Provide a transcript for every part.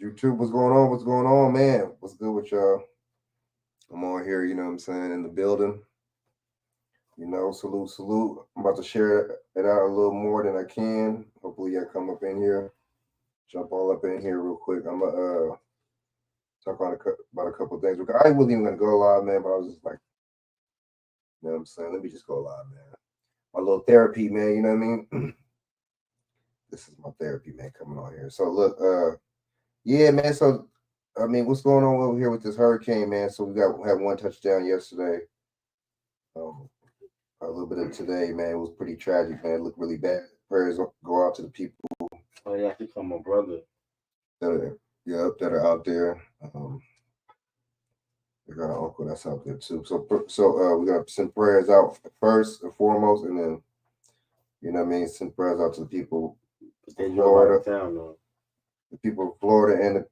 YouTube, what's going on? What's going on, man? What's good with y'all? I'm on here, you know what I'm saying, in the building. Salute, salute. I'm about to share it out a little more than I can. Hopefully, y'all come up in here, jump all up in here real quick. I'm gonna talk about a couple of things. I wasn't even gonna go live, man, but I was just like, you know what I'm saying? Let me just go live, man. My little therapy, man. You know what I mean? This is my therapy, man, coming on here. So look, yeah, man. So I mean, what's going on over here with this hurricane, man? So we had one touchdown yesterday. A little bit of today, man. It was pretty tragic, man. It looked really bad. Prayers go out to the people. Oh yeah, I think I'm my brother. That are out there. We got an uncle that's out there too. So we gotta send prayers out first and foremost, and then you know what I mean. Send prayers out to the people from Florida, the people from Florida, and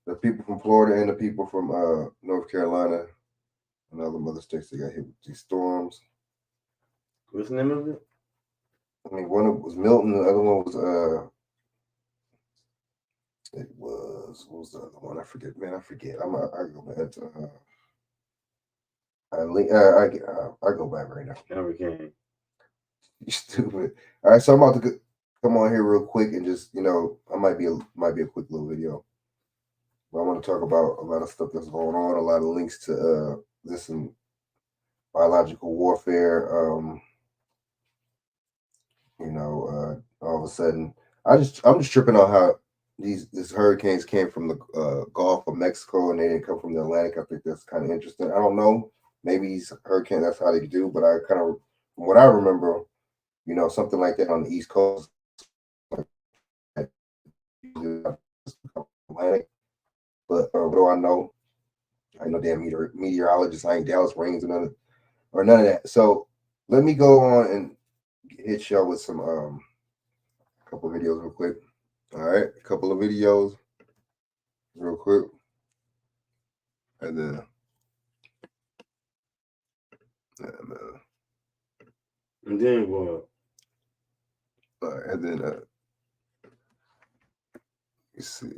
the people from Florida, and the people from North Carolina and other states that got hit with these storms. What's the name of it? I mean, one was Milton, the other one was what was the other one? I forget, man. I forget. I go back to I go back right now. Hurricane. You stupid. All right, so I'm about to come on here real quick and just I might be a quick little video, but I want to talk about a lot of stuff that's going on, a lot of links to this and biological warfare. All of a sudden, I'm just tripping on how these hurricanes came from the Gulf of Mexico and they didn't come from the Atlantic. I think that's kind of interesting. I don't know. Maybe these hurricanes, that's how they do, but I kind of, from what I remember, something like that on the East Coast. Atlantic. But what do I know? I ain't no damn meteorologist. I ain't Dallas Rings or none of that. So let me go on and hit y'all with some couple videos real quick. All right, a couple of videos real quick, and then what? All right, and then let's see.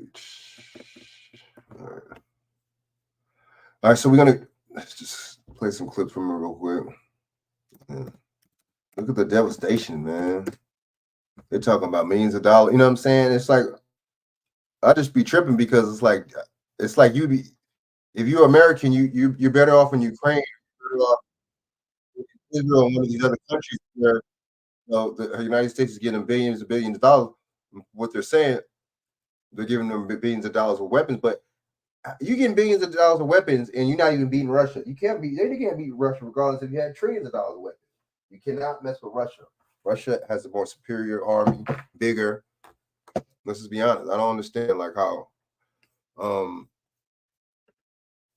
All right, so let's just play some clips from it real quick. Yeah. Look at the devastation, man. They're talking about millions of dollars. You know what I'm saying? It's like I just be tripping because it's like if you're American, you're better off in Ukraine, better off in Israel, and one of these other countries where the United States is getting billions and billions of dollars. What they're saying, they're giving them billions of dollars of weapons, but you're getting billions of dollars of weapons and you're not even beating Russia. They can't beat Russia regardless if you had trillions of dollars of weapons. You cannot mess with Russia. Russia has a more superior army, bigger. Let's just be honest. I don't understand like how. I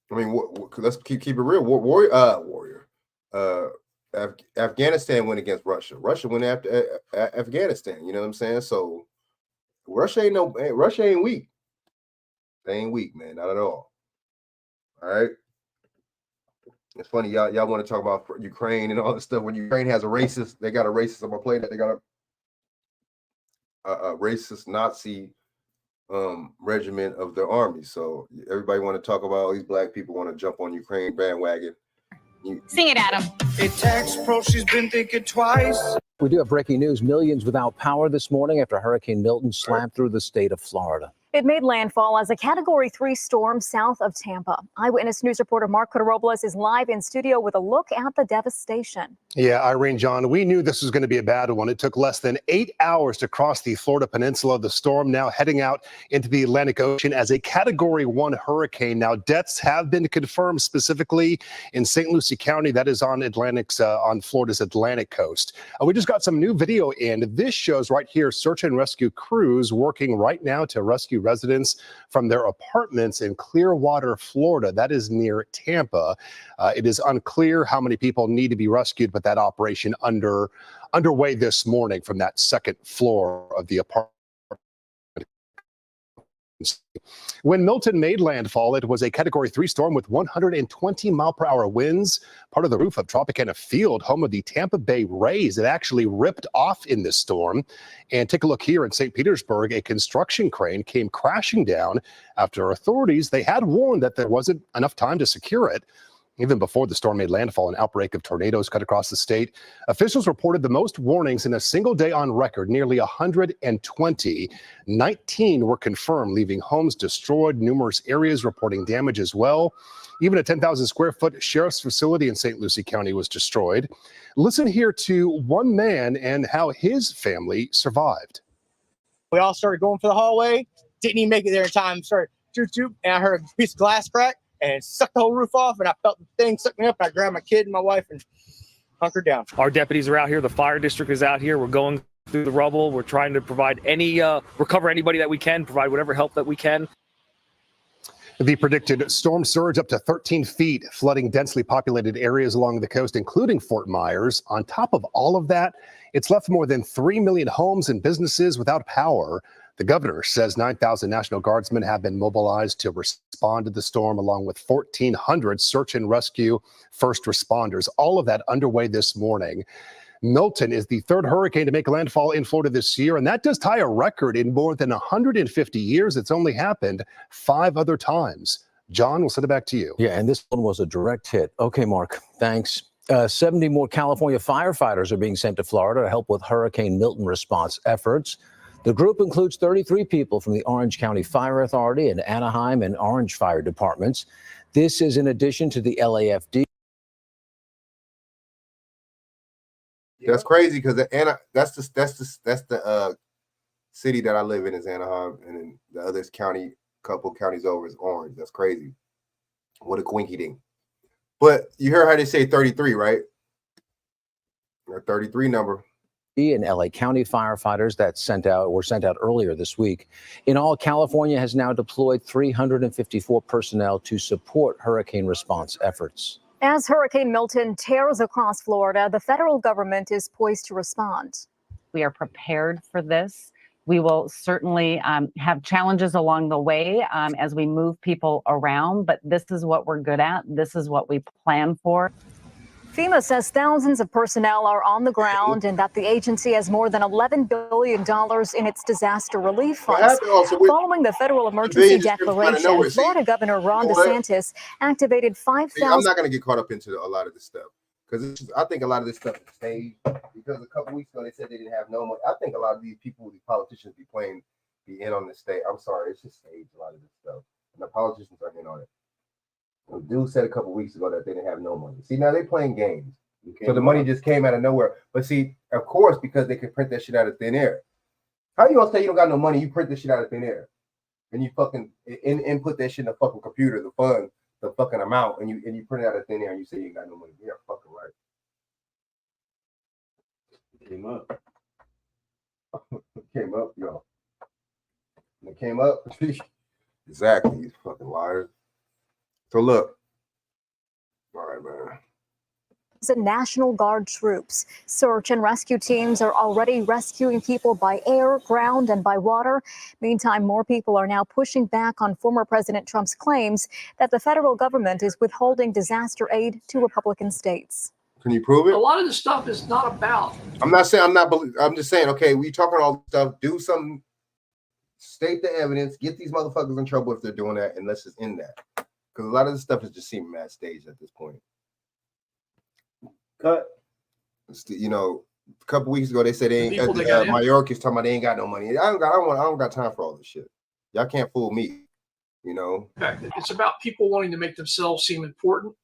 mean, let's keep it real. Warrior. Afghanistan went against Russia. Russia went after Afghanistan. You know what I'm saying? So Russia ain't weak. They ain't weak, man. Not at all. All right. It's funny, y'all want to talk about Ukraine and all this stuff. When Ukraine has they got a racist. I'm gonna play that. They got a racist Nazi regiment of their army. So everybody want to talk about all these black people want to jump on Ukraine bandwagon. Sing it, Adam. A tax pro, she's been thinking twice. We do have breaking news. Millions without power this morning after Hurricane Milton slammed through the state of Florida. It made landfall as a Category 3 storm south of Tampa. Eyewitness News reporter Mark Robles is live in studio with a look at the devastation. Yeah, Irene, John, we knew this was going to be a bad one. It took less than 8 hours to cross the Florida peninsula. The storm now heading out into the Atlantic Ocean as a Category 1 hurricane. Now, deaths have been confirmed specifically in St. Lucie County. That is on Florida's Atlantic coast. We just got some new video in. This shows right here search and rescue crews working right now to rescue residents from their apartments in Clearwater, Florida. That is near Tampa. It is unclear how many people need to be rescued, but that operation underway this morning from that second floor of the apartment When Milton made landfall, it was a Category 3 storm with 120-mile-per-hour winds. Part of the roof of Tropicana Field, home of the Tampa Bay Rays, it actually ripped off in this storm. And take a look here in St. Petersburg, a construction crane came crashing down after authorities, they had warned that there wasn't enough time to secure it. Even before the storm made landfall, an outbreak of tornadoes cut across the state. Officials reported the most warnings in a single day on record, nearly 120. 19 were confirmed, leaving homes destroyed, numerous areas reporting damage as well. Even a 10,000 square foot sheriff's facility in St. Lucie County was destroyed. Listen here to one man and how his family survived. We all started going for the hallway, didn't even make it there in time. Started and I heard a piece of glass crack. And it sucked the whole roof off, and I felt the thing suck me up. I grabbed my kid and my wife and hunkered down. Our deputies are out here. The fire district is out here. We're going through the rubble. We're trying to provide recover anybody that we can, provide whatever help that we can. The predicted storm surge up to 13 feet, flooding densely populated areas along the coast, including Fort Myers. On top of all of that, it's left more than 3 million homes and businesses without power. The governor says 9,000 National Guardsmen have been mobilized to respond to the storm, along with 1,400 search and rescue first responders. All of that underway this morning. Milton is the third hurricane to make landfall in Florida this year, and that does tie a record. In more than 150 years. It's only happened 5 other times. John, we'll send it back to you. Yeah, and this one was a direct hit. Okay, Mark, thanks. 70 more California firefighters are being sent to Florida to help with Hurricane Milton response efforts. The group includes 33 people from the Orange County Fire Authority and Anaheim and Orange Fire Departments. This is in addition to the LAFD. That's crazy because that's the city that I live in is Anaheim, and then the other couple counties over is Orange. That's crazy. What a quinky ding. But you heard how they say 33, right? Or 33 number. And LA County firefighters that were sent out earlier this week. In all, California has now deployed 354 personnel to support hurricane response efforts. As Hurricane Milton tears across Florida, the federal government is poised to respond. We are prepared for this. We will certainly have challenges along the way as we move people around, but this is what we're good at. This is what we plan for. FEMA says thousands of personnel are on the ground and that the agency has more than $11 billion in its disaster relief funds. Following the federal emergency declaration, Florida Governor Ron DeSantis activated 5,000. I'm not going to get caught up into a lot of this stuff because I think a lot of this stuff is staged. Because a couple weeks ago they said they didn't have no money. I think a lot of these politicians be in on this stage. I'm sorry, it's just staged, a lot of this stuff, and the politicians are in on it. The dude said a couple weeks ago that they didn't have no money. See, now they're playing games. So the money just came out of nowhere. But see, of course, because they can print that shit out of thin air. How you gonna say you don't got no money? You print this shit out of thin air, and you fucking input that shit in the fucking computer, the fund, the fucking amount, and you print it out of thin air, and you say you ain't got no money. Yeah, fucking right. It came up. It came up, yo. It came up. Exactly, you fucking liars. So look, all right, man. National Guard troops. Search and rescue teams are already rescuing people by air, ground, and by water. Meantime, more people are now pushing back on former President Trump's claims that the federal government is withholding disaster aid to Republican states. Can you prove it? A lot of this stuff is not about. I'm just saying, okay, we talking all this stuff, do something, state the evidence, get these motherfuckers in trouble if they're doing that, and let's just end that. Because a lot of this stuff is just seeming mad staged at this point. Cut. You know, a couple weeks ago they said they ain't. Mayorkas talking about they ain't got no money. I don't got time for all this shit. Y'all can't fool me. You know. It's about people wanting to make themselves seem important.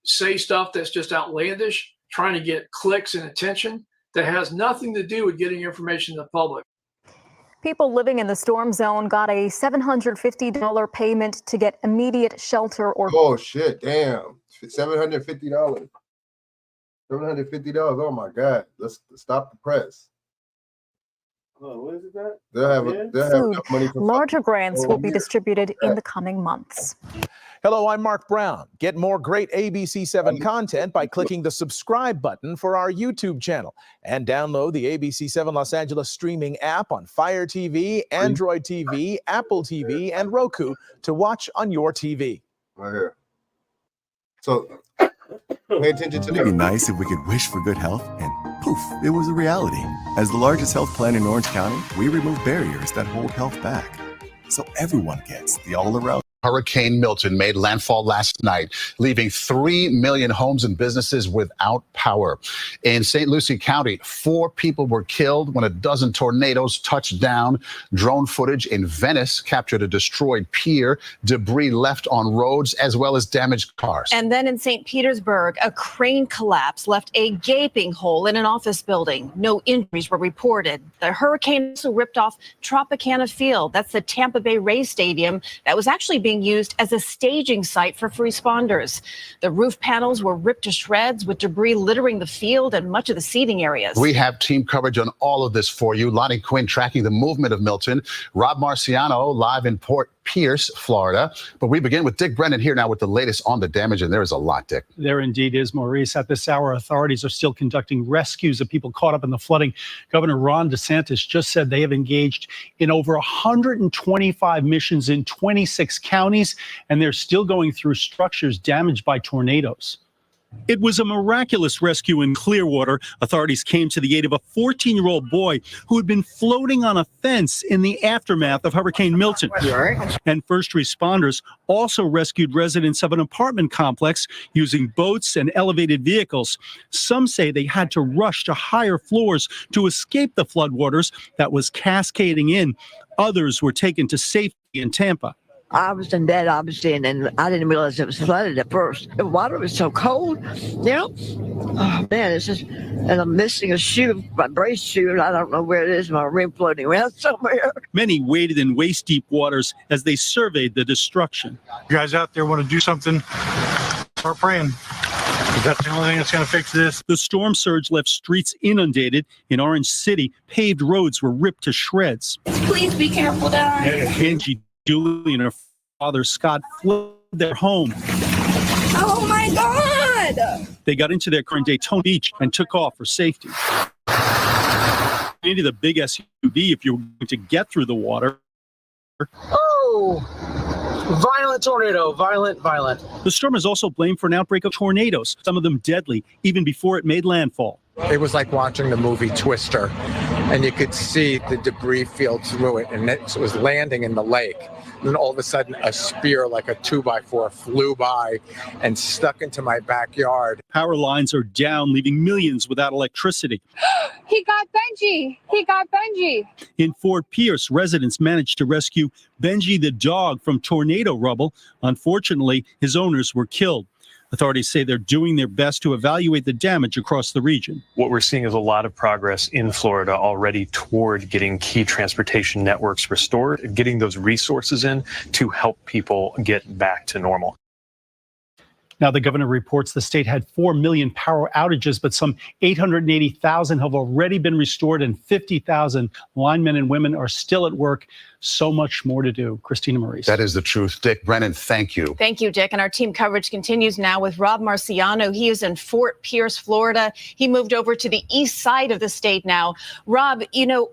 Say stuff that's just outlandish, trying to get clicks and attention that has nothing to do with getting information to the public. People living in the storm zone got a $750 payment to get immediate shelter or. Oh shit! Damn, $750. $750. Oh my God! Let's stop the press. Oh, what is it that? They'll have Yeah. Food. enough money for Larger grants will be year. distributed in the coming months. Hello, I'm Mark Brown. Get more great ABC7 content by clicking the subscribe button for our YouTube channel and download the ABC7 Los Angeles streaming app on Fire TV, Android TV, Apple TV, and Roku to watch on your TV. Right here. So pay attention to It'd be that. nice if we could wish for good health and poof, it was a reality. As the largest health plan in Orange County, we remove barriers that hold health back. So everyone gets the all-around. Hurricane Milton made landfall last night, leaving 3 million homes and businesses without power. In St. Lucie County, 4 people were killed when a dozen tornadoes touched down. Drone footage in Venice captured a destroyed pier, debris left on roads, as well as damaged cars. And then in St. Petersburg, a crane collapse left a gaping hole in an office building. No injuries were reported. The hurricane also ripped off Tropicana Field. That's the Tampa Bay Rays Stadium that was actually being used as a staging site for responders. The roof panels were ripped to shreds with debris littering the field and much of the seating areas. We have team coverage on all of this for you. Lonnie Quinn tracking the movement of Milton. Rob Marciano live in Port Pierce, Florida. But we begin with Dick Brennan here now with the latest on the damage, and there is a lot, Dick. There indeed is, Maurice. At this hour, authorities are still conducting rescues of people caught up in the flooding. Governor Ron DeSantis just said they have engaged in over 125 missions in 26 counties, and they're still going through structures damaged by tornadoes. It was a miraculous rescue in Clearwater. Authorities came to the aid of a 14-year-old boy who had been floating on a fence in the aftermath of Hurricane Milton. And first responders also rescued residents of an apartment complex using boats and elevated vehicles. Some say they had to rush to higher floors to escape the floodwaters that was cascading in. Others were taken to safety in Tampa. I was in bed, obviously, and then I didn't realize it was flooded at first. The water was so cold, Oh, man, it's just, and I'm missing a shoe, my brace shoe, and I don't know where it is, my rim floating around somewhere. Many waded in waist-deep waters as they surveyed the destruction. You guys out there want to do something, start praying. That's the only thing that's going to fix this. The storm surge left streets inundated. In Orange City, paved roads were ripped to shreds. Please be careful, Dad. Angie Dooley and her father Scott fled their home. Oh my God! They got into their car in Daytona Beach and took off for safety. Into the big SUV if you were going to get through the water. Oh! Violent tornado, violent. The storm is also blamed for an outbreak of tornadoes, some of them deadly, even before it made landfall. It was like watching the movie Twister, and you could see the debris field through it, and it was landing in the lake. And then all of a sudden, a spear like a 2x4 flew by and stuck into my backyard. Power lines are down, leaving millions without electricity. He got Benji. In Fort Pierce, residents managed to rescue Benji the dog from tornado rubble. Unfortunately, his owners were killed. Authorities say they're doing their best to evaluate the damage across the region. What we're seeing is a lot of progress in Florida already toward getting key transportation networks restored, getting those resources in to help people get back to normal. Now, the governor reports the state had 4 million power outages, but some 880,000 have already been restored, and 50,000 linemen and women are still at work. So much more to do. Christina Maurice. That is the truth. Dick Brennan, thank you. Thank you, Dick. And our team coverage continues now with Rob Marciano. He is in Fort Pierce, Florida. He moved over to the east side of the state now. Rob,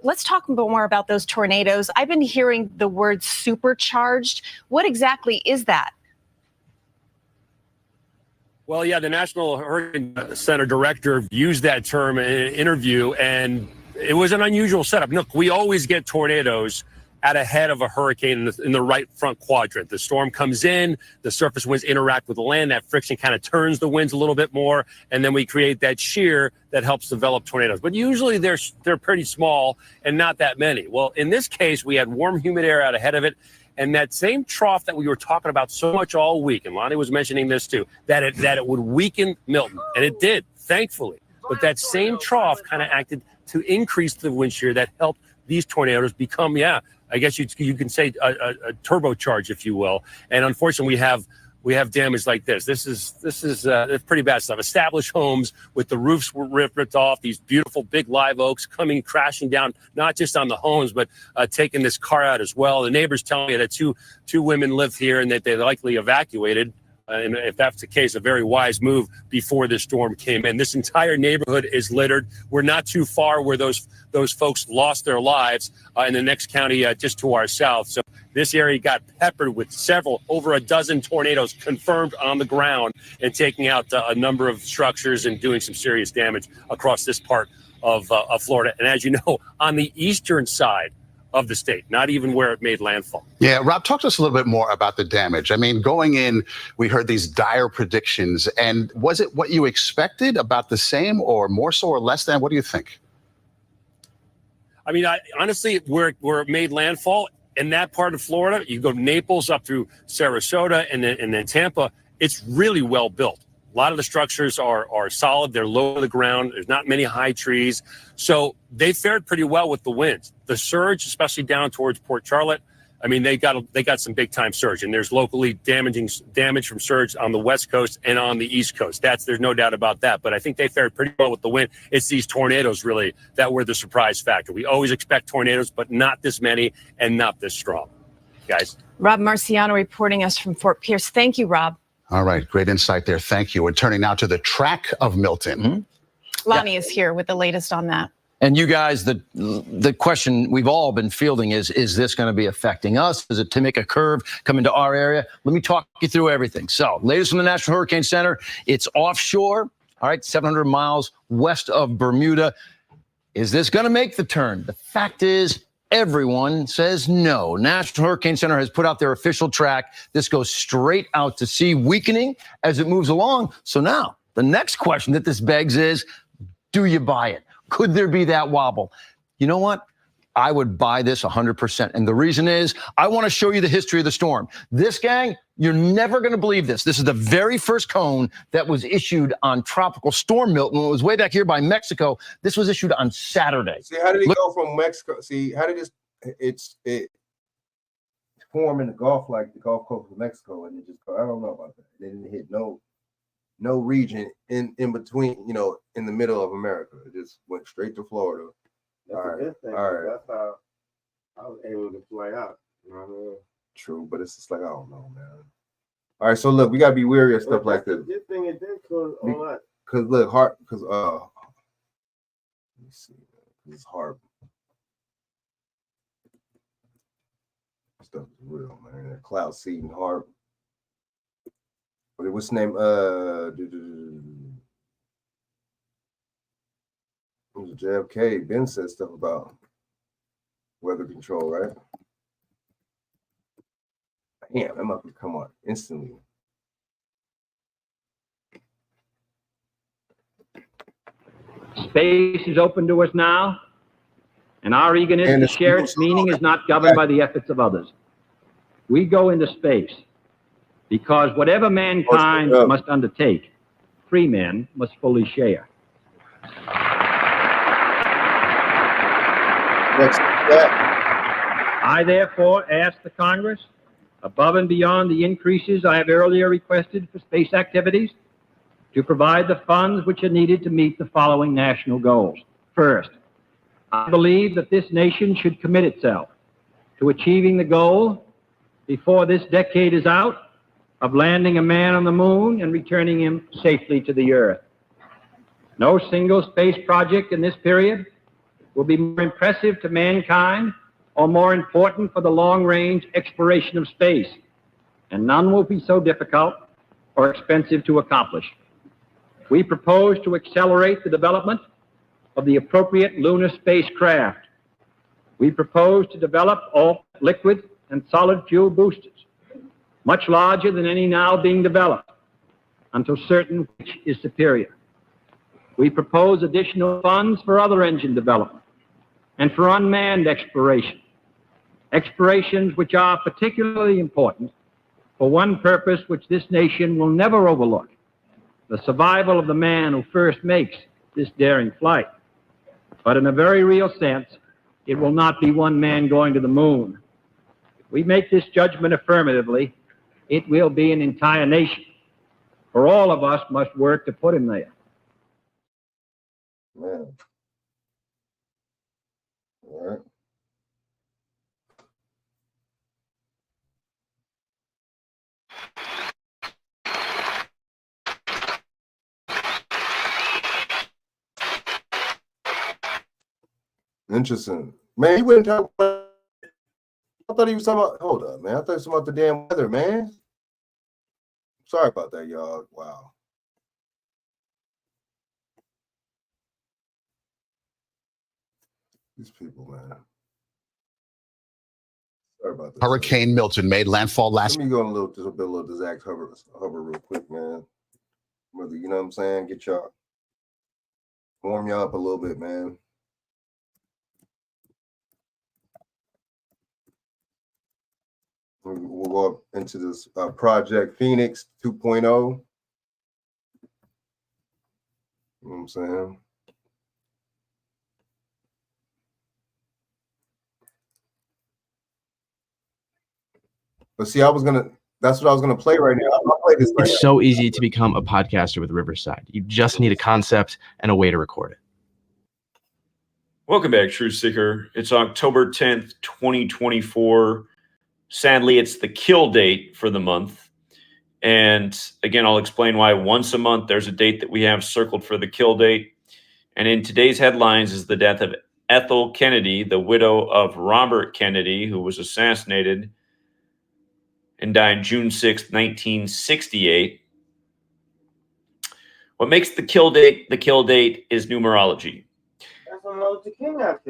let's talk more about those tornadoes. I've been hearing the word supercharged. What exactly is that? Well, yeah, the National Hurricane Center director used that term in an interview, and it was an unusual setup. Look, we always get tornadoes at a head of a hurricane in the right front quadrant. The storm comes in, the surface winds interact with the land, that friction kind of turns the winds a little bit more, and then we create that shear that helps develop tornadoes. But usually they're pretty small and not that many. Well, in this case, we had warm, humid air out ahead of it. And that same trough that we were talking about so much all week, and Lonnie was mentioning this too, that it would weaken Milton, and it did, thankfully. But that same trough kind of acted to increase the wind shear that helped these tornadoes become, I guess you can say a turbocharge, if you will. And unfortunately, we have we have damage like this. This is pretty bad stuff. Established homes with the roofs ripped off, these beautiful big live oaks coming crashing down, not just on the homes, but taking this car out as well. The neighbors tell me that two women live here and that they likely evacuated. And if that's the case, a very wise move before this storm came in. This entire neighborhood is littered. We're not too far where those folks lost their lives in the next county just to our south. So this area got peppered with over a dozen tornadoes confirmed on the ground and taking out a number of structures and doing some serious damage across this part of Florida. And as you know, on the eastern side of the state, not even where it made landfall. Yeah, Rob, talk to us a little bit more about the damage. I mean, going in, we heard these dire predictions, and was it what you expected, about the same, or more so or less than? What do you think? I mean, honestly, where it made landfall, in that part of Florida, you go Naples up through Sarasota and then Tampa, it's really well built. A lot of the structures are solid. They're low to the ground. There's not many high trees. So they fared pretty well with the winds. The surge, especially down towards Port Charlotte, I mean, they got some big time surge, and there's locally damage from surge on the West Coast and on the East Coast. There's no doubt about that. But I think they fared pretty well with the wind. It's these tornadoes really that were the surprise factor. We always expect tornadoes, but not this many and not this strong, guys. Rob Marciano reporting us from Fort Pierce. Thank you, Rob. All right, great insight there. Thank you. We're turning now to the track of Milton. Lonnie is here with the latest on that. And you guys, the question we've all been fielding is this going to be affecting us? Is it to make a curve come into our area? Let me talk you through everything. So, latest from the National Hurricane Center, it's offshore, all right, 700 miles west of Bermuda. Is this going to make the turn? The fact is, everyone says no. National Hurricane Center has put out their official track. This goes straight out to sea, weakening as it moves along. So now, the next question that this begs is, do you buy it? Could there be that wobble? You know what? I would buy this 100%. And the reason is, I want to show you the history of the storm. This, gang, you're never going to believe this. This is the very first cone that was issued on Tropical Storm Milton. It was way back here by Mexico. This was issued on Saturday. See, how did it go from Mexico? See, how did it form in the Gulf, like the Gulf Coast of Mexico, and it just go, I don't know about that. They didn't hit no region in between, in the middle of America. It just went straight to Florida. That's a good thing. All right. That's how I was able to fly out. You know what I mean? True, but it's just like, I don't know, man. All right, so look, we gotta be wary of stuff like this. Good thing it did cause all that. Cause look, let me see, this is hard. Stuff is real, man. That cloud seeding hard. But what's the name? It was JFK. Ben said stuff about weather control, right? Damn, that must have come on instantly. Space is open to us now, and our eagerness to share its meaning is not governed by the efforts of others. We go into space because whatever mankind must undertake, free men must fully share. I therefore ask the Congress, above and beyond the increases I have earlier requested for space activities, to provide the funds which are needed to meet the following national goals. First, I believe that this nation should commit itself to achieving the goal before this decade is out of landing a man on the moon and returning him safely to the earth. No single space project in this period will be more impressive to mankind or more important for the long-range exploration of space, and none will be so difficult or expensive to accomplish. We propose to accelerate the development of the appropriate lunar spacecraft. We propose to develop all liquid and solid fuel boosters, much larger than any now being developed, until certain which is superior. We propose additional funds for other engine development and for unmanned exploration, explorations which are particularly important for one purpose which this nation will never overlook: the survival of the man who first makes this daring flight. But in a very real sense, it will not be one man going to the moon. If we make this judgment affirmatively, it will be an entire nation. For all of us must work to put him there. Man. All right. Interesting. Man, he wouldn't talk about. I thought he was talking about. Hold up, man. I thought he was talking about the damn weather, man. Sorry about that, y'all. Wow. These people, man. Sorry about this. Hurricane Milton made landfall last. Let me go on a little Zach hover real quick, man. Brother, you know what I'm saying? Get y'all, warm y'all up a little bit, man. We'll go up into this Project Phoenix 2.0. You know what I'm saying? But see, that's what I was gonna play right now. I'll play this right It's so easy to become a podcaster with Riverside. You just need a concept and a way to record it. Welcome back, Truth Seeker. It's October 10th, 2024. Sadly, it's the kill date for the month. And again, I'll explain why once a month there's a date that we have circled for the kill date. And in today's headlines is the death of Ethel Kennedy, the widow of Robert Kennedy, who was assassinated and died June 6, 1968. What makes the kill date is numerology.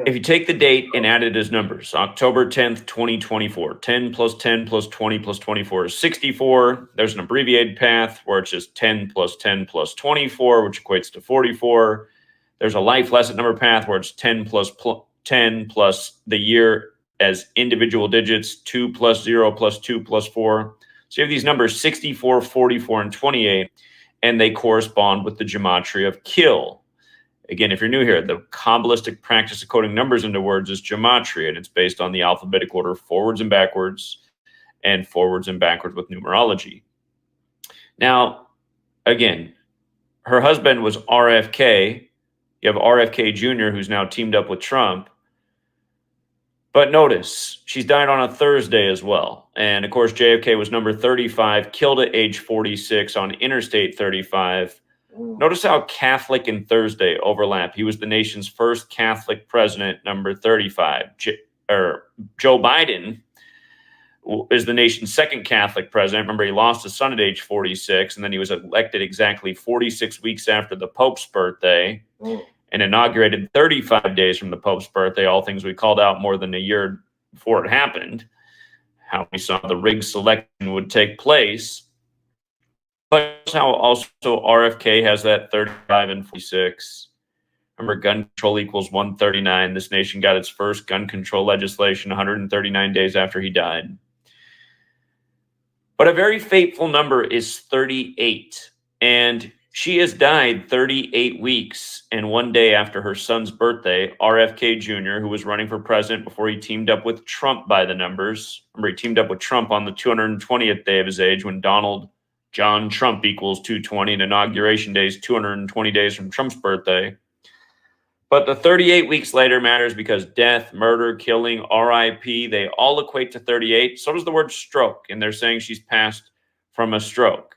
If you take the date and add it as numbers, October 10th, 2024, 10 plus 10 plus 20 plus 24 is 64. There's an abbreviated path where it's just 10 plus 10 plus 24, which equates to 44. There's a life lesson number path where it's 10 plus 10 plus the year as individual digits, 2 plus 0 plus 2 plus 4. So you have these numbers 64, 44, and 28, and they correspond with the gematria of kill. Again, if you're new here, the Kabbalistic practice of coding numbers into words is gematria, and it's based on the alphabetic order forwards and backwards with numerology. Now, again, her husband was RFK. You have RFK Jr., who's now teamed up with Trump. But notice, she's died on a Thursday as well. And, of course, JFK was number 35, killed at age 46 on Interstate 35. Notice how Catholic and Thursday overlap. He was the nation's first Catholic president, number 35. Joe Biden is the nation's second Catholic president. Remember, he lost his son at age 46, and then he was elected exactly 46 weeks after the Pope's birthday and inaugurated 35 days from the Pope's birthday, all things we called out more than a year before it happened, how we saw the rigged selection would take place. But how also RFK has that 35 and 46. Remember, gun control equals 139. This nation got its first gun control legislation 139 days after he died. But a very fateful number is 38. And she has died 38 weeks and 1 day after her son's birthday, RFK Jr., who was running for president before he teamed up with Trump by the numbers. Remember, he teamed up with Trump on the 220th day of his age when John Trump equals 220, and inauguration day is 220 days from Trump's birthday. But the 38 weeks later matters because death, murder, killing, RIP, they all equate to 38. So does the word stroke, and they're saying she's passed from a stroke.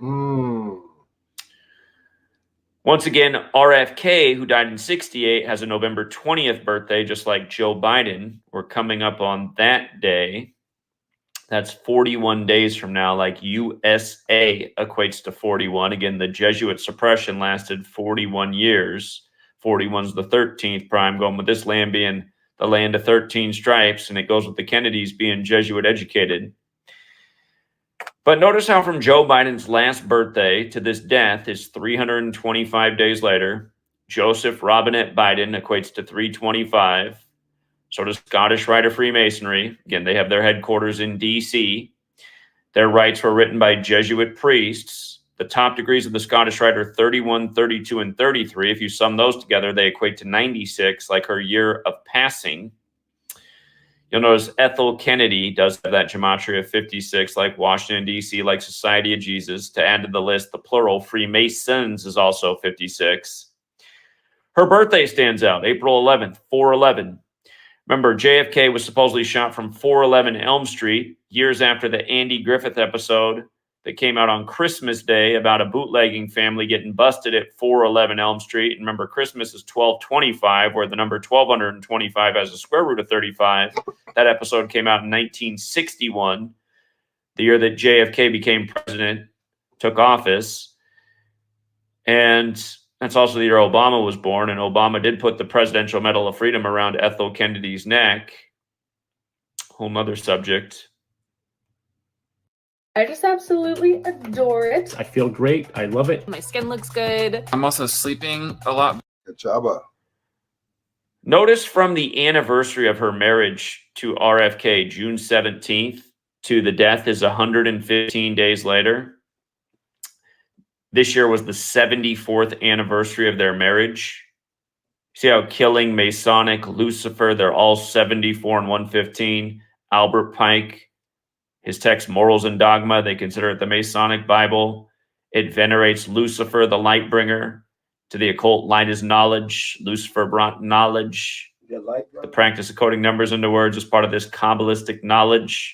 Once again, RFK, who died in 68, has a November 20th birthday, just like Joe Biden. We're coming up on that day. That's 41 days from now, like USA equates to 41. Again, the Jesuit suppression lasted 41 years. 41's the 13th prime, going with this land being the land of 13 stripes, and it goes with the Kennedys being Jesuit educated. But notice how from Joe Biden's last birthday to this death is 325 days later. Joseph Robinette Biden equates to 325. So does Scottish Rite of Freemasonry. Again, they have their headquarters in D.C. Their rites were written by Jesuit priests. The top degrees of the Scottish Rite are 31, 32, and 33. If you sum those together, they equate to 96, like her year of passing. You'll notice Ethel Kennedy does have that gematria of 56, like Washington, D.C., like Society of Jesus. To add to the list, the plural Freemasons is also 56. Her birthday stands out, April 11th, 4/11. Remember, JFK was supposedly shot from 411 Elm Street years after the Andy Griffith episode that came out on Christmas Day about a bootlegging family getting busted at 411 Elm Street. And remember, Christmas is 1225, where the number 1225 has a square root of 35. That episode came out in 1961, the year that JFK became president, took office. And that's also the year Obama was born, and Obama did put the Presidential Medal of Freedom around Ethel Kennedy's neck. Whole nother subject. I just absolutely adore it. I feel great. I love it. My skin looks good. I'm also sleeping a lot. Good job. Notice from the anniversary of her marriage to RFK, June 17th, to the death is 115 days later. This year was the 74th anniversary of their marriage. See how Killing, Masonic, Lucifer, they're all 74 and 115. Albert Pike, his text Morals and Dogma, they consider it the Masonic Bible. It venerates Lucifer, the light bringer. To the occult, light is knowledge. Lucifer brought knowledge. The practice of coding numbers into words is part of this Kabbalistic knowledge.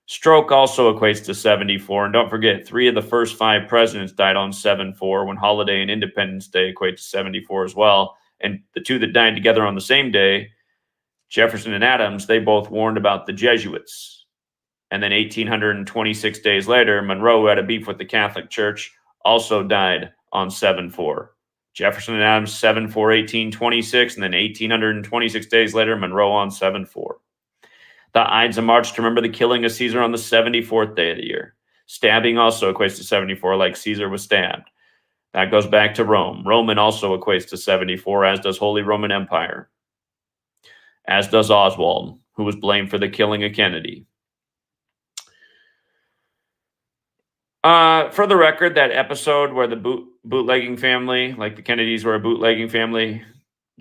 Stroke also equates to 74. And don't forget, 3 of the first 5 presidents died on 7/4, when Holiday and Independence Day equate to 74 as well. And the 2 that died together on the same day, Jefferson and Adams, they both warned about the Jesuits. And then 1826 days later, Monroe, who had a beef with the Catholic Church, also died on 7/4. Jefferson and Adams, 7/4, 1826, and then 1826 days later, Monroe on 7/4. The Ides of March to remember the killing of Caesar on the 74th day of the year. Stabbing also equates to 74, like Caesar was stabbed. That goes back to Rome. Roman also equates to 74, as does Holy Roman Empire. As does Oswald, who was blamed for the killing of Kennedy. For the record, that episode where the bootlegging family, like the Kennedys were a bootlegging family,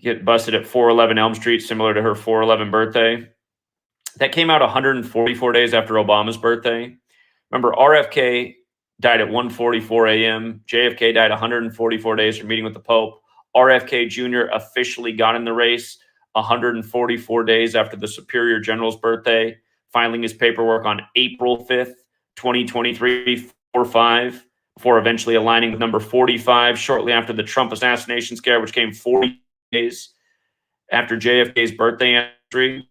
get busted at 411 Elm Street, similar to her 411 birthday. That came out 144 days after Obama's birthday. Remember, RFK died at 1:44 a.m. JFK died 144 days from meeting with the Pope. RFK Jr. officially got in the race 144 days after the Superior General's birthday, filing his paperwork on April 5th, 2023, 4/5, before eventually aligning with number 45 shortly after the Trump assassination scare, which came 40 days after JFK's birthday anniversary.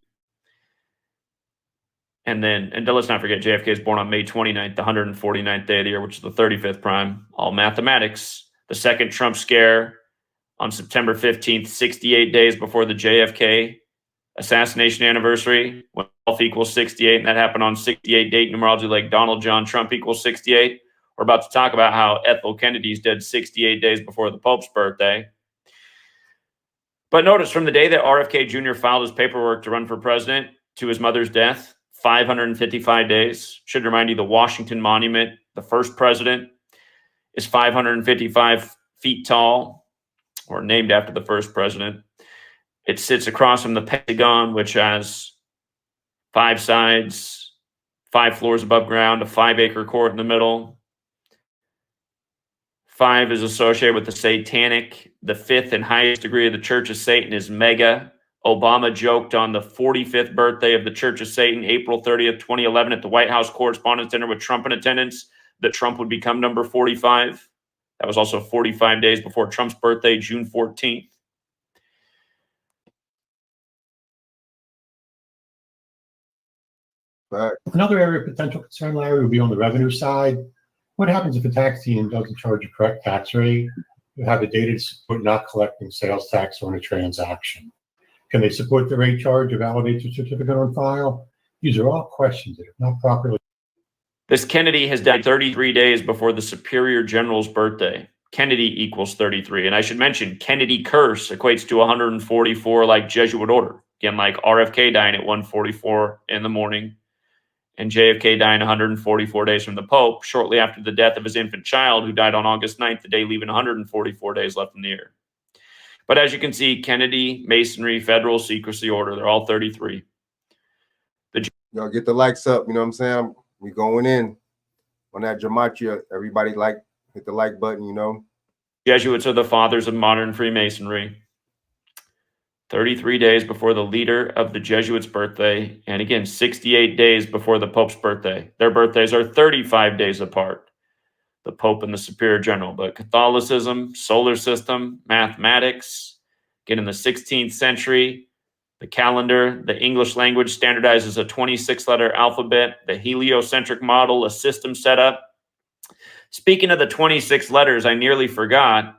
And let's not forget, JFK is born on May 29th, the 149th day of the year, which is the 35th prime. All mathematics. The second Trump scare on September 15th, 68 days before the JFK assassination anniversary, when health equals 68, and that happened on 68 date numerology, like Donald John Trump equals 68. We're about to talk about how Ethel Kennedy's dead 68 days before the Pope's birthday. But notice, from the day that RFK Jr. filed his paperwork to run for president to his mother's death, 555 days. Should remind you, the Washington Monument, the first president, is 555 feet tall, or named after the first president. It sits across from the Pentagon, which has 5 sides, 5 floors above ground, a 5-acre court in the middle. 5 is associated with the satanic. The 5th and highest degree of the Church of Satan is mega. Obama joked on the 45th birthday of the Church of Satan, April 30th, 2011, at the White House Correspondents' Dinner with Trump in attendance, that Trump would become number 45. That was also 45 days before Trump's birthday, June 14th. Another area of potential concern, Larry, would be on the revenue side. What happens if a tax team doesn't charge a correct tax rate? You have the data to support not collecting sales tax on a transaction. Can they support the rate charge or validate the certificate on file? These are all questions that, if not properly. This Kennedy has died 33 days before the Superior General's birthday. Kennedy equals 33. And I should mention, Kennedy curse equates to 144, like Jesuit order. Again, like RFK dying at 1:44 in the morning, and JFK dying 144 days from the Pope, shortly after the death of his infant child, who died on August 9th, the day leaving 144 days left in the year. But as you can see, Kennedy, Masonry, Federal Secrecy Order, they're all 33. Y'all get the likes up. You know what I'm saying? We going in on that gematria. Everybody hit the like button, you know. Jesuits are the fathers of modern Freemasonry. 33 days before the leader of the Jesuits' birthday, and again, 68 days before the Pope's birthday. Their birthdays are 35 days apart, the Pope and the Superior General. But Catholicism, solar system, mathematics, again, in the 16th century, the calendar, the English language standardizes a 26-letter alphabet, the heliocentric model, a system setup. Speaking of the 26 letters, I nearly forgot.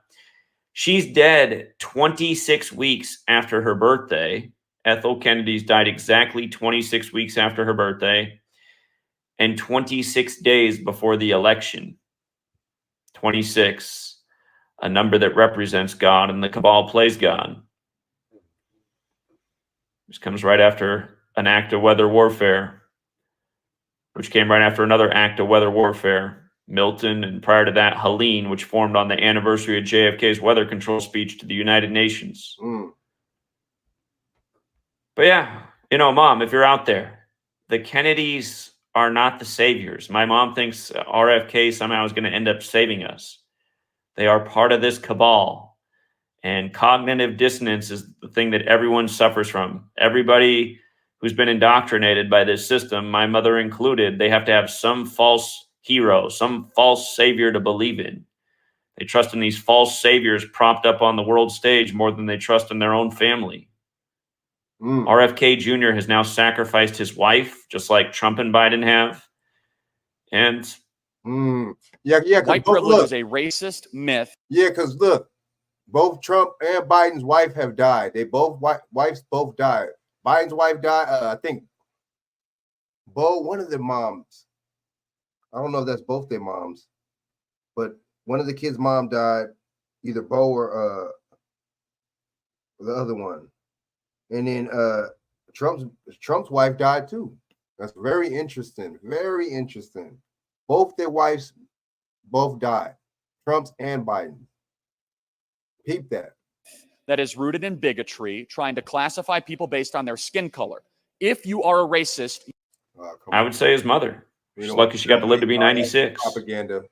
She's dead 26 weeks after her birthday. Ethel Kennedy's died exactly 26 weeks after her birthday and 26 days before the election. 26, a number that represents God, and the cabal plays God. This comes right after an act of weather warfare, which came right after another act of weather warfare. Milton, and prior to that, Helene, which formed on the anniversary of JFK's weather control speech to the United Nations. But yeah, you know, Mom, if you're out there, the Kennedys are not the saviors. My mom thinks RFK somehow is going to end up saving us. They are part of this cabal. And cognitive dissonance is the thing that everyone suffers from. Everybody who's been indoctrinated by this system, my mother included, they have to have some false hero, some false savior to believe in. They trust in these false saviors propped up on the world stage more than they trust in their own family. RFK Jr. has now sacrificed his wife, just like Trump and Biden have. And white privilege is a racist myth. Yeah, because look, both Trump and Biden's wife have died. They both wives both died. Biden's wife died. I think one of their moms. I don't know if that's both their moms, but one of the kids' mom died, either Bo or the other one. And then Trump's wife died too. That's very interesting. Very interesting. Both their wives both died. Trump's and Biden. Peep that. That is rooted in bigotry, trying to classify people based on their skin color. If you are a racist, I would say his mother. She's lucky she got to live to be 96. Propaganda.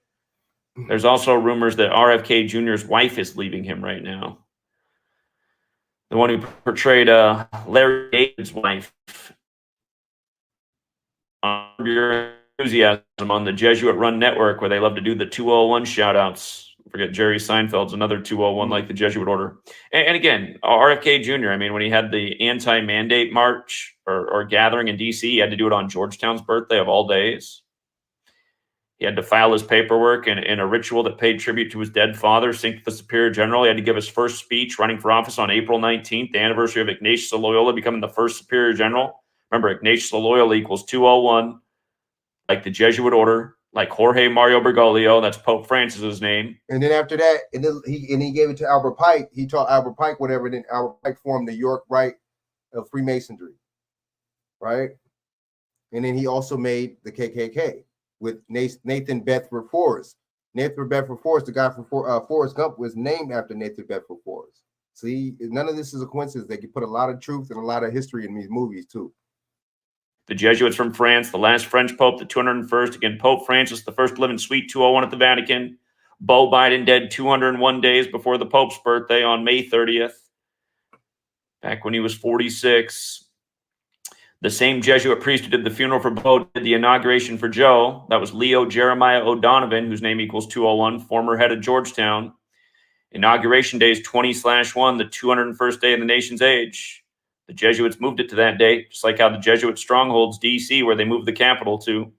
There's also rumors that RFK Jr.'s wife is leaving him right now. The one who portrayed Larry David's wife. Your enthusiasm on the Jesuit-run network where they love to do the 201 shout-outs. Forget Jerry Seinfeld's another 201 like the Jesuit order. And again, RFK Jr., I mean, when he had the anti-mandate march or gathering in D.C., he had to do it on Georgetown's birthday of all days. He had to file his paperwork in a ritual that paid tribute to his dead father, synced the Superior General. He had to give his first speech running for office on April 19th, the anniversary of Ignatius of Loyola becoming the first Superior General. Remember, Ignatius of Loyola equals 201, like the Jesuit order, like Jorge Mario Bergoglio, that's Pope Francis's name. And then after that, and then he gave it to Albert Pike. He taught Albert Pike whatever. Then Albert Pike formed the York Rite of Freemasonry, right? And then he also made the KKK with Nathan Bedford Forrest. Nathan Bedford Forrest, the guy from Forrest Gump, was named after Nathan Bedford Forrest. See, none of this is a coincidence. They can put a lot of truth and a lot of history in these movies too. The Jesuits from France, the last French Pope, the 201st. Again, Pope Francis, the first to live in Suite 201 at the Vatican. Beau Biden dead 201 days before the Pope's birthday on May 30th. Back when he was 46. The same Jesuit priest who did the funeral for Beau did the inauguration for Joe. That was Leo Jeremiah O'Donovan, whose name equals 201, former head of Georgetown. Inauguration day is 20/1, the 201st day of the nation's age. The Jesuits moved it to that date, just like how the Jesuit strongholds D.C., where they moved the capital to.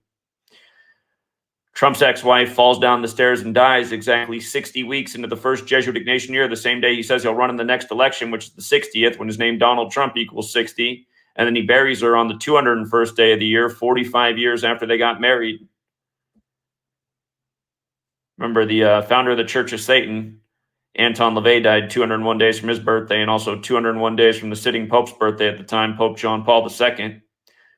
Trump's ex-wife falls down the stairs and dies exactly 60 weeks into the first Jesuit Ignatian year, the same day he says he'll run in the next election, which is the 60th, when his name Donald Trump equals 60. And then he buries her on the 201st day of the year, 45 years after they got married. Remember, the founder of the Church of Satan, Anton LaVey, died 201 days from his birthday and also 201 days from the sitting Pope's birthday at the time, Pope John Paul II,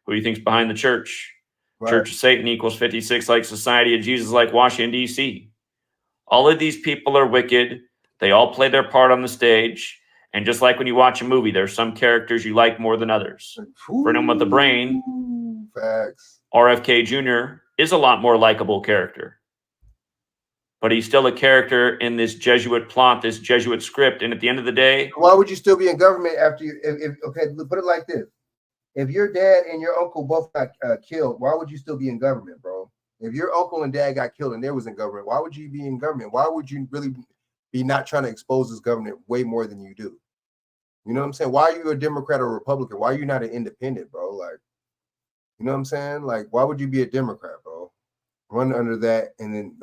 who he thinks behind the church. Right. Church of Satan equals 56 like Society of Jesus like Washington, D.C. All of these people are wicked. They all play their part on the stage. And just like when you watch a movie, there's some characters you like more than others. For anyone with a brain, Facts. RFK Jr. is a lot more likable character. But he's still a character in this Jesuit plot, this Jesuit script. And at the end of the day, why would you still be in government after you? Okay, put it like this: if your dad and your uncle both got killed, why would you still be in government, bro? If your uncle and dad got killed and they was in government, why would you be in government? Why would you really be not trying to expose this government way more than you do? You know what I'm saying? Why are you a Democrat or Republican? Why are you not an independent, bro? Like, you know what I'm saying? Like, why would you be a Democrat, bro? Run under that and then.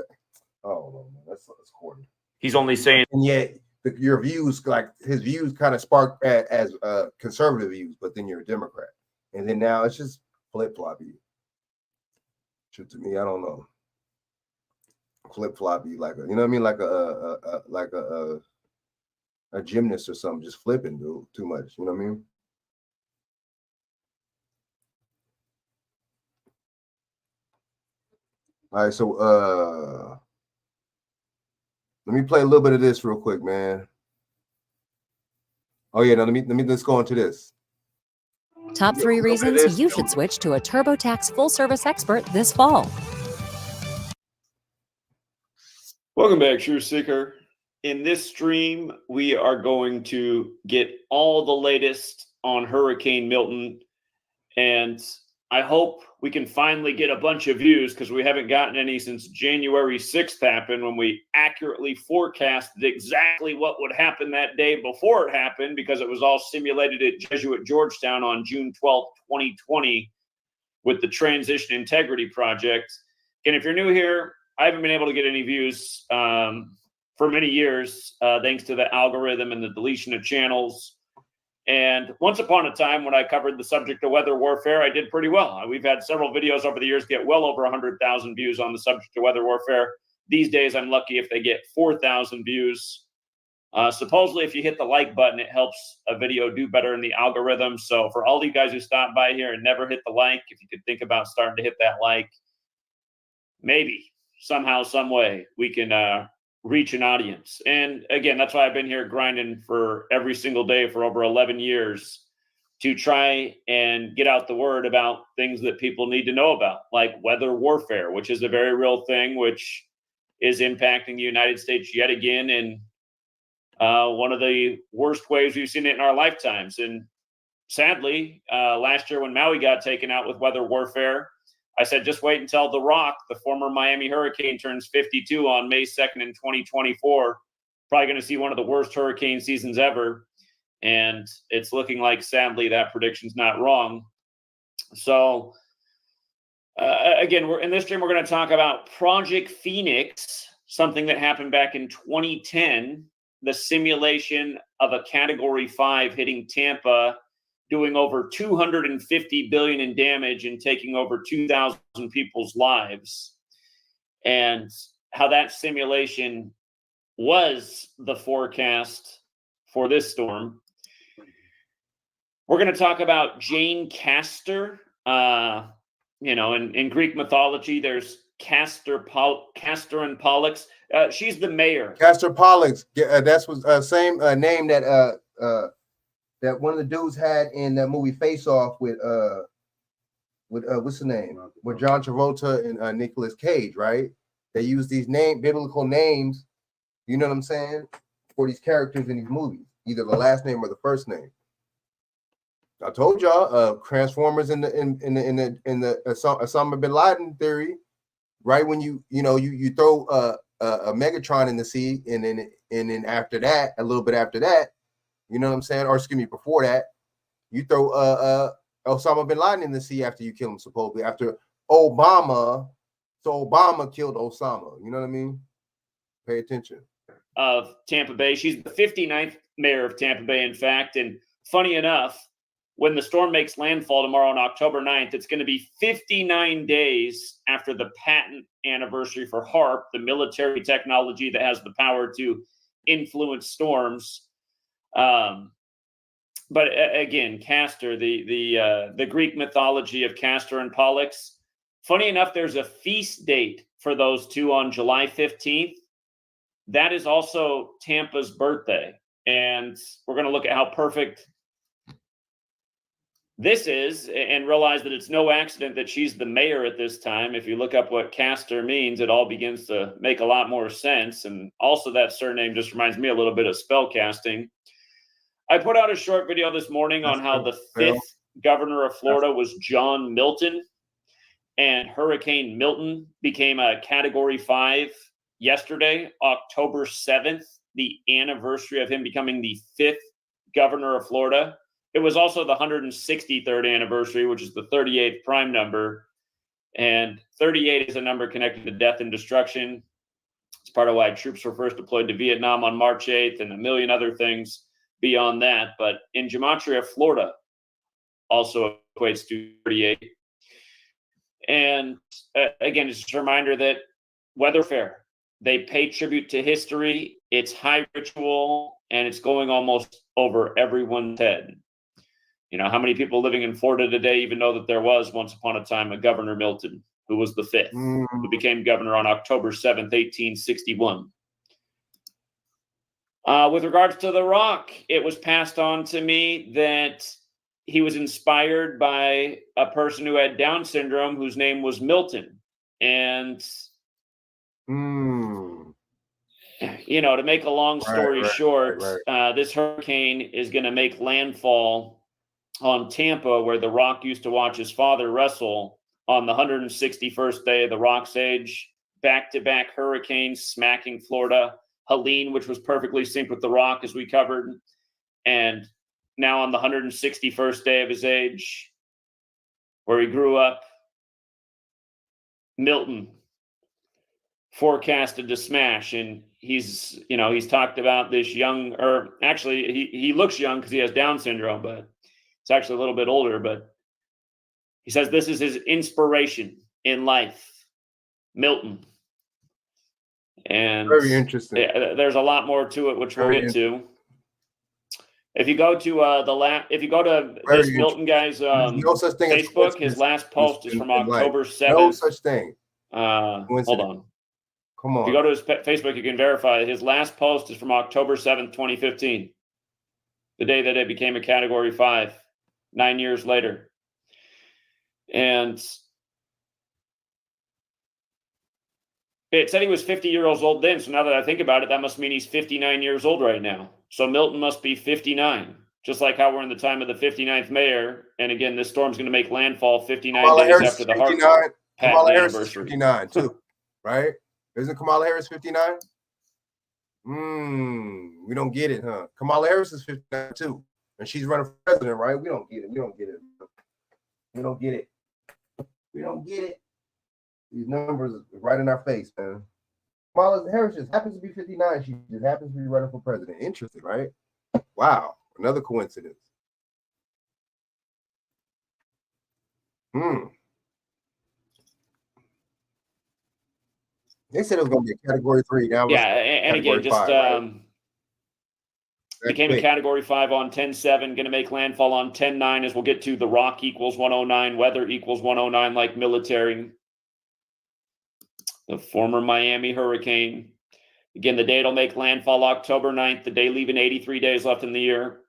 Oh man, that's corny. he's only saying, And yet your views, like his views, kind of spark as conservative views, but then you're a Democrat, and then now it's just flip floppy. To me, I don't know. Flip floppy, like you know what I mean, like a gymnast or something, just flipping, dude, too much. You know what I mean? All right, so let me play a little bit of this real quick, man. Oh yeah, now let's go into this. Top 3 reasons you should switch to a TurboTax full-service expert this fall. welcome back, Sure Seeker. In this stream, we are going to get all the latest on Hurricane Milton. And I hope we can finally get a bunch of views because we haven't gotten any since January 6th happened, when we accurately forecasted exactly what would happen that day before it happened, because it was all simulated at Jesuit Georgetown on June 12th, 2020 with the Transition Integrity Project. And if you're new here, I haven't been able to get any views for many years, thanks to the algorithm and the deletion of channels. And once upon a time, when I covered the subject of weather warfare, I did pretty well. We've had several videos over the years get well over 100,000 views on the subject of weather warfare. These days, I'm lucky if they get 4,000 views. Supposedly, if you hit the like button, it helps a video do better in the algorithm. So for all you guys who stop by here and never hit the like, if you could think about starting to hit that like, maybe somehow, some way, we can reach an audience. And again, that's why I've been here grinding for every single day for over 11 years to try and get out the word about things that people need to know about, like weather warfare, which is a very real thing, which is impacting the United States yet again in one of the worst ways we've seen it in our lifetimes. And sadly, last year when Maui got taken out with weather warfare, I said, just wait until The Rock, the former Miami Hurricane, turns 52 on May 2nd in 2024. Probably going to see one of the worst hurricane seasons ever. And it's looking like, sadly, that prediction's not wrong. So, again, in this stream, we're going to talk about Project Phoenix, something that happened back in 2010, the simulation of a Category 5 hitting Tampa, doing over $250 billion in damage and taking over 2,000 people's lives, and how that simulation was the forecast for this storm. We're going to talk about Jane Castor. In Greek mythology, there's Castor and Pollux. She's the mayor. Castor Pollux. That's was same name that that one of the dudes had in that movie Face Off with what's the name? With John Travolta and Nicolas Cage, right? They use these biblical names, you know what I'm saying, for these characters in these movies, either the last name or the first name. I told y'all, Transformers in the Osama bin Laden theory, right? When you throw a Megatron in the sea, and then after that, a little bit after that, you know what I'm saying? Or excuse me, before that, you throw Osama bin Laden in the sea after you kill him, supposedly, after Obama. So Obama killed Osama. You know what I mean? Pay attention. Of Tampa Bay. She's the 59th mayor of Tampa Bay, in fact. And funny enough, when the storm makes landfall tomorrow on October 9th, it's going to be 59 days after the patent anniversary for HAARP, the military technology that has the power to influence storms. But again, Castor, the Greek mythology of Castor and Pollux. Funny enough, there's a feast date for those two on July 15th. That is also Tampa's birthday. And we're going to look at how perfect this is, and realize that it's no accident that she's the mayor at this time. If you look up what caster means, it all begins to make a lot more sense. And also that surname just reminds me a little bit of spell casting. I put out a short video this morning on how the 5th governor of Florida was John Milton, and Hurricane Milton became a Category 5 yesterday, October 7th, the anniversary of him becoming the 5th governor of Florida. It was also the 163rd anniversary, which is the 38th prime number. And 38 is a number connected to death and destruction. It's part of why troops were first deployed to Vietnam on March 8th and a million other things beyond that. But in Gematria, Florida also equates to 38. And again, it's just a reminder that weather fair, they pay tribute to history. It's high ritual, and it's going almost over everyone's head. You know, how many people living in Florida today even know that there was once upon a time a Governor Milton, who was the 5th, who became governor on October 7th, 1861. With regards to The Rock, it was passed on to me that he was inspired by a person who had Down syndrome whose name was Milton. And, you know, to make a long story short, this hurricane is going to make landfall on Tampa, where The Rock used to watch his father wrestle, on the 161st day of The Rock's age. Back-to-back hurricanes smacking Florida. Helene, which was perfectly synced with The Rock, as we covered. And now on the 161st day of his age, where he grew up, Milton forecasted to smash. And he's talked about this young, or actually he looks young because he has Down syndrome, but it's actually a little bit older. But he says this is his inspiration in life, Milton. And very interesting. There's a lot more to it, which we'll get to. If you go to this Milton guy's no such thing Facebook, his last post is from October 7th. No such thing. Hold on. Come on. If you go to his Facebook, you can verify his last post is from October 7th, 2015. The day that it became a Category 5, 9 years later. And it said he was 50 years old then. So now that I think about it, that must mean he's 59 years old right now. So Milton must be 59, just like how we're in the time of the 59th mayor. And again, this storm's going to make landfall 59 Kamala days Harris after the 59. Hartford Kamala Harris is anniversary. 59 too, right? Isn't Kamala Harris 59? We don't get it, huh? Kamala Harris is 59 too, and she's running for president, right? We don't get it. We don't get it. We don't get it. We don't get it. These numbers are right in our face, man. Kamala Harris just happens to be 59. She just happens to be running for president. Interesting, right? Wow, another coincidence. They said it was going to be a Category 3. Now And again, just 5, right? became a Category 5 on 10-7, going to make landfall on 10-9, as we'll get to. The Rock equals 109, weather equals 109, like military. The former Miami hurricane. Again, the date will make landfall October 9th, the day leaving 83 days left in the year.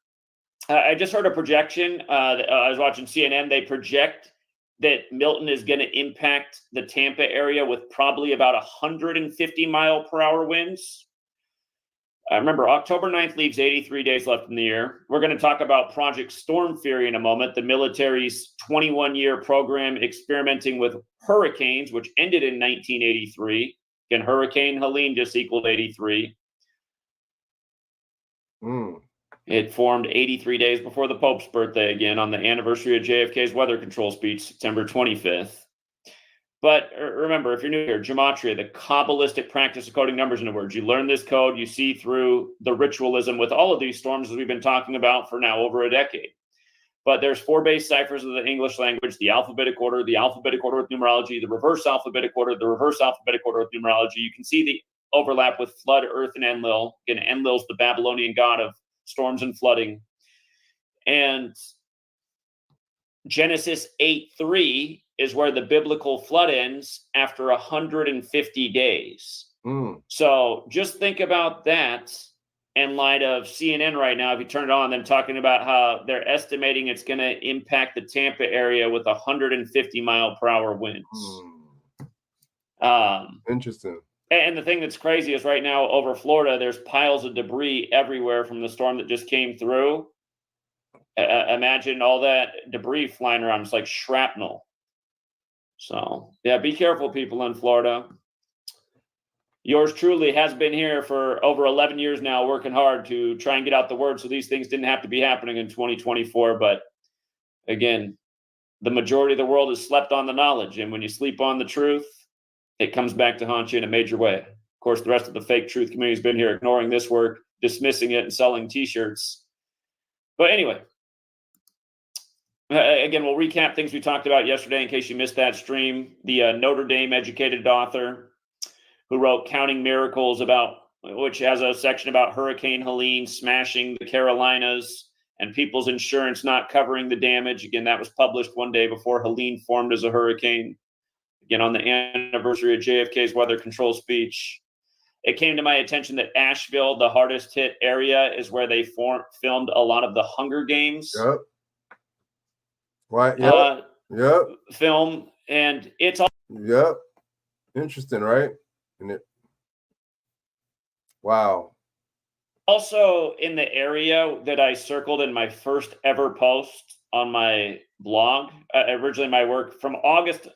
I just heard a projection. I was watching CNN. They project that Milton is going to impact the Tampa area with probably about 150 mile per hour winds. Remember, October 9th leaves 83 days left in the year. We're going to talk about Project Storm Fury in a moment, the military's 21-year program experimenting with hurricanes, which ended in 1983. Again, Hurricane Helene just equaled 83. It formed 83 days before the Pope's birthday, again, on the anniversary of JFK's weather control speech, September 25th. But remember, if you're new here, Gematria, the Kabbalistic practice of coding numbers into words. You learn this code, you see through the ritualism with all of these storms, as we've been talking about for now over a decade. But there's 4 base ciphers of the English language: the alphabetic order with numerology, the reverse alphabetic order with numerology. You can see the overlap with flood, earth, and Enlil. Again, Enlil's the Babylonian god of storms and flooding. And Genesis 8:3 is where the biblical flood ends after 150 days. So just think about that in light of CNN right now, if you turn it on, them talking about how they're estimating it's going to impact the Tampa area with 150-mile-per-hour winds. Interesting. And the thing that's crazy is right now over Florida, there's piles of debris everywhere from the storm that just came through. Imagine all that debris flying around. It's like shrapnel. So, yeah, be careful, people in Florida. Yours truly has been here for over 11 years now, working hard to try and get out the word so these things didn't have to be happening in 2024. But again, the majority of the world has slept on the knowledge. And when you sleep on the truth, it comes back to haunt you in a major way. Of course, the rest of the fake truth community has been here ignoring this work, dismissing it, and selling T-shirts. But anyway, again, we'll recap things we talked about yesterday in case you missed that stream. The Notre Dame educated author who wrote Counting Miracles, which has a section about Hurricane Helene smashing the Carolinas and people's insurance not covering the damage. Again, that was published one day before Helene formed as a hurricane. Again, on the anniversary of JFK's weather control speech. It came to my attention that Asheville, the hardest hit area, is where they filmed a lot of the Hunger Games. Yep. Right. Yep. Yep. Film, and it's all. Yep. Interesting, right? And it. Wow. Also in the area that I circled in my first ever post on my blog. Originally, my work from August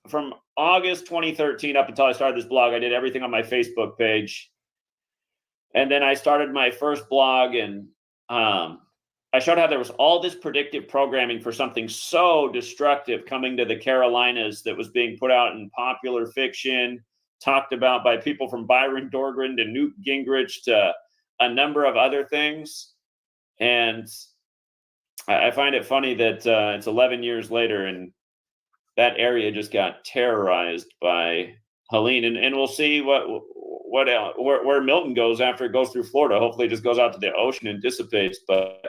2013 up until I started this blog, I did everything on my Facebook page, and then I started my first blog, and I showed how there was all this predictive programming for something so destructive coming to the Carolinas that was being put out in popular fiction, talked about by people from Byron Dorgren to Newt Gingrich to a number of other things. And I find it funny that it's 11 years later and that area just got terrorized by Helene. And we'll see where Milton goes after it goes through Florida. Hopefully it just goes out to the ocean and dissipates. But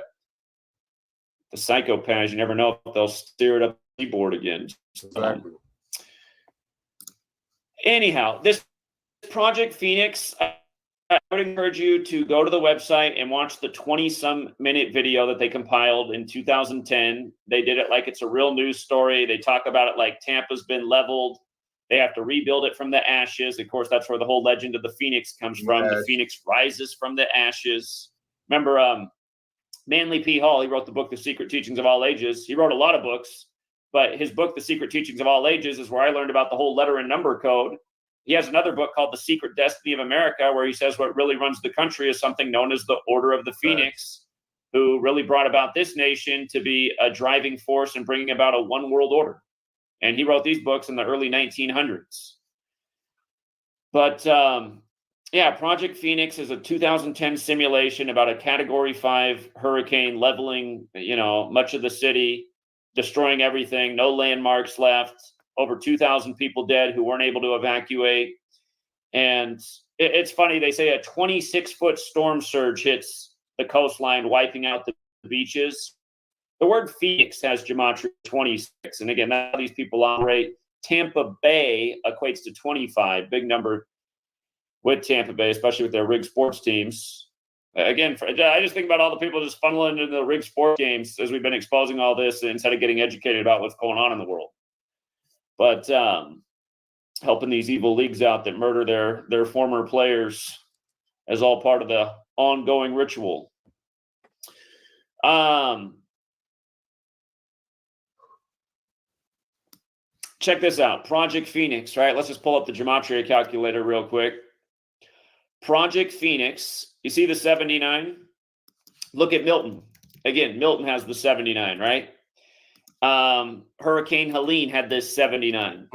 the psychopaths, you never know if they'll steer it up the seaboard again. Exactly. Anyhow, this Project Phoenix, I would encourage you to go to the website and watch the 20-some minute video that they compiled in 2010. They did it like it's a real news story. They talk about it like Tampa's been leveled. They have to rebuild it from the ashes. Of course, that's where the whole legend of the Phoenix comes from. Yes. The Phoenix rises from the ashes. Remember, Manly P. Hall, he wrote the book, The Secret Teachings of All Ages. He wrote a lot of books, but his book, The Secret Teachings of All Ages, is where I learned about the whole letter and number code. He has another book called The Secret Destiny of America, where he says what really runs the country is something known as the Order of the Phoenix, who really brought about this nation to be a driving force in bringing about a one world order. And he wrote these books in the early 1900s. But yeah, Project Phoenix is a 2010 simulation about a Category 5 hurricane leveling, much of the city, destroying everything, no landmarks left. Over 2,000 people dead who weren't able to evacuate. And it's funny, they say a 26-foot storm surge hits the coastline, wiping out the beaches. The word Phoenix has gematria 26. And again, that's how these people operate. Tampa Bay equates to 25, big number with Tampa Bay, especially with their rig sports teams. Again, I just think about all the people just funneling into the rig sports games as we've been exposing all this instead of getting educated about what's going on in the world. But helping these evil leagues out that murder their former players as all part of the ongoing ritual. Check this out. Project Phoenix, right? Let's just pull up the gematria calculator real quick. Project Phoenix, you see the 79? Look at Milton. Again, Milton has the 79, right? Hurricane Helene had this 79.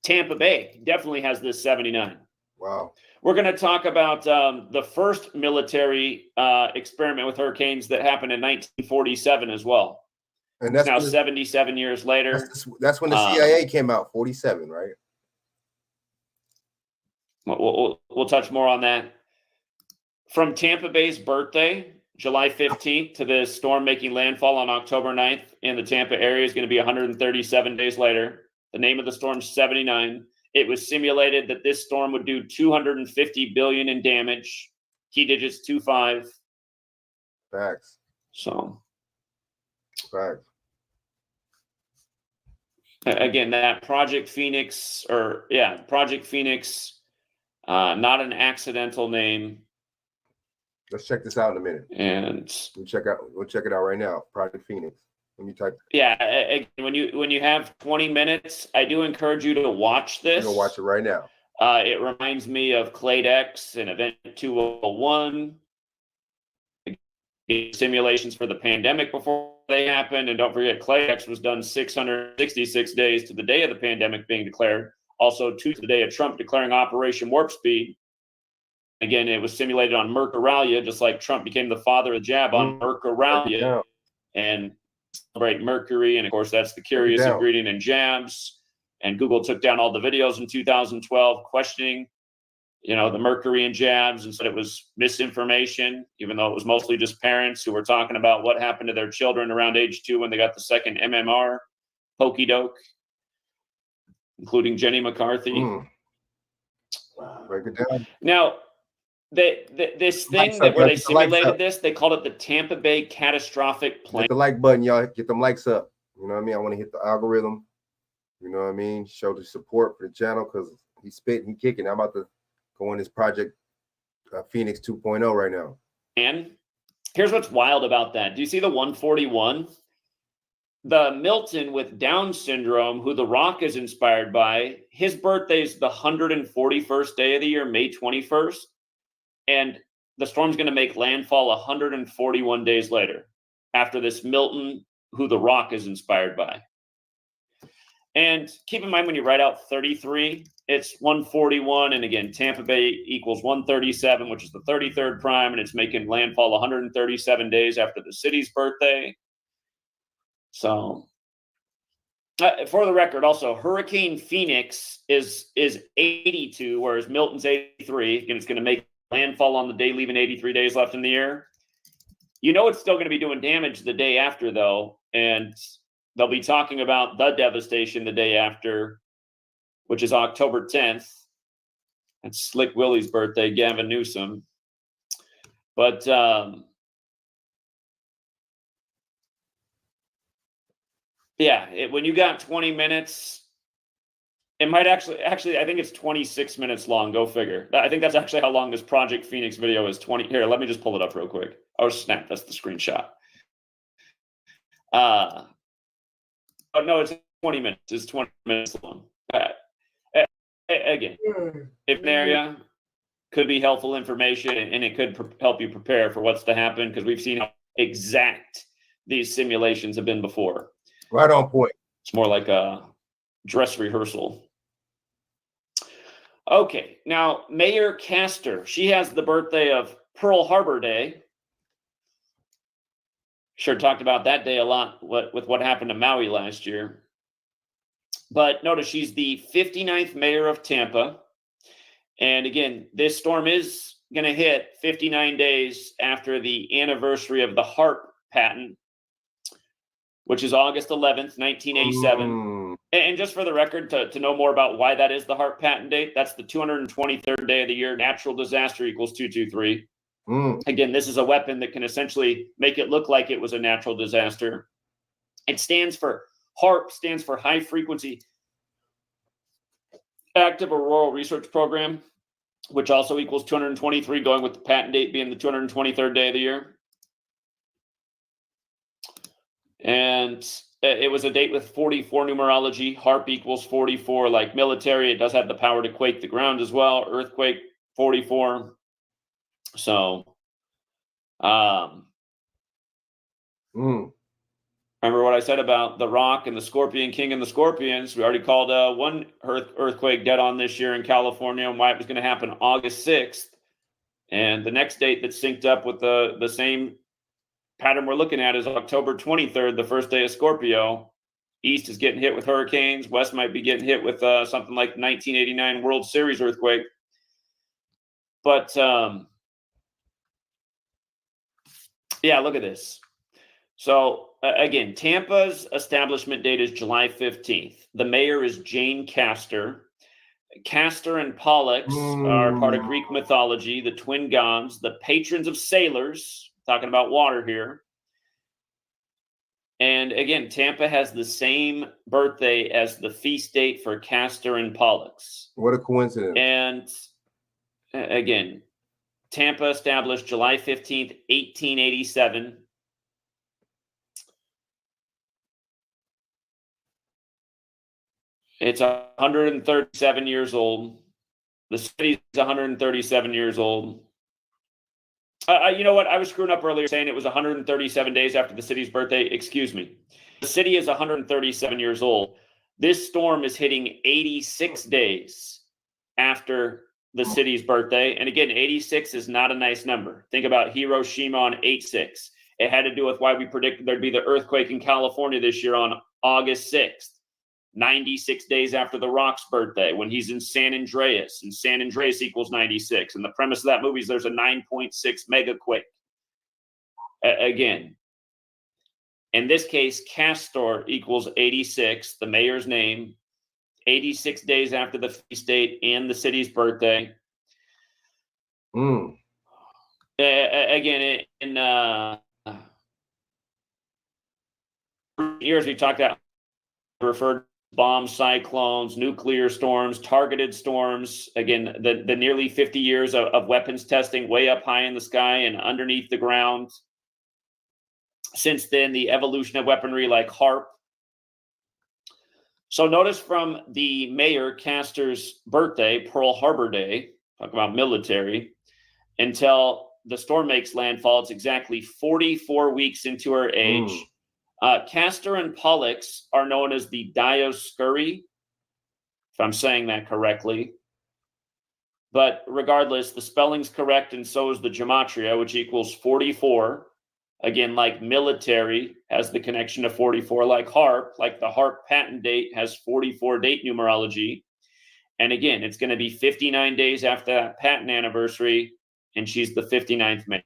Tampa Bay definitely has this 79. Wow. We're going to talk about the first military experiment with hurricanes that happened in 1947 as well. And that's now 77 years later. That's when the CIA came out, 47, right? We'll touch more on that. From Tampa Bay's birthday, July 15th, to the storm making landfall on October 9th in the Tampa area is going to be 137 days later. The name of the storm is 79. It was simulated that this storm would do $250 billion in damage. Key digits 25. Facts. So Facts. again, that Project Phoenix, Project Phoenix, not an accidental name. Let's check this out in a minute. And we'll check it out right now. Project Phoenix. Let me type. Yeah, when you have 20 minutes, I do encourage you to watch this. You'll watch it right now. It reminds me of Clade X and Event 201. Simulations for the pandemic before they happened. And don't forget, Clade X was done 666 days to the day of the pandemic being declared. Also, to the day of Trump declaring Operation Warp Speed. Again, it was simulated on Mercuralia, just like Trump became the father of jab on Mercuralia. And celebrate Mercury. And of course, that's the curious ingredient in jabs. And Google took down all the videos in 2012 questioning, the Mercury and jabs, and said it was misinformation, even though it was mostly just parents who were talking about what happened to their children around age 2 when they got the second MMR pokey-doke, including Jenny McCarthy. Break it down. Now, this thing where they simulated this, they called it the Tampa Bay Catastrophic Plan. Hit the like button, y'all. Get them likes up. You know what I mean? I want to hit the algorithm. You know what I mean? Show the support for the channel because he's spitting, he's kicking. I'm about to go on this Project Phoenix 2.0 right now. And here's what's wild about that. Do you see the 141? The Milton with Down syndrome, who The Rock is inspired by, his birthday is the 141st day of the year, May 21st. And the storm's going to make landfall 141 days later after this Milton, who The Rock is inspired by. And keep in mind when you write out 33, it's 141. And again, Tampa Bay equals 137, which is the 33rd prime. And it's making landfall 137 days after the city's birthday. So for the record, also, Hurricane Phoenix is 82, whereas Milton's 83. Again, it's going to make landfall on the day, leaving 83 days left in the year. It's still going to be doing damage the day after, though. And they'll be talking about the devastation the day after, which is October 10th. That's Slick Willie's birthday, Gavin Newsom. But when you got 20 minutes, it might actually, I think it's 26 minutes long. Go figure. I think that's actually how long this Project Phoenix video is. Here, let me just pull it up real quick. Oh, snap. That's the screenshot. Oh, no, it's 20 minutes. It's 20 minutes long. Again, if an area could be helpful information and it could help you prepare for what's to happen, because we've seen how exact these simulations have been before. Right on point. It's more like a dress rehearsal. Okay, now Mayor Castor, she has the birthday of Pearl Harbor Day. Sure talked about that day a lot with what happened to Maui last year. But notice she's the 59th mayor of Tampa. And again, this storm is going to hit 59 days after the anniversary of the HARP patent, which is August 11th, 1987. And just for the record, to know more about why that is the HARP patent date, that's the 223rd day of the year. Natural disaster equals 223. Again, this is a weapon that can essentially make it look like it was a natural disaster. It stands for, HARP stands for High Frequency Active Auroral Research Program, which also equals 223, going with the patent date being the 223rd day of the year. And it was a date with 44 numerology. HARP equals 44, like military. It does have the power to quake the ground as well. Earthquake, 44. So, remember what I said about The Rock and the Scorpion King and the Scorpions? We already called one earthquake dead on this year in California and why it was going to happen August 6th. And the next date that synced up with the same pattern we're looking at is October 23rd, the first day of Scorpio. East is getting hit with hurricanes. West might be getting hit with something like 1989 World Series earthquake. But look at this. So again, Tampa's establishment date is July 15th. The mayor is Jane Castor. Castor and Pollux are part of Greek mythology, the twin gods, the patrons of sailors, talking about water here. And again, Tampa has the same birthday as the feast date for Castor and Pollux. What a coincidence. And again, Tampa established July 15th, 1887. It's 137 years old. The city's 137 years old. You know what? I was screwing up earlier saying it was 137 days after the city's birthday. Excuse me. The city is 137 years old. This storm is hitting 86 days after the city's birthday. And again, 86 is not a nice number. Think about Hiroshima on 8/6. It had to do with why we predicted there'd be the earthquake in California this year on August 6th. 96 days after The Rock's birthday, when he's in San Andreas, and San Andreas equals 96. And the premise of that movie is there's a 9.6 mega quake. Again, in this case, Castor equals 86, the mayor's name, 86 days after the feast date and the city's birthday. Again, in years we talked about referred bombs, cyclones, nuclear storms, targeted storms. Again, the nearly 50 years of weapons testing way up high in the sky and underneath the ground. Since then, the evolution of weaponry like HARP. So notice from the mayor Castor's birthday, Pearl Harbor Day, talk about military, until the storm makes landfall, it's exactly 44 weeks into her age. Castor and Pollux are known as the Dioscuri, if I'm saying that correctly. But regardless, the spelling's correct, and so is the gematria, which equals 44. Again, like military has the connection to 44, like HARP, like the HARP patent date has 44 date numerology. And again, it's going to be 59 days after that patent anniversary, and she's the 59th mayor.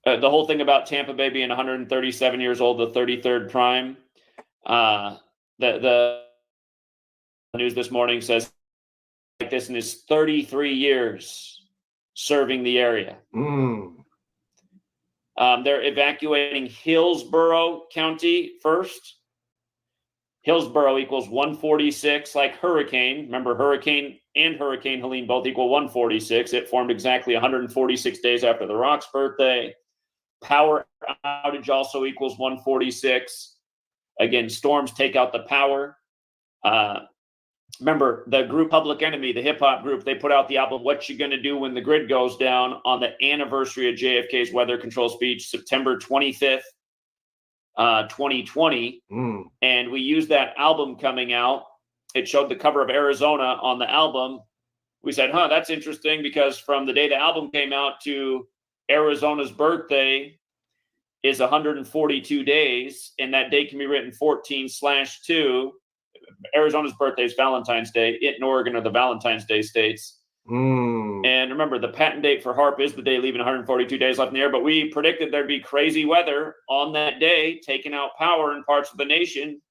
The whole thing about Tampa Bay being 137 years old, the 33rd prime, the news this morning says like this in his 33 years serving the area. They're evacuating Hillsborough County first. Hillsborough equals 146, like hurricane. Remember, hurricane and Hurricane Helene both equal 146. It formed exactly 146 days after The Rock's birthday. Power outage also equals 146. Again, storms take out the power. Remember, the group Public Enemy, the hip-hop group, they put out the album What You Gonna Do When the Grid Goes Down on the anniversary of JFK's weather control speech, September 25th, 2020. And we used that album coming out. It showed the cover of Arizona on the album. We said, that's interesting, because from the day the album came out to Arizona's birthday is 142 days, and that day can be written 14/2. Arizona's birthday is Valentine's Day. It and Oregon are the Valentine's Day states. And remember, the patent date for HARP is the day leaving 142 days left in the air, but we predicted there'd be crazy weather on that day, taking out power in parts of the nation,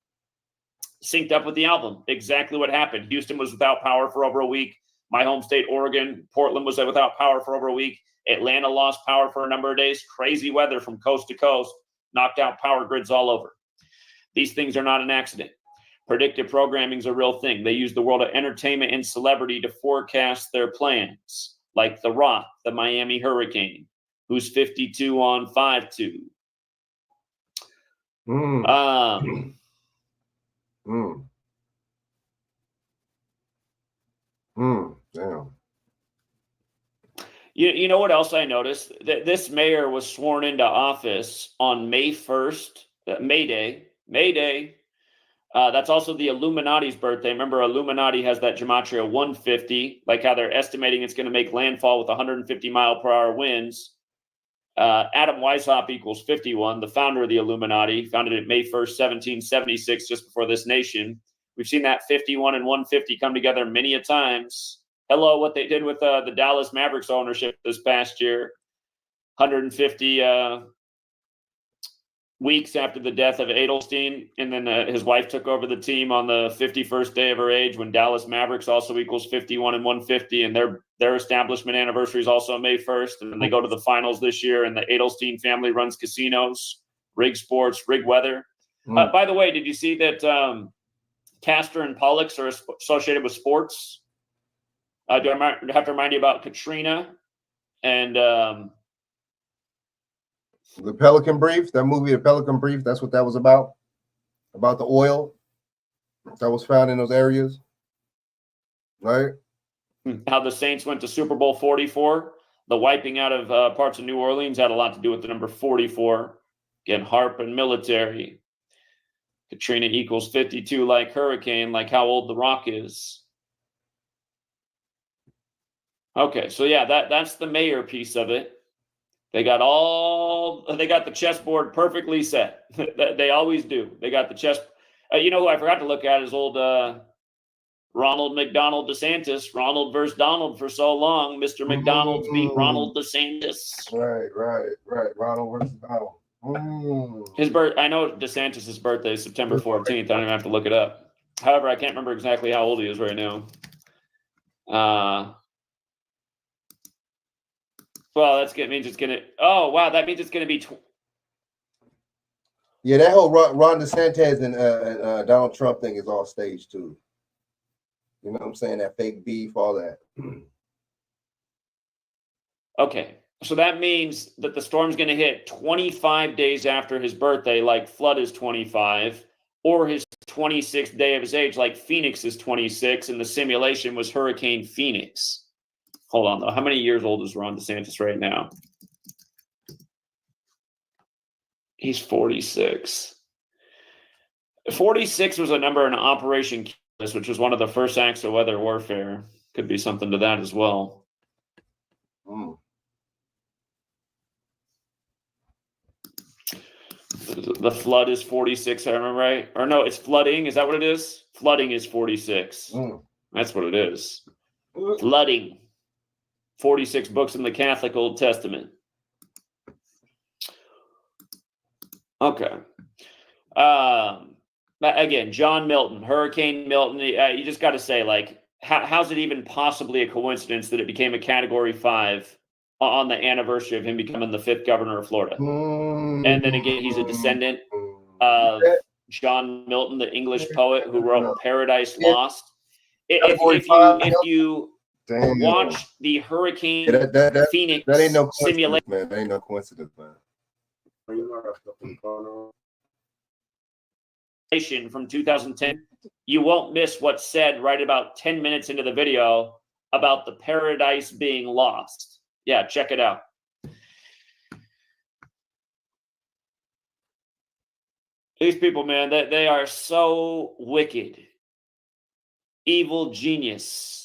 synced up with the album. Exactly what happened. Houston was without power for over a week. My home state, Oregon, Portland was without power for over a week. Atlanta lost power for a number of days. Crazy weather from coast to coast, knocked out power grids all over. These things are not an accident. Predictive programming is a real thing. They use the world of entertainment and celebrity to forecast their plans, like The Rock, the Miami Hurricane, who's 52 on 5-2. Damn. You know what else I noticed? That this mayor was sworn into office on May 1st, May Day. That's also the Illuminati's birthday. Remember, Illuminati has that gematria 150, like how they're estimating it's going to make landfall with 150 mile per hour winds. Adam Weishaupt equals 51, the founder of the Illuminati, founded it May 1st, 1776, just before this nation. We've seen that 51 and 150 come together many a times. Hello, what they did with the Dallas Mavericks ownership this past year. 150 weeks after the death of Adelstein, and then his wife took over the team on the 51st day of her age when Dallas Mavericks also equals 51 and 150, and their establishment anniversary is also May 1st, and then they go to the finals this year, and the Adelstein family runs casinos, rig sports, rig weather. By the way, did you see that Castor and Pollux are associated with sports? Do I have to remind you about Katrina and the Pelican Brief? That movie, The Pelican Brief, that's what that was about the oil that was found in those areas, right? How the Saints went to Super Bowl 44. The wiping out of parts of New Orleans had a lot to do with the number 44. Again, HARP and military. Katrina equals 52 like hurricane, like how old the rock is. Okay, so yeah, that's the mayor piece of it. They got the chessboard perfectly set. They always do. They got the chess. You know who I forgot to look at is old Ronald McDonald DeSantis. Ronald versus Donald for so long. Mr. McDonald's beat Ronald DeSantis. Right. Ronald versus Donald. I know DeSantis' birthday is September 14th. I don't even have to look it up. However, I can't remember exactly how old he is right now. Well, means it's gonna. Oh wow, that means it's gonna be. Yeah, that whole Ron DeSantis and Donald Trump thing is all staged too. You know what I'm saying? That fake beef, all that. Okay, so that means that the storm's going to hit 25 days after his birthday, like Flood is 25, or his 26th day of his age, like Phoenix is 26, and the simulation was Hurricane Phoenix. Hold on, though. How many years old is Ron DeSantis right now? He's 46. 46 was a number in Operation Keyless, which was one of the first acts of weather warfare. Could be something to that as well. The flood is 46, I remember right? Or no, it's flooding. Is that what it is? Flooding is 46. That's what it is. Flooding. 46 books in the Catholic Old Testament. Okay. Again, John Milton, Hurricane Milton. You just got to say, like, how's it even possibly a coincidence that it became a Category 5 on the anniversary of him becoming the 5th governor of Florida? And then again, he's a descendant of John Milton, the English poet who wrote Paradise Lost. If you watch the Hurricane Phoenix that ain't no simulation, man. That ain't no coincidence, man. From 2010, you won't miss what's said right about 10 minutes into the video about the paradise being lost. Yeah, check it out. These people, man, they are so wicked. Evil genius.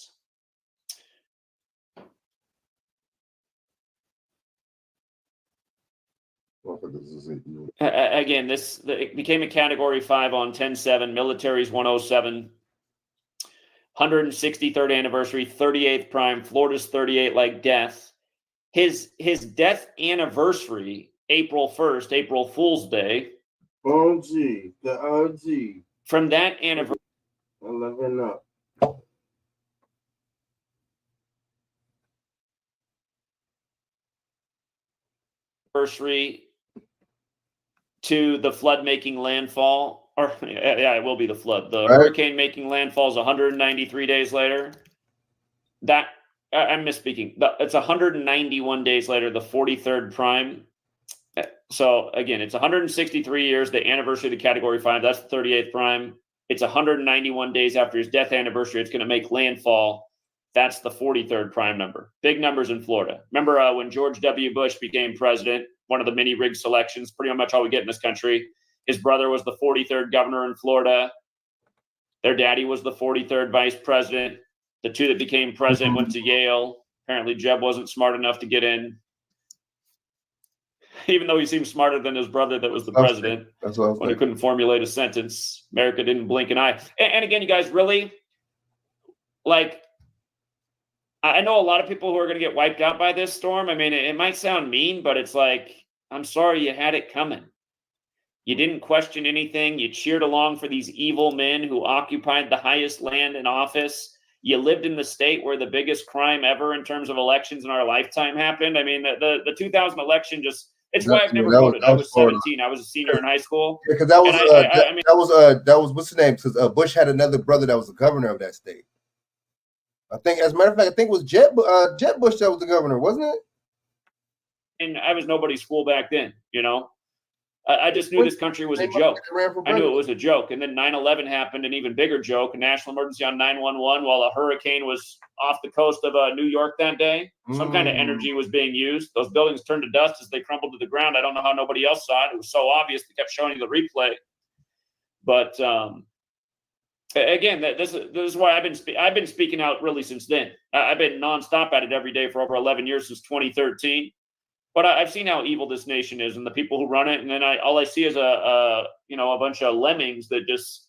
Again, it became a Category 5 on 10/7. Military's 107. 163rd anniversary, 38th prime. Florida's 38 like death. His death anniversary, April 1st, April Fool's Day. OG, the OG. From that anniversary. 11 up. Anniversary to the flood making landfall, or yeah, it will be the flood. The hurricane making landfall is 193 days later. That I'm misspeaking. It's 191 days later, the 43rd prime. So again, it's 163 years, the anniversary of the Category 5. That's the 38th prime. It's 191 days after his death anniversary. It's going to make landfall. That's the 43rd prime number. Big numbers in Florida. Remember when George W. Bush became president, one of the mini rig selections, pretty much all we get in this country. His brother was the 43rd governor in Florida. Their daddy was the 43rd vice president. The two that became president went to Yale. Apparently Jeb wasn't smart enough to get in. Even though he seemed smarter than his brother that was the president. That's what I was when he couldn't formulate a sentence. America didn't blink an eye. And again, you guys, really, like, I know a lot of people who are going to get wiped out by this storm. I mean, it might sound mean, but it's like, I'm sorry you had it coming. You didn't question anything. You cheered along for these evil men who occupied the highest land in office. You lived in the state where the biggest crime ever in terms of elections in our lifetime happened. I mean, the 2000 election it's why I've never voted. I was 17. I was a senior in high school. Because that was I mean, that was what's his name? Because Bush had another brother that was the governor of that state. I think, as a matter of fact, I think it was Jeb Bush that was the governor, wasn't it? and I was nobody's fool back then, you know. I just knew this country was a joke. I knew it was a joke. And then 9/11 happened, an even bigger joke, a national emergency on 911 while a hurricane was off the coast of New York that day. Some kind of energy was being used. Those buildings turned to dust as they crumbled to the ground. I don't know how nobody else saw it. It was so obvious they kept showing you the replay. But again, this is why I've been speaking out really since then. I've been nonstop at it every day for over 11 years since 2013. But I've seen how evil this nation is and the people who run it, and then all I see is a bunch of lemmings that just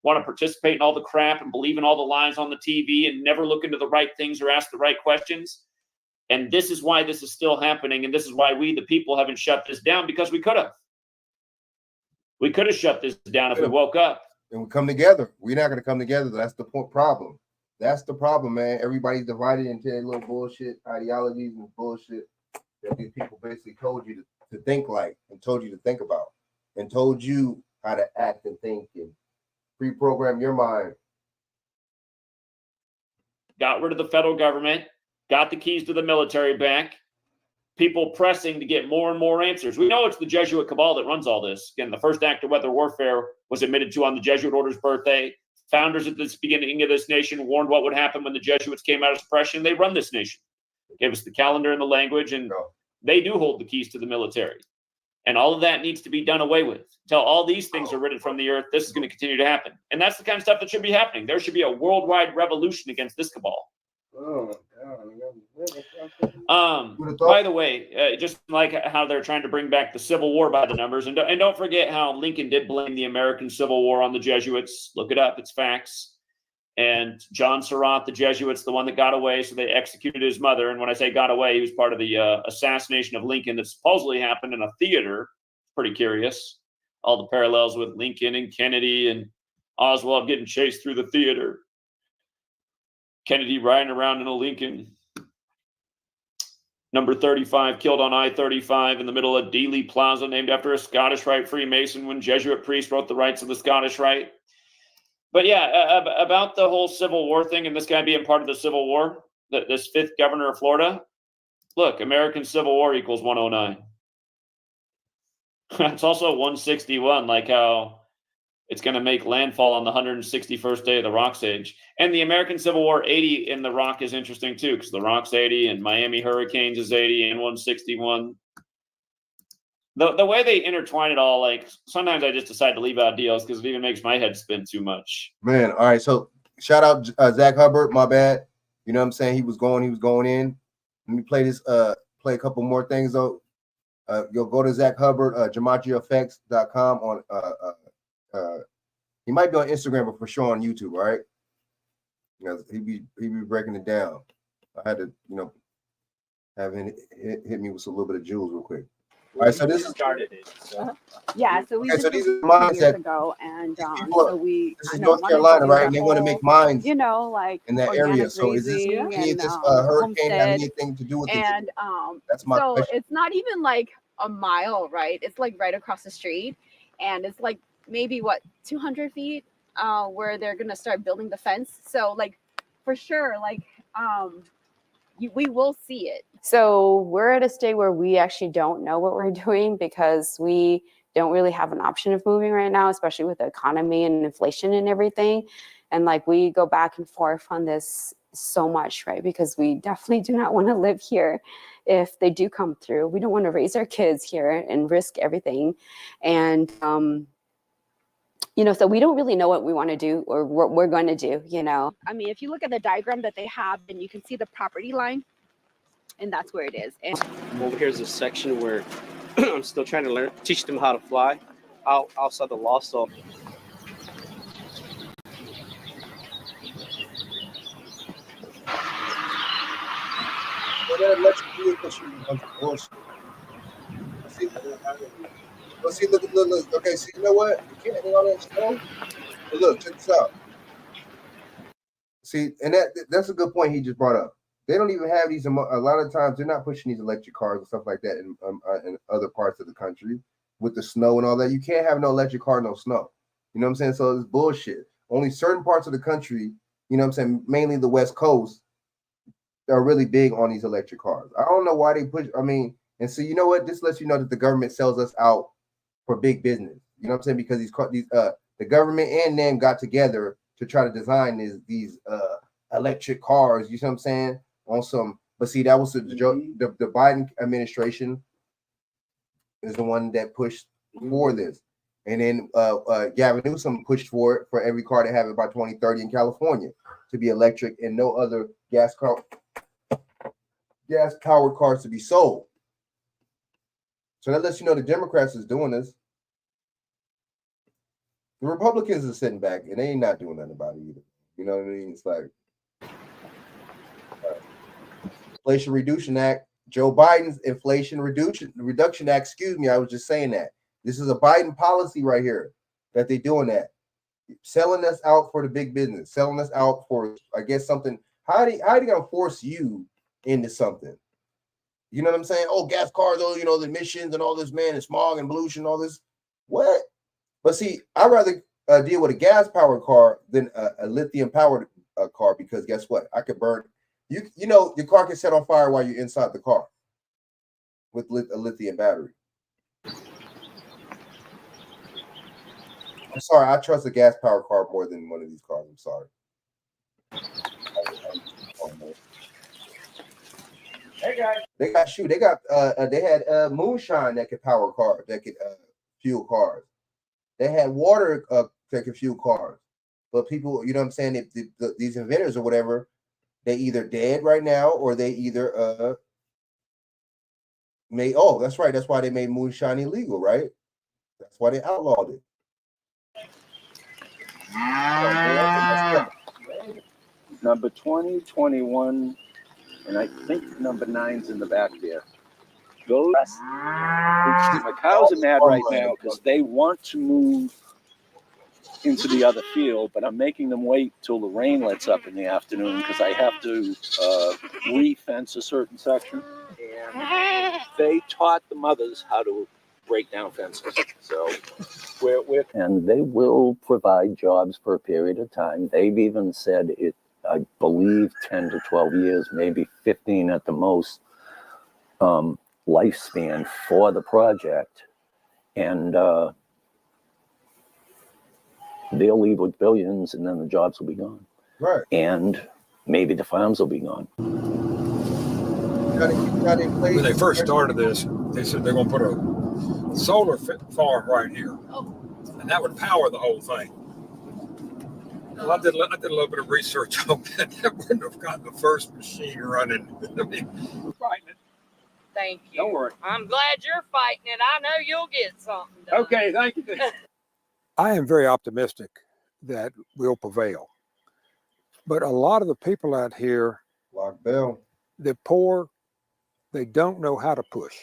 want to participate in all the crap and believe in all the lies on the TV and never look into the right things or ask the right questions. And this is why this is still happening, and this is why we, the people, haven't shut this down, because we could have. We could have shut this down if we woke up. And we come together. We're not going to come together. That's the problem. That's the problem, man. Everybody's divided into their little bullshit ideologies and bullshit that these people basically told you to think like, and told you to think about, and told you how to act and think and pre-program your mind. Got rid of the federal government, got the keys to the military back, people pressing to get more and more answers. We know it's the Jesuit cabal that runs all this. Again, the first act of weather warfare was admitted to on the Jesuit order's birthday. Founders at the beginning of this nation warned what would happen when the Jesuits came out of suppression. They run this nation. Gave us the calendar and the language, and they do hold the keys to the military. And all of that needs to be done away with. Until all these things are ridden from the earth, this is going to continue to happen. And that's the kind of stuff that should be happening. There should be a worldwide revolution against this cabal. By the way, just like how they're trying to bring back the Civil War by the numbers, and don't forget how Lincoln did blame the American Civil War on the Jesuits. Look it up, it's facts. And John Surratt, the Jesuits, the one that got away, so they executed his mother. And when I say got away, he was part of the assassination of Lincoln that supposedly happened in a theater. Pretty curious. All the parallels with Lincoln and Kennedy and Oswald getting chased through the theater. Kennedy riding around in a Lincoln. Number 35 killed on I-35 in the middle of Dealey Plaza, named after a Scottish Rite Freemason when Jesuit priests wrote the rights of the Scottish Rite. But yeah, about the whole Civil War thing and this guy being part of the Civil War, this fifth governor of Florida, look, American Civil War equals 109. It's also 161, like how it's going to make landfall on the 161st day of the Rock's age. And the American Civil War 80 in the Rock is interesting too, because the Rock's 80 and Miami Hurricanes is 80 and 161. The way they intertwine it all, like sometimes I just decide to leave out deals because it even makes my head spin too much. Man, all right. So shout out Zach Hubbard. My bad. You know what I'm saying? He was going in. Let me play this. Play a couple more things though. You'll go to Zach Hubbard, GematriaEffects.com on. He might be on Instagram, but for sure on YouTube. All right. You know, he be breaking it down. I had to, have him hit me with a little bit of jewels real quick. All right, so this started it. So. Yeah, so we so these are years mindset ago, and people, so we. This is North Carolina, right? And they want to make mines, like in that area. So is this any of this hurricane have anything to do with it? And that's my so question. it's not even like a mile, right? It's like right across the street, and it's like maybe 200 feet, where they're gonna start building the fence. So like, for sure, like we will see it. So we're at a state where we actually don't know what we're doing because we don't really have an option of moving right now, especially with the economy and inflation and everything. And like we go back and forth on this so much, right? Because we definitely do not want to live here if they do come through. We don't want to raise our kids here and risk everything. And so we don't really know what we want to do or what we're going to do, I mean, if you look at the diagram that they have, then you can see the property line, and that's where it is. And over here's a section where I'm still trying to teach them how to fly outside the loft. So But see, look. Okay, so you know what? You can't do all that snow. But look, check this out. See, and that's a good point he just brought up. They don't even have these. A lot of times, they're not pushing these electric cars and stuff like that in other parts of the country with the snow and all that. You can't have no electric car, no snow. You know what I'm saying? So it's bullshit. Only certain parts of the country, you know what I'm saying, mainly the West Coast, are really big on these electric cars. I don't know why they push. I mean, and so you know what? This lets you know that the government sells us out for big business. You know what I'm saying? Because the government and them got together to try to design these electric cars. You see what I'm saying? On some, but see, that was the Biden administration is the one that pushed for this, and then Gavin Newsom pushed for it for every car to have it by 2030 in California to be electric and no other gas powered cars to be sold. So that lets you know the Democrats is doing this. The Republicans are sitting back and they ain't not doing nothing about it either. You know what I mean? It's like Inflation Reduction Act, Joe Biden's Inflation Reduction Act. Excuse me, I was just saying that. This is a Biden policy right here that they're doing that. Selling us out for the big business, selling us out for, I guess, something. How are they gonna force you into something? You know what I'm saying? Oh, gas cars, oh, you know, the emissions and all this, man, and smog and pollution, all this. What? But see, I'd rather deal with a gas-powered car than a lithium-powered car, because guess what? I could burn. You know, your car can set on fire while you're inside the car with a lithium battery. I'm sorry, I trust a gas-powered car more than one of these cars. I'm sorry. Hey guys, they had moonshine that could power cars, that could fuel cars. They had water that could fuel cars. But people, you know what I'm saying, if these inventors or whatever, they either dead right now or they either made, oh, that's right, that's why they made moonshine illegal, right? That's why they outlawed it. Number 20, 21, and I think number 9's in the back there. Those, my cows are mad right now because they want to move into the other field, but I'm making them wait till the rain lets up in the afternoon because I have to re-fence a certain section. And they taught the mothers how to break down fences. So and they will provide jobs for a period of time. They've even said it, I believe 10 to 12 years, maybe 15 at the most, lifespan for the project. And they'll leave with billions and then the jobs will be gone. Right. And maybe the farms will be gone. When they first started this, they said they're going to put a solar farm right here. And that would power the whole thing. Well, I did a little bit of research on that. That wouldn't have gotten the first machine running. I mean, Fighting it. Thank you. Don't worry. I'm glad you're fighting it. I know you'll get something done. okay, thank you. I am very optimistic that we'll prevail. But a lot of the people out here, they're poor, they don't know how to push.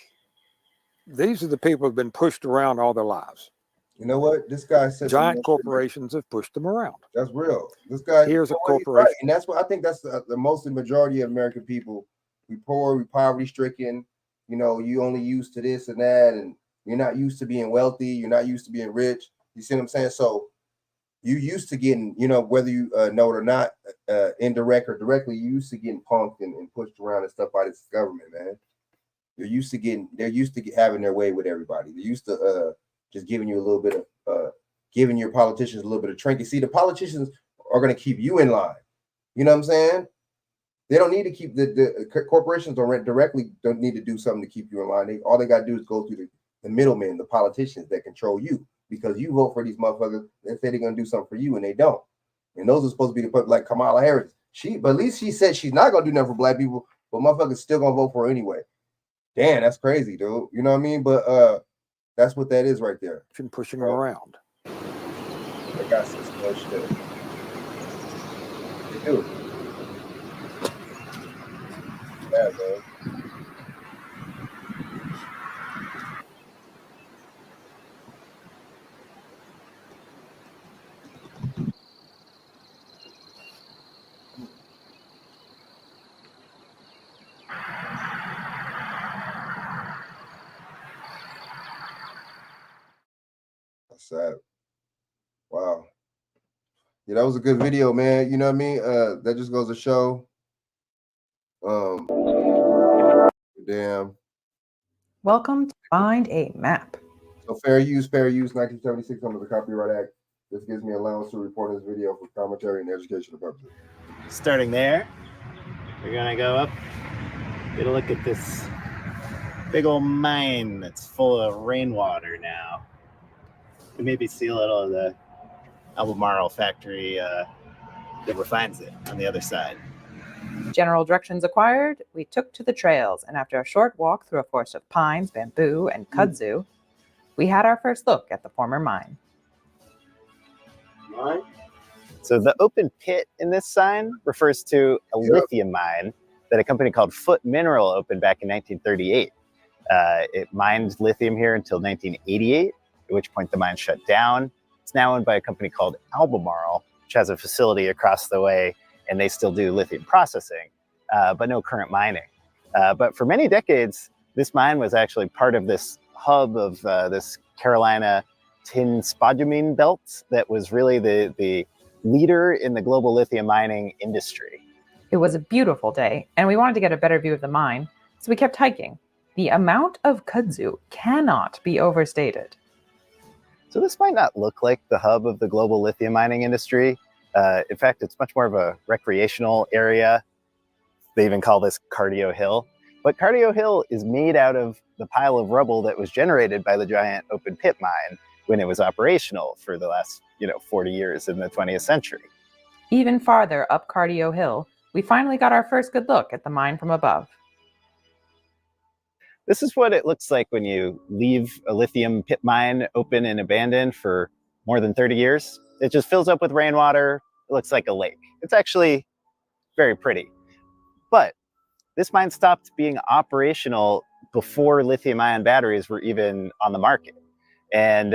These are the people who've been pushed around all their lives. You know what? This guy said giant corporations have pushed them around. That's real. This guy here's a corporation, right. And that's what I think. That's the mostly majority of American people. We poor, we poverty stricken. You know, you only used to this and that, and you're not used to being wealthy. You're not used to being rich. You see what I'm saying? So you used to getting, you know, whether you know it or not, indirect or directly, you used to getting punked and pushed around and stuff by this government, man. They're used to having their way with everybody. They're used to just giving you a little bit of giving your politicians a little bit of trinket. See, the politicians are going to keep you in line. You know what I'm saying? They don't need to keep the corporations don't need to do something to keep you in line. All they got to do is go through the middlemen, the politicians that control you, because you vote for these motherfuckers. They say they're going to do something for you and they don't. And those are supposed to be the people like Kamala Harris. But at least she said she's not going to do nothing for black people, but motherfuckers still going to vote for her anyway. Damn, that's crazy, dude. You know what I mean? But that's what that is right there. Pushing them around. They got some shit. They do. Yeah, man. That's sad. Wow. Yeah, that was a good video, man. You know what I mean? That just goes to show. Damn. Welcome to Find a Map. So fair use, 1976 under the Copyright Act. This gives me allowance to report this video for commentary and educational purposes. Starting there, we're gonna go up, get a look at this big old mine that's full of rainwater now. We maybe see a little of the Albemarle factory that refines it on the other side. General directions acquired, we took to the trails, and after a short walk through a forest of pines, bamboo, and kudzu, we had our first look at the former mine. So the open pit in this sign refers to a lithium mine that a company called Foot Mineral opened back in 1938. It mined lithium here until 1988, at which point the mine shut down. It's now owned by a company called Albemarle, which has a facility across the way, and they still do lithium processing, but no current mining. But for many decades, this mine was actually part of this hub of this Carolina tin spodumene belt that was really the leader in the global lithium mining industry. It was a beautiful day, and we wanted to get a better view of the mine, so we kept hiking. The amount of kudzu cannot be overstated. So this might not look like the hub of the global lithium mining industry. In fact, it's much more of a recreational area. They even call this Cardio Hill. But Cardio Hill is made out of the pile of rubble that was generated by the giant open pit mine when it was operational for the last 40 years in the 20th century. Even farther up Cardio Hill, we finally got our first good look at the mine from above. This is what it looks like when you leave a lithium pit mine open and abandoned for more than 30 years. It just fills up with rainwater. It looks like a lake. It's actually very pretty. But this mine stopped being operational before lithium-ion batteries were even on the market. And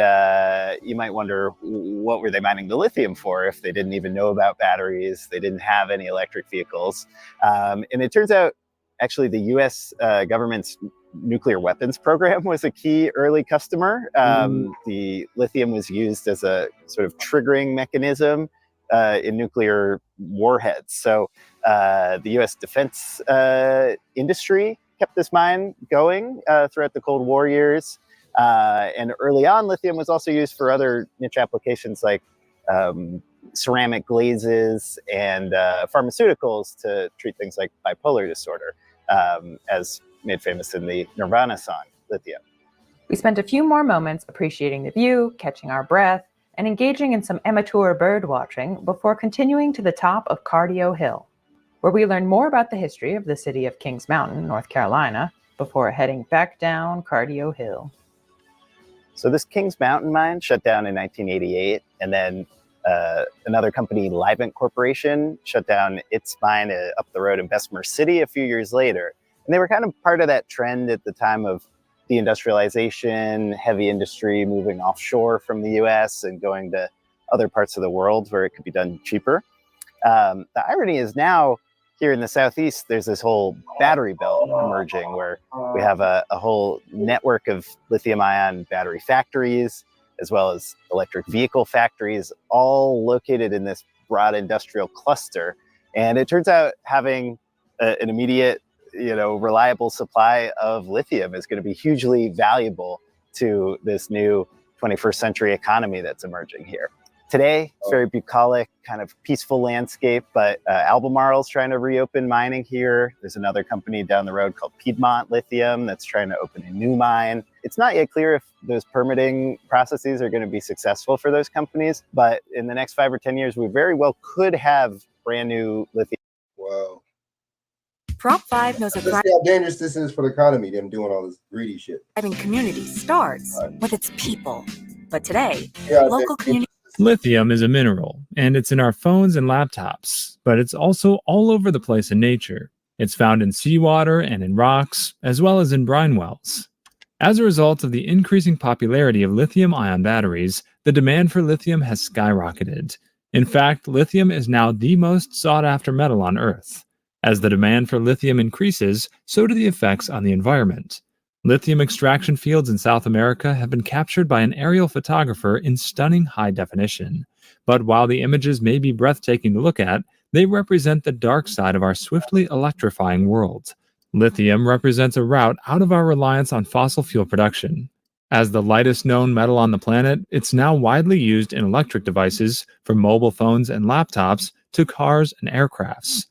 you might wonder, what were they mining the lithium for if they didn't even know about batteries? They didn't have any electric vehicles. And it turns out, actually, the US government's nuclear weapons program was a key early customer. The lithium was used as a sort of triggering mechanism in nuclear warheads. So the US defense industry kept this mine going throughout the Cold War years. And early on, lithium was also used for other niche applications like ceramic glazes and pharmaceuticals to treat things like bipolar disorder, as made famous in the Nirvana song, Lithium. We spent a few more moments appreciating the view, catching our breath, and engaging in some amateur bird watching before continuing to the top of Cardio Hill, where we learned more about the history of the city of Kings Mountain, North Carolina, before heading back down Cardio Hill. So this Kings Mountain mine shut down in 1988, and then another company, Livent Corporation, shut down its mine up the road in Bessemer City a few years later. And they were kind of part of that trend at the time of deindustrialization, heavy industry moving offshore from the US and going to other parts of the world where it could be done cheaper. The irony is now here in the Southeast, there's this whole battery belt emerging where we have a whole network of lithium-ion battery factories, as well as electric vehicle factories, all located in this broad industrial cluster. And it turns out having an immediate, reliable supply of lithium is going to be hugely valuable to this new 21st century economy that's emerging here. Today, it's very bucolic, kind of peaceful landscape, but Albemarle's trying to reopen mining here. There's another company down the road called Piedmont Lithium that's trying to open a new mine. It's not yet clear if those permitting processes are going to be successful for those companies, but in the next 5 or 10 years, we very well could have brand new lithium. Wow. Prop 5 knows a Let's see how dangerous this is for the economy, them doing all this greedy shit. thriving community starts with its people. But today, Yeah, local community. Lithium is a mineral, and it's in our phones and laptops, but it's also all over the place in nature. It's found in seawater and in rocks, as well as in brine wells. As a result of the increasing popularity of lithium-ion batteries, the demand for lithium has skyrocketed. In fact, lithium is now the most sought-after metal on Earth. As the demand for lithium increases, so do the effects on the environment. Lithium extraction fields in South America have been captured by an aerial photographer in stunning high definition. But while the images may be breathtaking to look at, they represent the dark side of our swiftly electrifying world. Lithium represents a route out of our reliance on fossil fuel production. As the lightest known metal on the planet, it's now widely used in electric devices, from mobile phones and laptops to cars and aircrafts.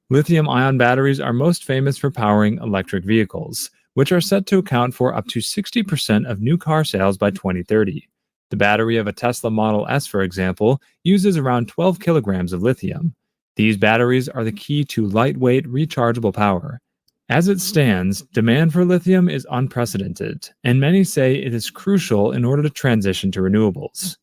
Lithium-ion batteries are most famous for powering electric vehicles, which are set to account for up to 60% of new car sales by 2030. The battery of a Tesla Model S, for example, uses around 12 kilograms of lithium. These batteries are the key to lightweight, rechargeable power. As it stands, demand for lithium is unprecedented, and many say it is crucial in order to transition to renewables.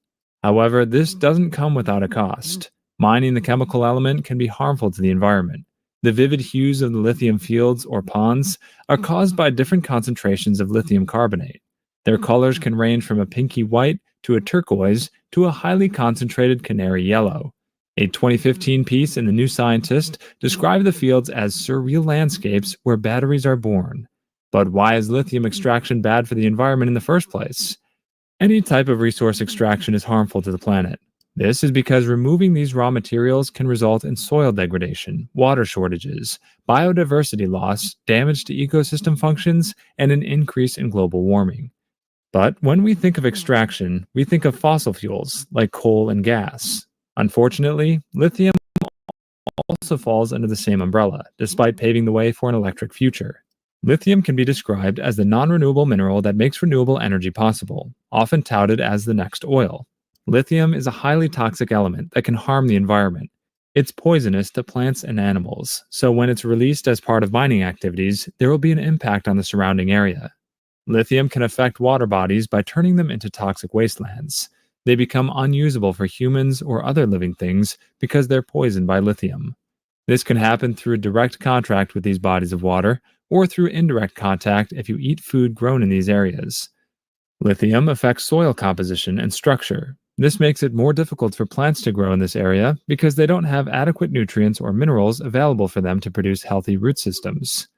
However, this doesn't come without a cost. Mining the chemical element can be harmful to the environment. The vivid hues of the lithium fields or ponds are caused by different concentrations of lithium carbonate. Their colors can range from a pinky white to a turquoise to a highly concentrated canary yellow. A 2015 piece in The New Scientist described the fields as surreal landscapes where batteries are born. But why is lithium extraction bad for the environment in the first place? Any type of resource extraction is harmful to the planet. This is because removing these raw materials can result in soil degradation, water shortages, biodiversity loss, damage to ecosystem functions, and an increase in global warming. But when we think of extraction, we think of fossil fuels like coal and gas. Unfortunately, lithium also falls under the same umbrella, despite paving the way for an electric future. Lithium can be described as the non-renewable mineral that makes renewable energy possible, often touted as the next oil. Lithium is a highly toxic element that can harm the environment. It's poisonous to plants and animals, so when it's released as part of mining activities, there will be an impact on the surrounding area. Lithium can affect water bodies by turning them into toxic wastelands. They become unusable for humans or other living things because they're poisoned by lithium. This can happen through direct contact with these bodies of water, or through indirect contact if you eat food grown in these areas. Lithium affects soil composition and structure. This makes it more difficult for plants to grow in this area because they don't have adequate nutrients or minerals available for them to produce healthy root systems.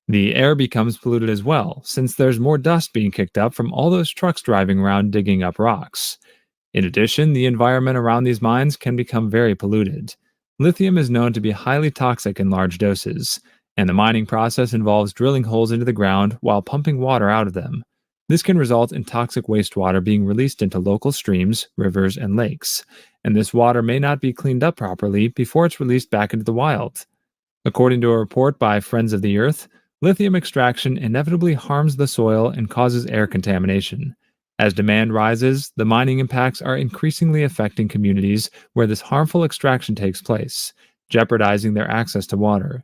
The air becomes polluted as well, since there's more dust being kicked up from all those trucks driving around digging up rocks. In addition, the environment around these mines can become very polluted. Lithium is known to be highly toxic in large doses, and the mining process involves drilling holes into the ground while pumping water out of them. This can result in toxic wastewater being released into local streams, rivers, and lakes, and this water may not be cleaned up properly before it's released back into the wild. According to a report by Friends of the Earth, lithium extraction inevitably harms the soil and causes air contamination. As demand rises, the mining impacts are increasingly affecting communities where this harmful extraction takes place, jeopardizing their access to water.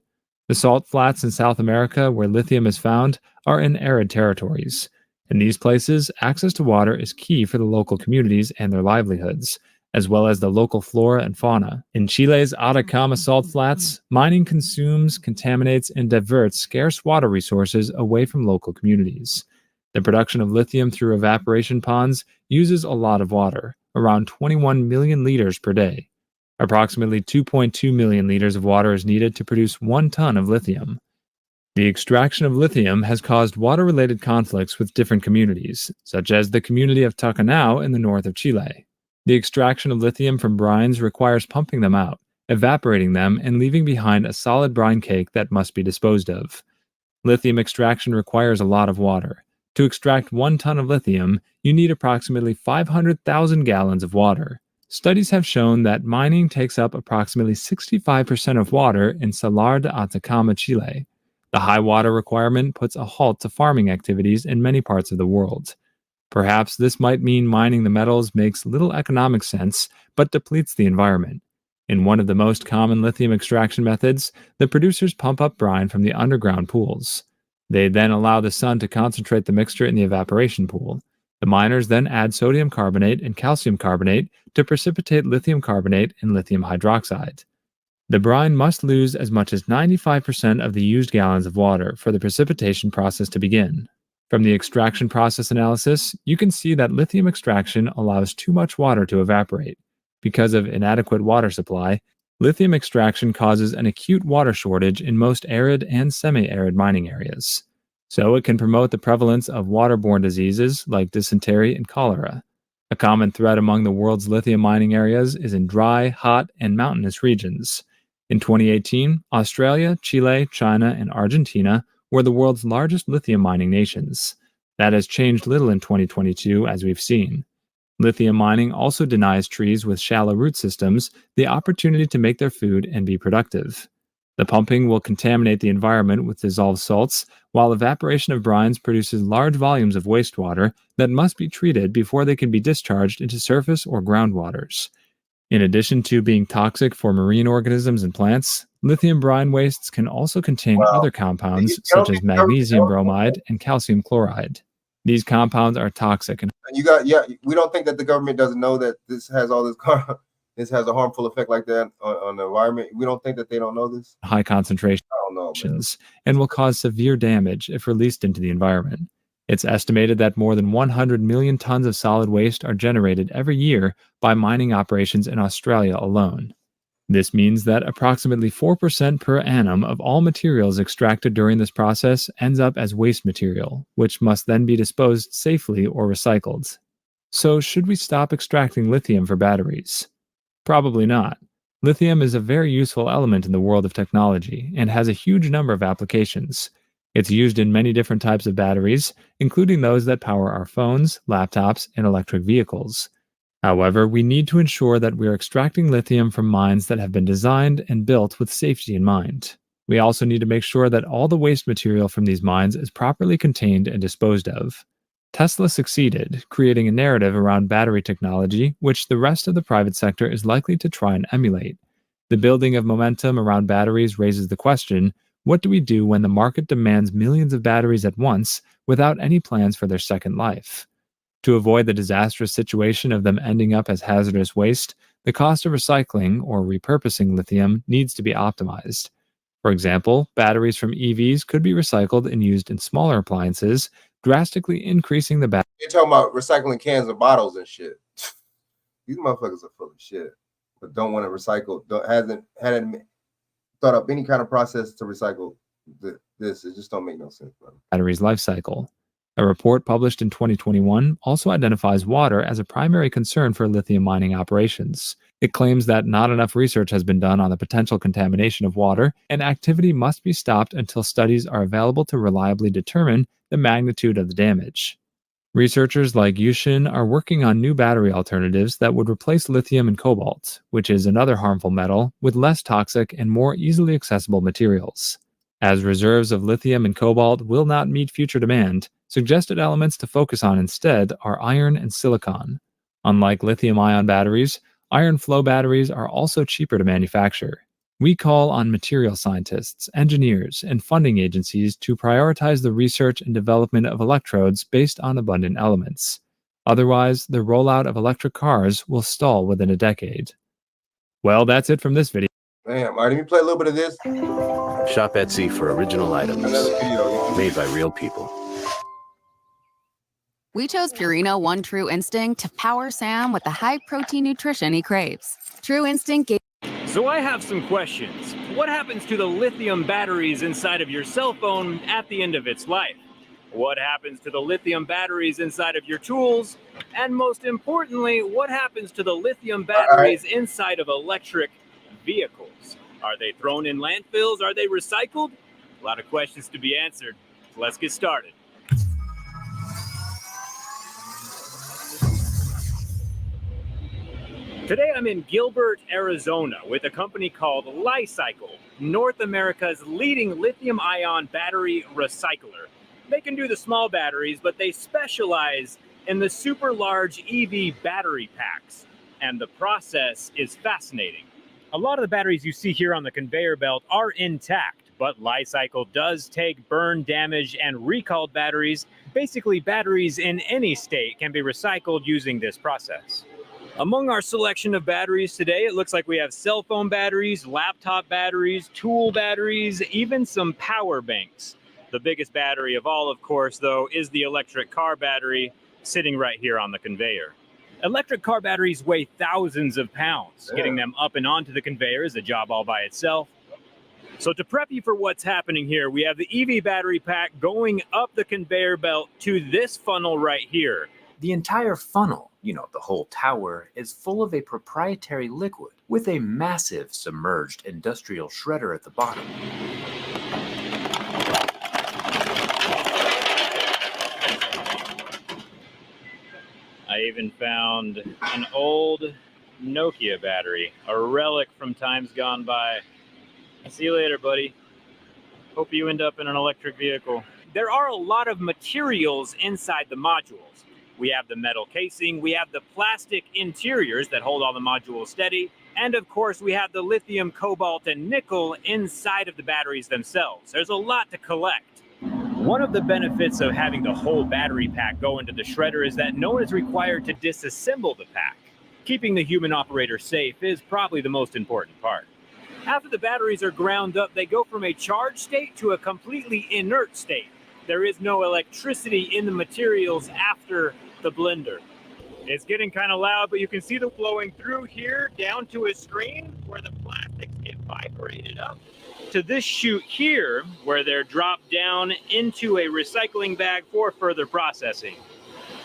The salt flats in South America where lithium is found are in arid territories. In these places, access to water is key for the local communities and their livelihoods, as well as the local flora and fauna. In Chile's Atacama salt flats, mining consumes, contaminates, and diverts scarce water resources away from local communities. The production of lithium through evaporation ponds uses a lot of water, around 21 million liters per day. Approximately 2.2 million liters of water is needed to produce 1 ton of lithium. The extraction of lithium has caused water-related conflicts with different communities, such as the community of Tacanao in the north of Chile. The extraction of lithium from brines requires pumping them out, evaporating them, and leaving behind a solid brine cake that must be disposed of. Lithium extraction requires a lot of water. To extract 1 ton of lithium, you need approximately 500,000 gallons of water. Studies have shown that mining takes up approximately 65% of water in Salar de Atacama, Chile. The high water requirement puts a halt to farming activities in many parts of the world. Perhaps this might mean mining the metals makes little economic sense, but depletes the environment. In one of the most common lithium extraction methods, the producers pump up brine from the underground pools. They then allow the sun to concentrate the mixture in the evaporation pool. The miners then add sodium carbonate and calcium carbonate to precipitate lithium carbonate and lithium hydroxide. The brine must lose as much as 95% of the used gallons of water for the precipitation process to begin. From the extraction process analysis, you can see that lithium extraction allows too much water to evaporate. Because of inadequate water supply, lithium extraction causes an acute water shortage in most arid and semi-arid mining areas. So it can promote the prevalence of waterborne diseases like dysentery and cholera. A common threat among the world's lithium mining areas is in dry, hot, and mountainous regions. In 2018, Australia, Chile, China, and Argentina were the world's largest lithium mining nations. That has changed little in 2022, as we've seen. Lithium mining also denies trees with shallow root systems the opportunity to make their food and be productive. The pumping will contaminate the environment with dissolved salts, while evaporation of brines produces large volumes of wastewater that must be treated before they can be discharged into surface or groundwaters. In addition to being toxic for marine organisms and plants, lithium brine wastes can also contain other compounds such as magnesium bromide and calcium chloride. These compounds are toxic and we don't think that the government doesn't know that this has all this this has a harmful effect like that on the environment. We don't think that they don't know this. high concentrations I don't know, man. and will cause severe damage if released into the environment. It's estimated that more than 100 million tons of solid waste are generated every year by mining operations in Australia alone. This means that approximately 4% per annum of all materials extracted during this process ends up as waste material, which must then be disposed safely or recycled. So, should we stop extracting lithium for batteries? Probably not. Lithium is a very useful element in the world of technology and has a huge number of applications. It's used in many different types of batteries, including those that power our phones, laptops, and electric vehicles. However, we need to ensure that we are extracting lithium from mines that have been designed and built with safety in mind. We also need to make sure that all the waste material from these mines is properly contained and disposed of. Tesla succeeded, creating a narrative around battery technology which the rest of the private sector is likely to try and emulate. The building of momentum around batteries raises the question, what do we do when the market demands millions of batteries at once without any plans for their second life? To avoid the disastrous situation of them ending up as hazardous waste, the cost of recycling or repurposing lithium needs to be optimized. For example, batteries from EVs could be recycled and used in smaller appliances, drastically increasing the battery. They're talking about recycling cans and bottles and shit. These motherfuckers are full of shit, but don't want to recycle. Hadn't thought up any kind of process to recycle this. It just don't make no sense, bro. Battery's life cycle. A report published in 2021 also identifies water as a primary concern for lithium mining operations. It claims that not enough research has been done on the potential contamination of water, and activity must be stopped until studies are available to reliably determine the magnitude of the damage. Researchers like Yushin are working on new battery alternatives that would replace lithium and cobalt, which is another harmful metal, with less toxic and more easily accessible materials. As reserves of lithium and cobalt will not meet future demand, suggested elements to focus on instead are iron and silicon. Unlike lithium-ion batteries, iron flow batteries are also cheaper to manufacture. We call on material scientists, engineers, and funding agencies to prioritize the research and development of electrodes based on abundant elements. Otherwise, the rollout of electric cars will stall within a decade. Well, that's it from this video. Damn, all right, let me play a little bit of this. Shop Etsy for original items Another video. made by real people. We chose Purina One True Instinct to power Sam with the high-protein nutrition he craves. True Instinct gave... So I have some questions. What happens to the lithium batteries inside of your cell phone at the end of its life? What happens to the lithium batteries inside of your tools? And most importantly, what happens to the lithium batteries inside of electric vehicles? Are they thrown in landfills? Are they recycled? A lot of questions to be answered. Let's get started. Today I'm in Gilbert, Arizona with a company called Li-Cycle, North America's leading lithium-ion battery recycler. They can do the small batteries, but they specialize in the super large EV battery packs. And the process is fascinating. A lot of the batteries you see here on the conveyor belt are intact, but Li-Cycle does take burn, damage, and recalled batteries. Basically, batteries in any state can be recycled using this process. Among our selection of batteries today, it looks like we have cell phone batteries, laptop batteries, tool batteries, even some power banks. The biggest battery of all, of course, though, is the electric car battery sitting right here on the conveyor. Electric car batteries weigh thousands of pounds. Getting them up and onto the conveyor is a job all by itself. So to prep you for what's happening here, we have the EV battery pack going up the conveyor belt to this funnel right here. The entire funnel, you know, the whole tower, is full of a proprietary liquid with a massive submerged industrial shredder at the bottom. I even found an old Nokia battery, a relic from times gone by. See you later, buddy. Hope you end up in an electric vehicle. There are a lot of materials inside the modules. We have the metal casing, we have the plastic interiors that hold all the modules steady, and of course we have the lithium, cobalt, and nickel inside of the batteries themselves. There's a lot to collect. One of the benefits of having the whole battery pack go into the shredder is that no one is required to disassemble the pack. Keeping the human operator safe is probably the most important part. After the batteries are ground up, they go from a charged state to a completely inert state. There is no electricity in the materials after the blender. It's getting kind of loud, but you can see them flowing through here down to a screen where the plastics get vibrated up to this chute here where they're dropped down into a recycling bag for further processing.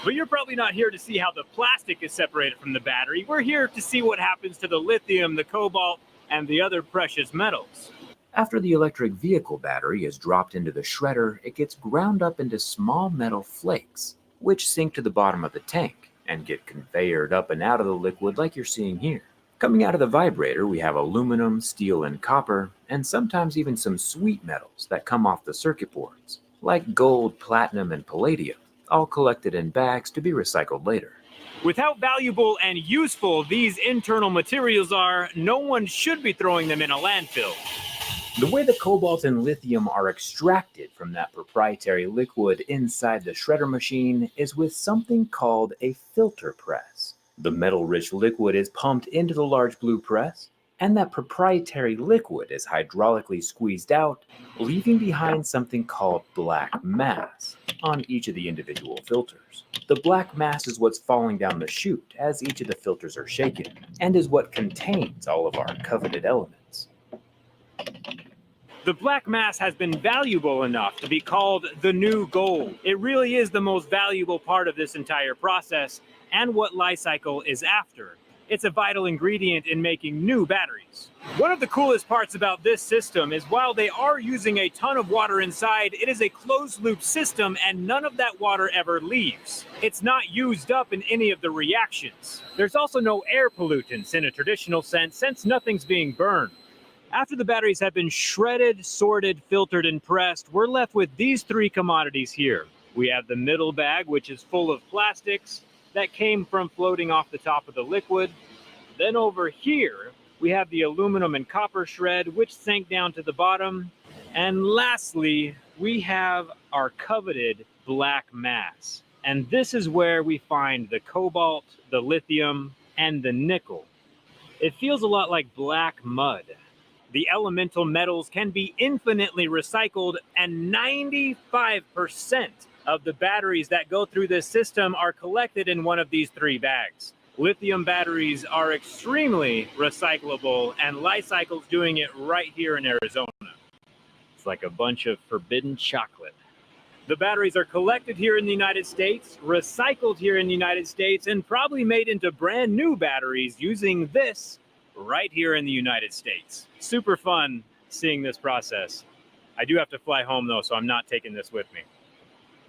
But you're probably not here to see how the plastic is separated from the battery. We're here to see what happens to the lithium, the cobalt, and the other precious metals. After the electric vehicle battery is dropped into the shredder, it gets ground up into small metal flakes, which sink to the bottom of the tank and get conveyored up and out of the liquid like you're seeing here. Coming out of the vibrator, we have aluminum, steel, and copper, and sometimes even some sweet metals that come off the circuit boards, like gold, platinum, and palladium, all collected in bags to be recycled later. With how valuable and useful these internal materials are, no one should be throwing them in a landfill. The way the cobalt and lithium are extracted from that proprietary liquid inside the shredder machine is with something called a filter press. The metal-rich liquid is pumped into the large blue press, and that proprietary liquid is hydraulically squeezed out, leaving behind something called black mass on each of the individual filters. The black mass is what's falling down the chute as each of the filters are shaken, and is what contains all of our coveted elements. The black mass has been valuable enough to be called the new gold. It really is the most valuable part of this entire process and what Li-Cycle is after. It's a vital ingredient in making new batteries. One of the coolest parts about this system is while they are using a ton of water inside, it is a closed loop system and none of that water ever leaves. It's not used up in any of the reactions. There's also no air pollutants in a traditional sense since nothing's being burned. After the batteries have been shredded, sorted, filtered, and pressed, we're left with these three commodities here. We have the middle bag, which is full of plastics that came from floating off the top of the liquid. Then over here, we have the aluminum and copper shred, which sank down to the bottom. And lastly, we have our coveted black mass. And this is where we find the cobalt, the lithium, and the nickel. It feels a lot like black mud. The elemental metals can be infinitely recycled, and 95% of the batteries that go through this system are collected in one of these three bags. Lithium batteries are extremely recyclable, and Li-Cycle's doing it right here in Arizona. It's like a bunch of forbidden chocolate. The batteries are collected here in the United States, recycled here in the United States, and probably made into brand new batteries using this right here in the United States. Super fun seeing this process. I do have to fly home though, so I'm not taking this with me.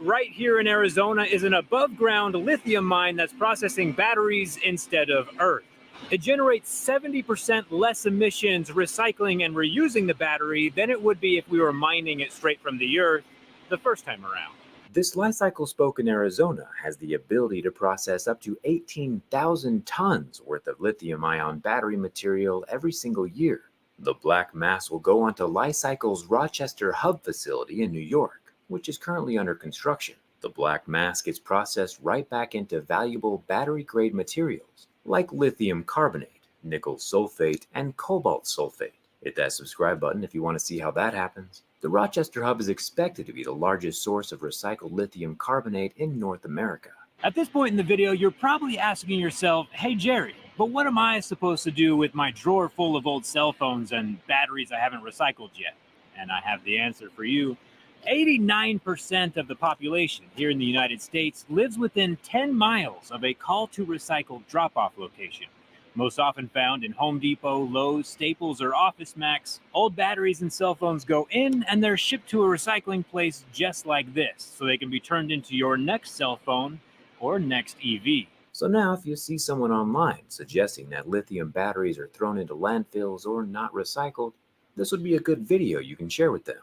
Right here in Arizona is an above-ground lithium mine that's processing batteries instead of earth. It generates 70% less emissions recycling and reusing the battery than it would be if we were mining it straight from the earth the first time around. This Li-Cycle spoke in Arizona has the ability to process up to 18,000 tons worth of lithium-ion battery material every single year. The black mass will go onto Li-Cycle's Rochester hub facility in New York, which is currently under construction. The black mass gets processed right back into valuable battery-grade materials like lithium carbonate, nickel sulfate, and cobalt sulfate. Hit that subscribe button if you want to see how that happens. The Rochester hub is expected to be the largest source of recycled lithium carbonate in North America. At this point in the video, you're probably asking yourself, hey Jerry, But what am I supposed to do with my drawer full of old cell phones and batteries I haven't recycled yet? And I have the answer for you. 89% of the population here in the United States lives within 10 miles of a call to recycle drop-off location. Most often found in Home Depot, Lowe's, Staples, or Office Max, old batteries and cell phones go in and they're shipped to a recycling place just like this, so they can be turned into your next cell phone or next EV. So now if you see someone online suggesting that lithium batteries are thrown into landfills or not recycled, this would be a good video you can share with them.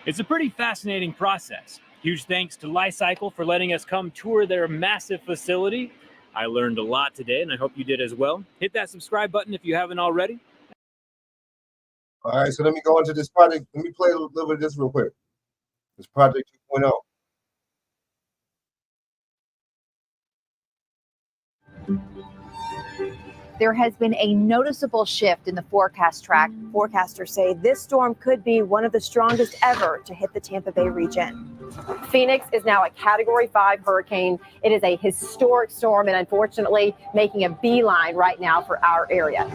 It's a pretty fascinating process. Huge thanks to Li-Cycle for letting us come tour their massive facility. I learned a lot today, and I hope you did as well. Hit that subscribe button if you haven't already. All right, so let me go into this project. Let me play a little bit of this real quick. This project 2.0. There has been a noticeable shift in the forecast track. Forecasters say this storm could be one of the strongest ever to hit the Tampa Bay region. Phoenix is now a Category 5 hurricane. It is a historic storm and unfortunately making a beeline right now for our area.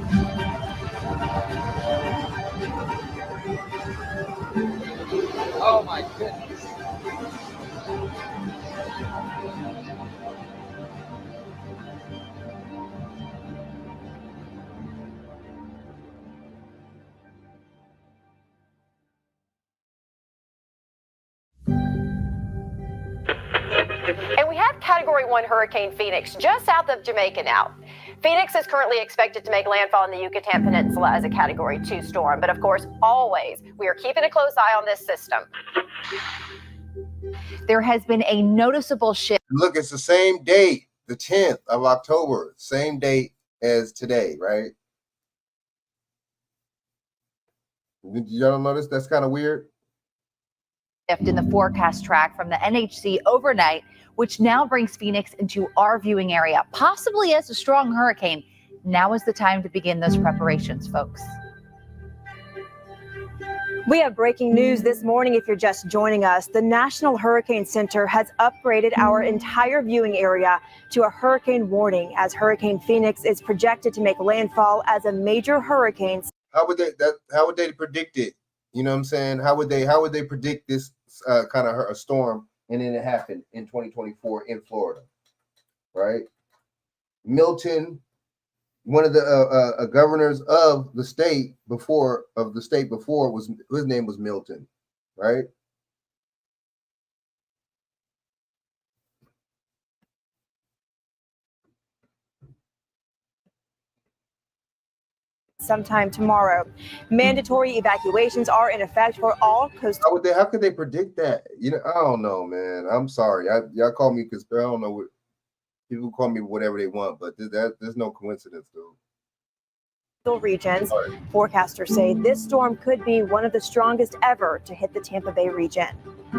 Oh my goodness. And we have Category 1 Hurricane Phoenix just south of Jamaica now. Phoenix is currently expected to make landfall in the Yucatan Peninsula as a Category 2 storm. But of course, always, we are keeping a close eye on this system. There has been a noticeable shift. Look, it's the same date, the 10th of October, same date as today, right? Did y'all notice? That's kind of weird. Shift in the forecast track from the NHC overnight, which now brings Phoenix into our viewing area, possibly as a strong hurricane. Now is the time to begin those preparations, folks. We have breaking news this morning if you're just joining us. The National Hurricane Center has upgraded our entire viewing area to a hurricane warning as Hurricane Phoenix is projected to make landfall as a major hurricane. How would they predict it? You know what I'm saying? How would they predict this kind of a storm and then it happened in 2024 in Florida, right? Milton, one of the governors of the state before was, his name was Milton, right? Sometime tomorrow. Mandatory evacuations are in effect for all coastal. How could they predict that? You know, I don't know, man. I'm sorry. Y'all call me because I don't know what people call me whatever they want, but there's no coincidence, though. Regions. Forecasters say this storm could be one of the strongest ever to hit the Tampa Bay region.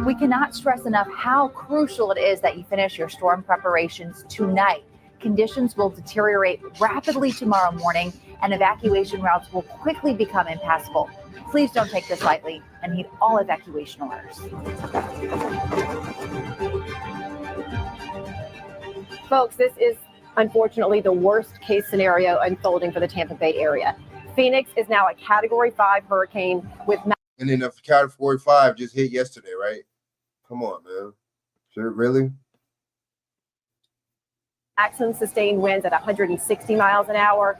We cannot stress enough how crucial it is that you finish your storm preparations tonight. Conditions will deteriorate rapidly tomorrow morning and evacuation routes will quickly become impassable. Please don't take this lightly and heed all evacuation orders. Folks, this is unfortunately the worst case scenario unfolding for the Tampa Bay area. Phoenix is now a Category 5 hurricane with... And then the Category 5 just hit yesterday, right? Come on, man. Sure, really? Maximum sustained winds at 160 miles an hour.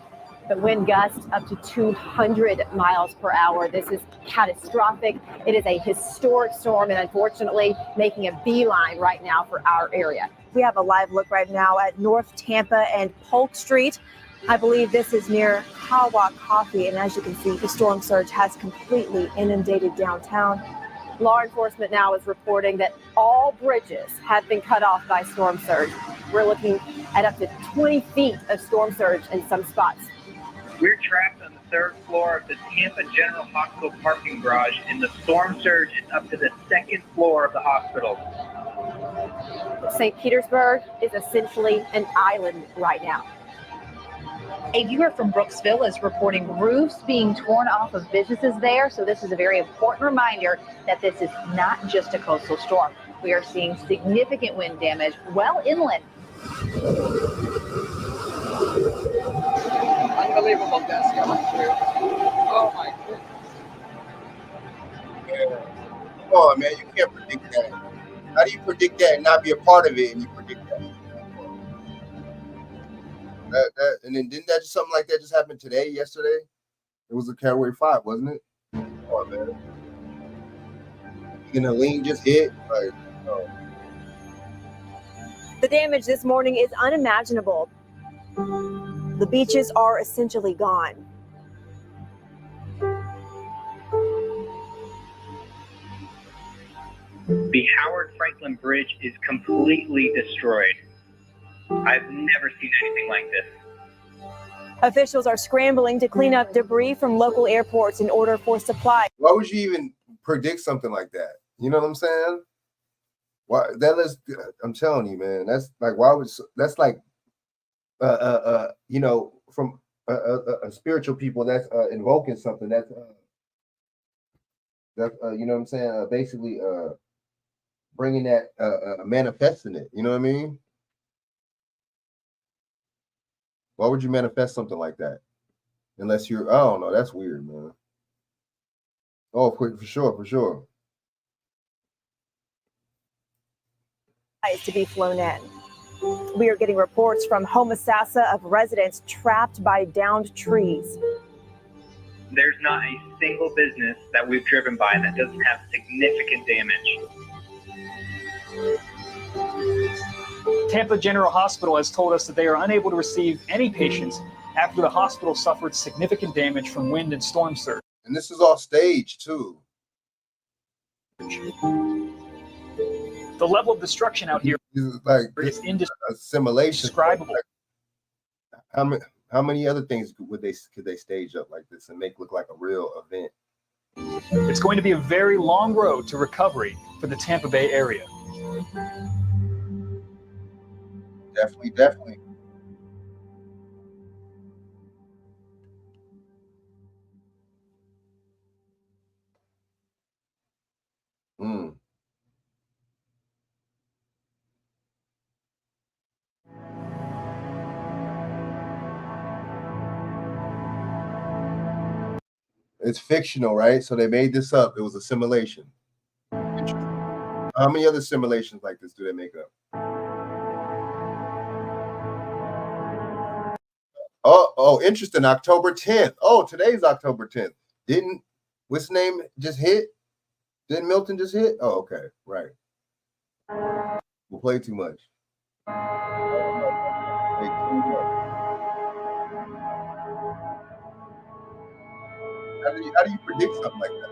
The wind gusts up to 200 miles per hour. This is catastrophic. It is a historic storm and unfortunately making a beeline right now for our area. We have a live look right now at North Tampa and Polk Street. I believe this is near Kawa Coffee, and as you can see, the storm surge has completely inundated downtown. Law enforcement now is reporting that all bridges have been cut off by storm surge. We're looking at up to 20 feet of storm surge in some spots. We're trapped on the third floor of the Tampa General Hospital parking garage, and the storm surge is up to the second floor of the hospital. St. Petersburg is essentially an island right now. A viewer from Brooksville is reporting roofs being torn off of businesses there. So this is a very important reminder that this is not just a coastal storm. We are seeing significant wind damage well inland. unbelievable, Gus. You're true. Oh my goodness. Come on, man. You can't predict that. How do you predict that and not be a part of it and you predict that? And then didn't that just something like that just happen today, yesterday? It was a Category 5, wasn't it? Come on, man. You know, lean just hit. Like, oh. The damage this morning is unimaginable. The beaches are essentially gone. The Howard Franklin Bridge is completely destroyed. I've never seen anything like this. Officials are scrambling to clean up debris from local airports in order for supply. Why would you even predict something like that? You know what I'm saying? Why that is? I'm telling you, man. That's like why would that's like you know, from a spiritual people that's invoking something that's you know what I'm saying? Basically bringing that manifesting it. You know what I mean? Why would you manifest something like that? Unless you're, I don't know. That's weird, man. Oh, quick, for sure, for sure. To be flown in. We are getting reports from Homosassa of residents trapped by downed trees. There's not a single business that we've driven by that doesn't have significant damage. Tampa General Hospital has told us that they are unable to receive any patients after the hospital suffered significant damage from wind and storm surge. And this is all staged too. The level of destruction out here is like is indescribable. Like, how many other things could they stage up like this and make look like a real event? It's going to be a very long road to recovery for the Tampa Bay area. Definitely, definitely. It's fictional, right? So they made this up. It was a simulation. How many other simulations like this do they make up? Oh, interesting. October 10th. Oh, today's October 10th. Didn't what's his name just hit? Didn't Milton just hit? Oh, okay, right. We'll play too much. How do you predict something like that?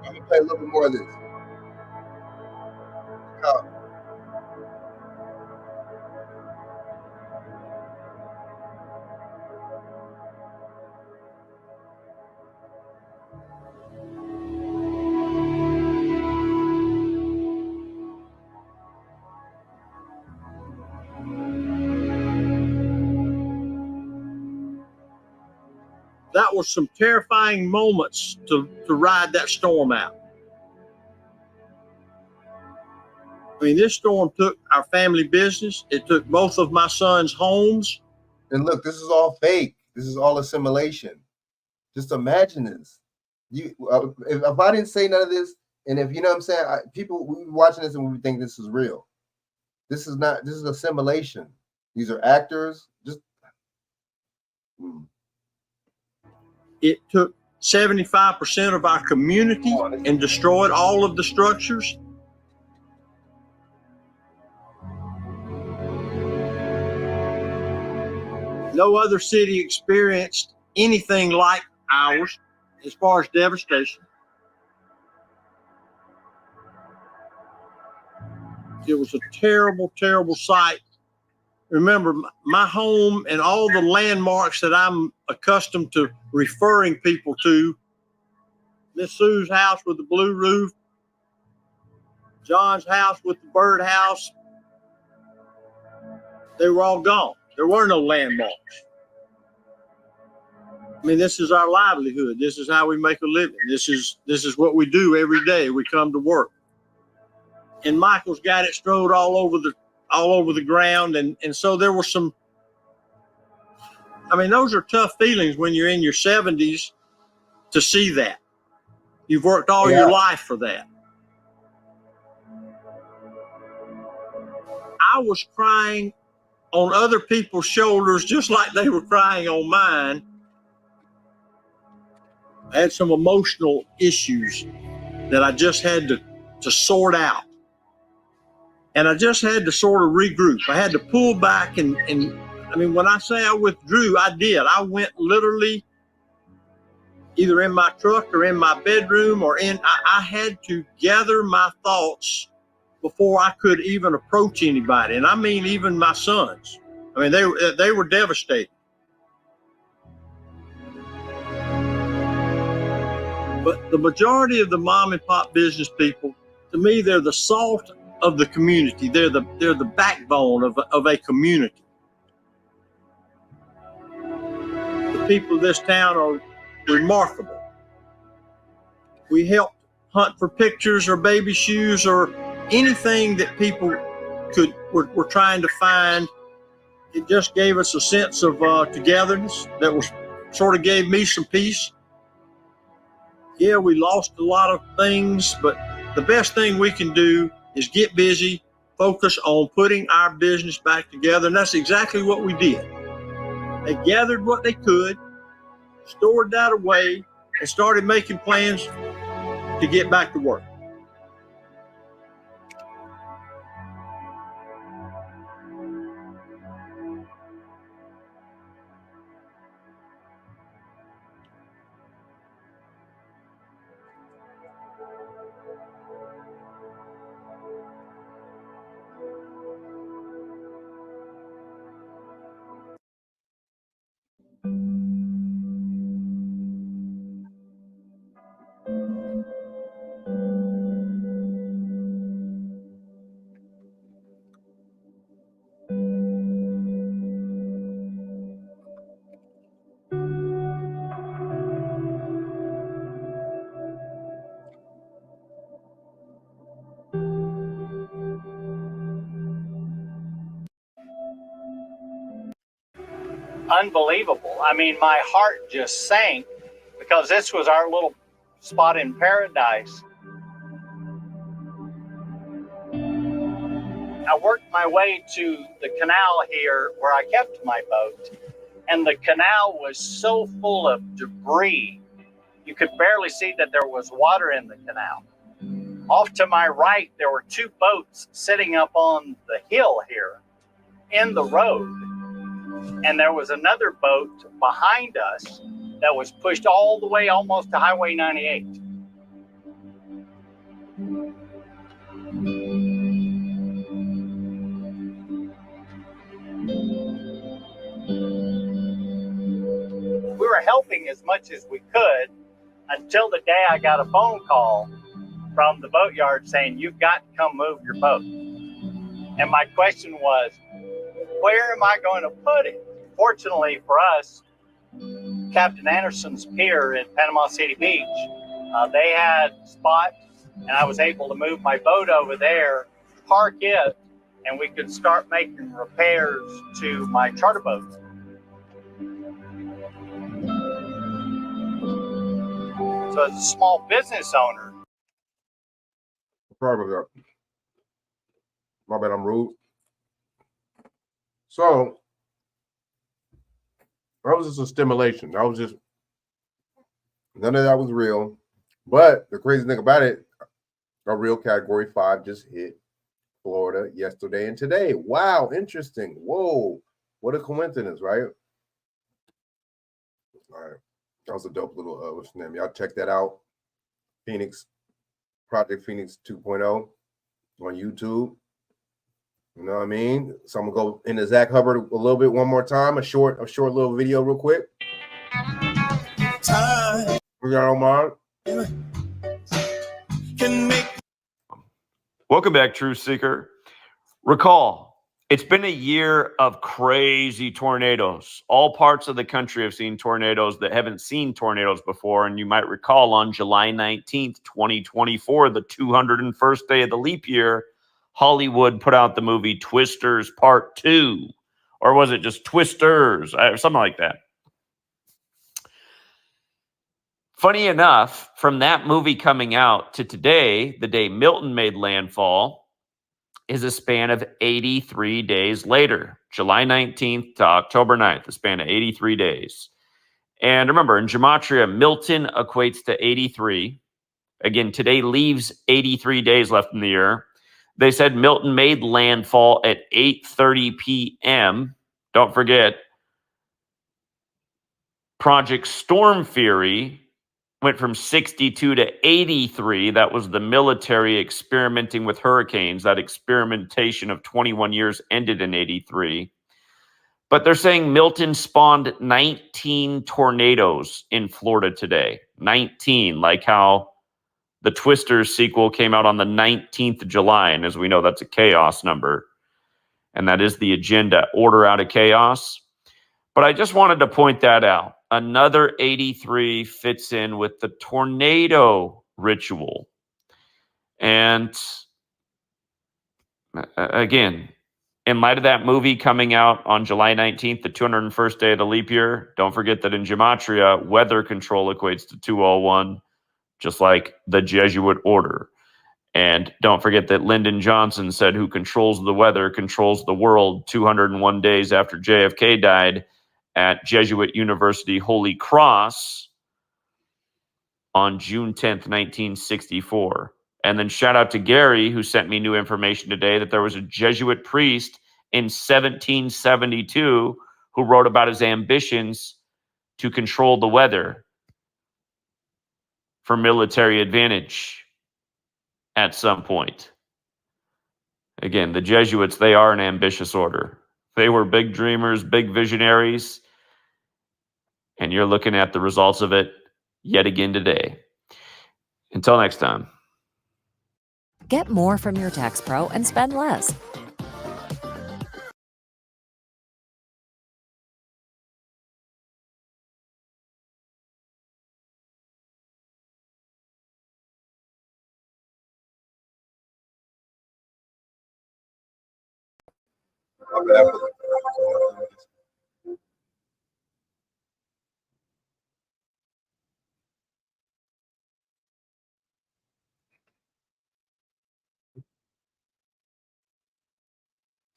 I'm gonna play a little bit more of this. That was some terrifying moments to ride that storm out. I mean, this storm took our family business. It took both of my sons' homes. And look, this is all fake. This is all a simulation. Just imagine this. You, if I didn't say none of this, and if you know what I'm saying, people we watching this and we think this is real. This is not. This is a simulation. These are actors. Just. It took 75% of our community and destroyed all of the structures. No other city experienced anything like ours as far as devastation. It was a terrible, terrible sight. Remember, my home and all the landmarks that I'm accustomed to referring people to, Miss Sue's house with the blue roof, John's house with the birdhouse, they were all gone. There were no landmarks. I mean, this is our livelihood. This is how we make a living. This is what we do every day. We come to work. And Michael's got it strode all over the ground, and so there were some. I mean, those are tough feelings when you're in your 70s to see that. You've worked all your life for that. I was crying on other people's shoulders just like they were crying on mine. I had some emotional issues that I just had to sort out. And I just had to sort of regroup. I had to pull back and I mean, when I say I withdrew, I did. I went literally either in my truck or in my bedroom or I had to gather my thoughts before I could even approach anybody. And I mean, even my sons. I mean, they were devastated. But the majority of the mom and pop business people, to me, they're the salt of the community. They're the backbone of a community. The people of this town are remarkable. We helped hunt for pictures or baby shoes or anything that people were trying to find. It just gave us a sense of togetherness that was sort of gave me some peace. Yeah, we lost a lot of things, but the best thing we can do is get busy, focus on putting our business back together, and that's exactly what we did. They gathered what they could, stored that away, and started making plans to get back to work. Unbelievable. I mean, my heart just sank because this was our little spot in paradise. I worked my way to the canal here where I kept my boat, and the canal was so full of debris, you could barely see that there was water in the canal. Off to my right, there were two boats sitting up on the hill here in the road. And there was another boat behind us that was pushed all the way almost to Highway 98. We were helping as much as we could until the day I got a phone call from the boatyard saying, "You've got to come move your boat." And my question was, where am I going to put it? Fortunately for us, Captain Anderson's Pier in Panama City Beach, they had spots, and I was able to move my boat over there, park it, and we could start making repairs to my charter boat. So as a small business owner. Sorry about that. My bad, I'm rude. So that was just a stimulation. That was just, none of that was real. But the crazy thing about it, a real Category 5 just hit Florida yesterday and today. Wow, interesting. Whoa, what a coincidence, right? All right, that was a dope little what's the name? Y'all check that out. Phoenix, Project Phoenix 2.0 on YouTube. You know what I mean? So I'm gonna go into Zach Hubbard a little bit one more time, a short little video real quick. We got Omar. Welcome back, Truth Seeker. Recall, it's been a year of crazy tornadoes. All parts of the country have seen tornadoes that haven't seen tornadoes before. And you might recall on July 19th, 2024, the 201st day of the leap year, Hollywood put out the movie Twisters Part 2. Or was it just Twisters? Something like that. Funny enough, from that movie coming out to today, the day Milton made landfall, is a span of 83 days later, July 19th to October 9th, a span of 83 days. And remember, in gematria, Milton equates to 83. Again, today leaves 83 days left in the year. They said Milton made landfall at 8:30 p.m. Don't forget, Project Storm Fury went from 62 to 83. That was the military experimenting with hurricanes. That experimentation of 21 years ended in 83. But they're saying Milton spawned 19 tornadoes in Florida today. 19, like how the Twisters sequel came out on the 19th of July. And as we know, that's a chaos number. And that is the agenda, order out of chaos. But I just wanted to point that out. Another 83 fits in with the tornado ritual. And again, in light of that movie coming out on July 19th, the 201st day of the leap year, don't forget that in gematria, weather control equates to 201, just like the Jesuit order. And don't forget that Lyndon Johnson said, who controls the weather controls the world, 201 days after JFK died at Jesuit University Holy Cross on June 10th, 1964. And then shout out to Gary, who sent me new information today that there was a Jesuit priest in 1772 who wrote about his ambitions to control the weather for military advantage at some point. Again, the Jesuits, they are an ambitious order. They were big dreamers, big visionaries, and you're looking at the results of it yet again today. Until next time. Get more from your tax pro and spend less.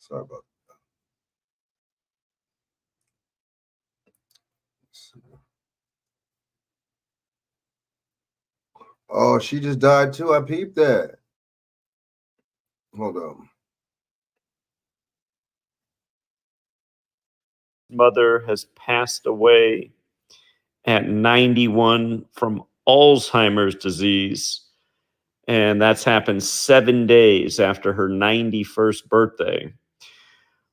Sorry about that. Oh, she just died too. I peeped that. Hold on. Mother has passed away at 91 from Alzheimer's disease. And that's happened 7 days after her 91st birthday.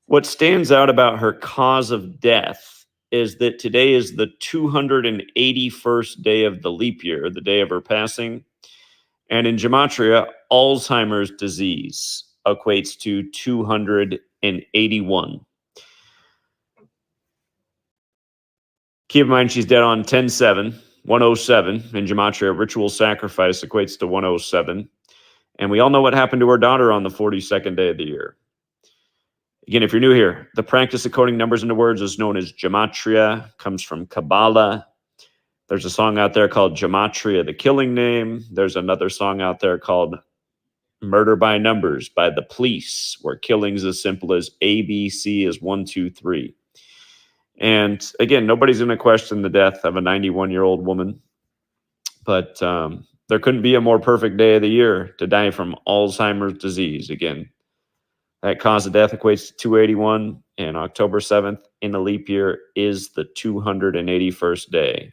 What stands out about her cause of death is that today is the 281st day of the leap year, the day of her passing. And in gematria, Alzheimer's disease equates to 281. Keep in mind, she's dead on 10/7, 107. In gematria, ritual sacrifice equates to 107. And we all know what happened to her daughter on the 42nd day of the year. Again, if you're new here, the practice of coding numbers into words is known as gematria, comes from Kabbalah. There's a song out there called Gematria, the Killing Name. There's another song out there called Murder by Numbers by the Police, where killing's as simple as A, B, C is 1, 2, 3. And again, nobody's going to question the death of a 91-year-old woman. But there couldn't be a more perfect day of the year to die from Alzheimer's disease. Again, that cause of death equates to 281, and October 7th in a leap year is the 281st day.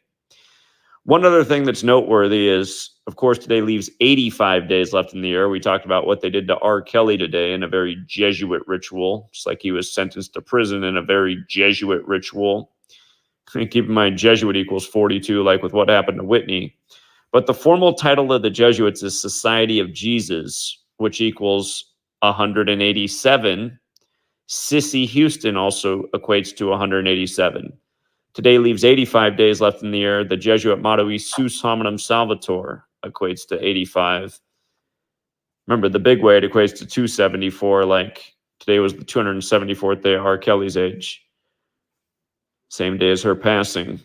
One other thing that's noteworthy is, of course, today leaves 85 days left in the year. We talked about what they did to R. Kelly today in a very Jesuit ritual, just like he was sentenced to prison in a very Jesuit ritual. And keep in mind, Jesuit equals 42, like with what happened to Whitney. But the formal title of the Jesuits is Society of Jesus, which equals 187. Sissy Houston also equates to 187. Today leaves 85 days left in the year. The Jesuit motto, Isus hominum salvator, equates to 85. Remember, the big way, it equates to 274. Like today was the 274th day of R. Kelly's age. Same day as her passing.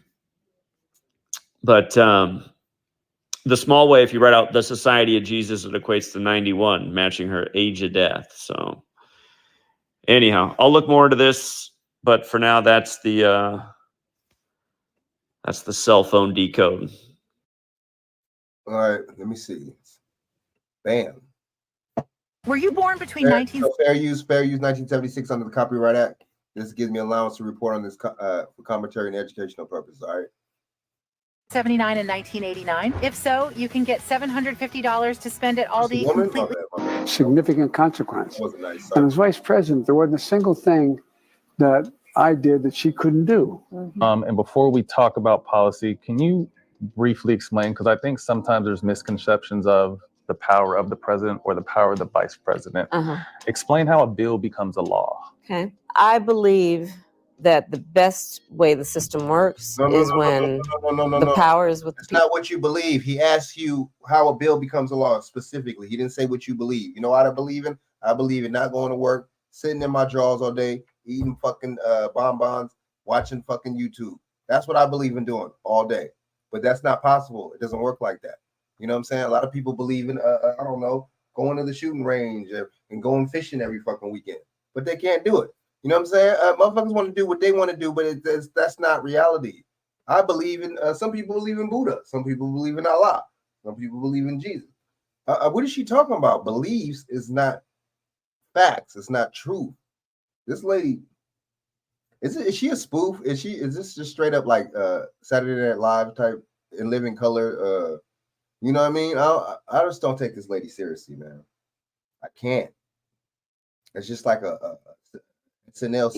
But the small way, if you write out the Society of Jesus, it equates to 91, matching her age of death. So anyhow, I'll look more into this, but for now, that's the cell phone decode. All right, let me see. Bam. Were you born between 19... fair use 1976 under the Copyright Act. This gives me allowance to report on this for commentary and educational purposes. All right. 79 and 1989. If so, you can get $750 to spend at Aldi completely. Significant consequence. Nice. And as vice president, there wasn't a single thing that I did that she couldn't do. And before we talk about policy, can you briefly explain, because I think sometimes there's misconceptions of the power of the president or the power of the vice president. Explain how a bill becomes a law. Okay. I believe that the best way the system works is when the power is with the people. That's not what you believe. He asked you how a bill becomes a law specifically. He didn't say what you believe. You know what I believe in? I believe in not going to work, sitting in my drawers all day, eating fucking bonbons, watching fucking YouTube. That's what I believe in doing all day. But that's not possible. It doesn't work like that. You know what I'm saying? A lot of people believe in, I don't know, going to the shooting range and going fishing every fucking weekend. But they can't do it. You know what I'm saying? Motherfuckers want to do what they want to do, but that's not reality. I believe in, some people believe in Buddha. Some people believe in Allah. Some people believe in Jesus. What is she talking about? Beliefs is not facts. It's not truth. This lady, is she a spoof? Is this just straight up like Saturday Night Live type in living color? You know what I mean? I just don't take this lady seriously, man. I can't. It's just like it's an else.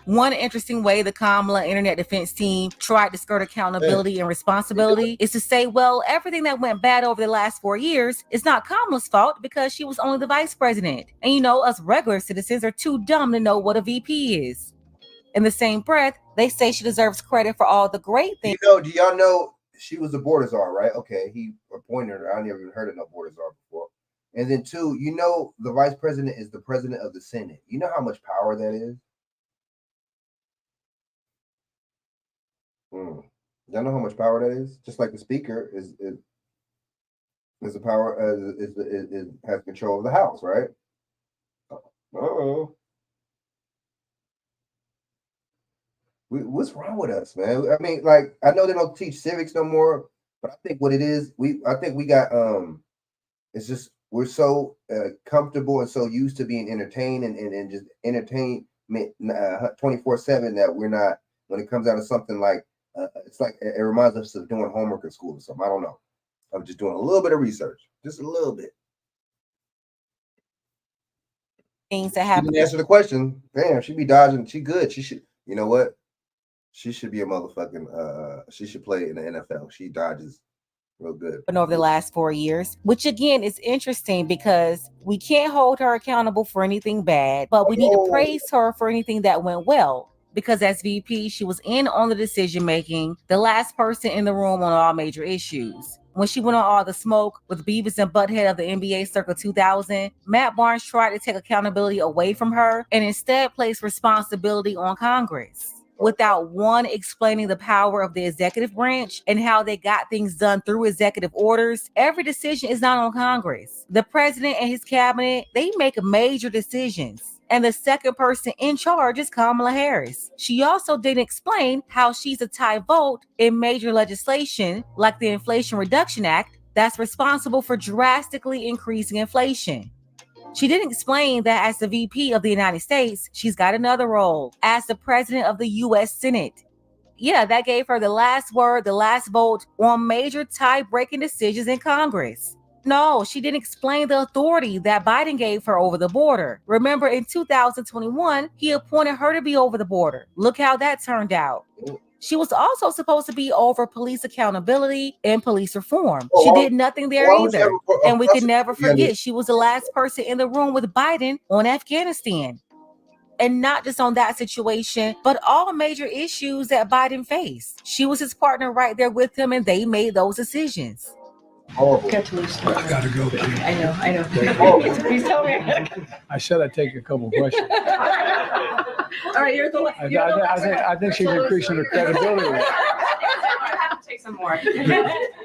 One interesting way the Kamala Internet Defense Team tried to skirt accountability and responsibility is to say, well, everything that went bad over the last 4 years is not Kamala's fault because she was only the vice president. And you know, us regular citizens are too dumb to know what a VP is. In the same breath, they say she deserves credit for all the great things. You know, do y'all know she was the border czar, right? Okay, he appointed her. I never even heard of no border czar before. And then two, you know, the vice president is the president of the Senate. You know how much power that is? Y'all know how much power that is? Just like the speaker is the power has control of the House, right? What's wrong with us, man? I mean, like, I know they don't teach civics no more, but I think what it is, I think we got it's just we're so comfortable and so used to being entertained and just entertainment 24/7 that we're not, when it comes out of something like it's like it reminds us of doing homework in school or something. I don't know. I'm just doing a little bit of research, just a little bit. Things that happen. She didn't answer the question. Damn, she be dodging. She good. She should. You know what? She should be a motherfucking. She should play in the NFL. She dodges real good. Over the last 4 years, which again is interesting because we can't hold her accountable for anything bad, but we need to praise her for anything that went well. Because as VP, she was in on the decision making, the last person in the room on all major issues. When she went on all the smoke with Beavis and Butthead of the NBA Circa 2000, Matt Barnes tried to take accountability away from her and instead placed responsibility on Congress. Without one explaining the power of the executive branch and how they got things done through executive orders, every decision is not on Congress. The president and his cabinet, they make major decisions. And the second person in charge is Kamala Harris. She also didn't explain how she's a tie vote in major legislation like the Inflation Reduction Act that's responsible for drastically increasing inflation. She didn't explain that as the VP of the United States, she's got another role as the president of the U.S. Senate. Yeah, that gave her the last word, the last vote on major tie-breaking decisions in Congress. No, she didn't explain the authority that Biden gave her over the border. Remember, in 2021, he appointed her to be over the border. Look how that turned out. She was also supposed to be over police accountability and police reform. She did nothing there either. And we could never forget she was the last person in the room with Biden on Afghanistan. And not just on that situation, but all major issues that Biden faced. She was his partner right there with him, and they made those decisions. Horrible. I gotta go, please. I know. Please tell me. I said I'd take a couple questions. All right, you're the last. I think she's increasing her credibility. Take some more.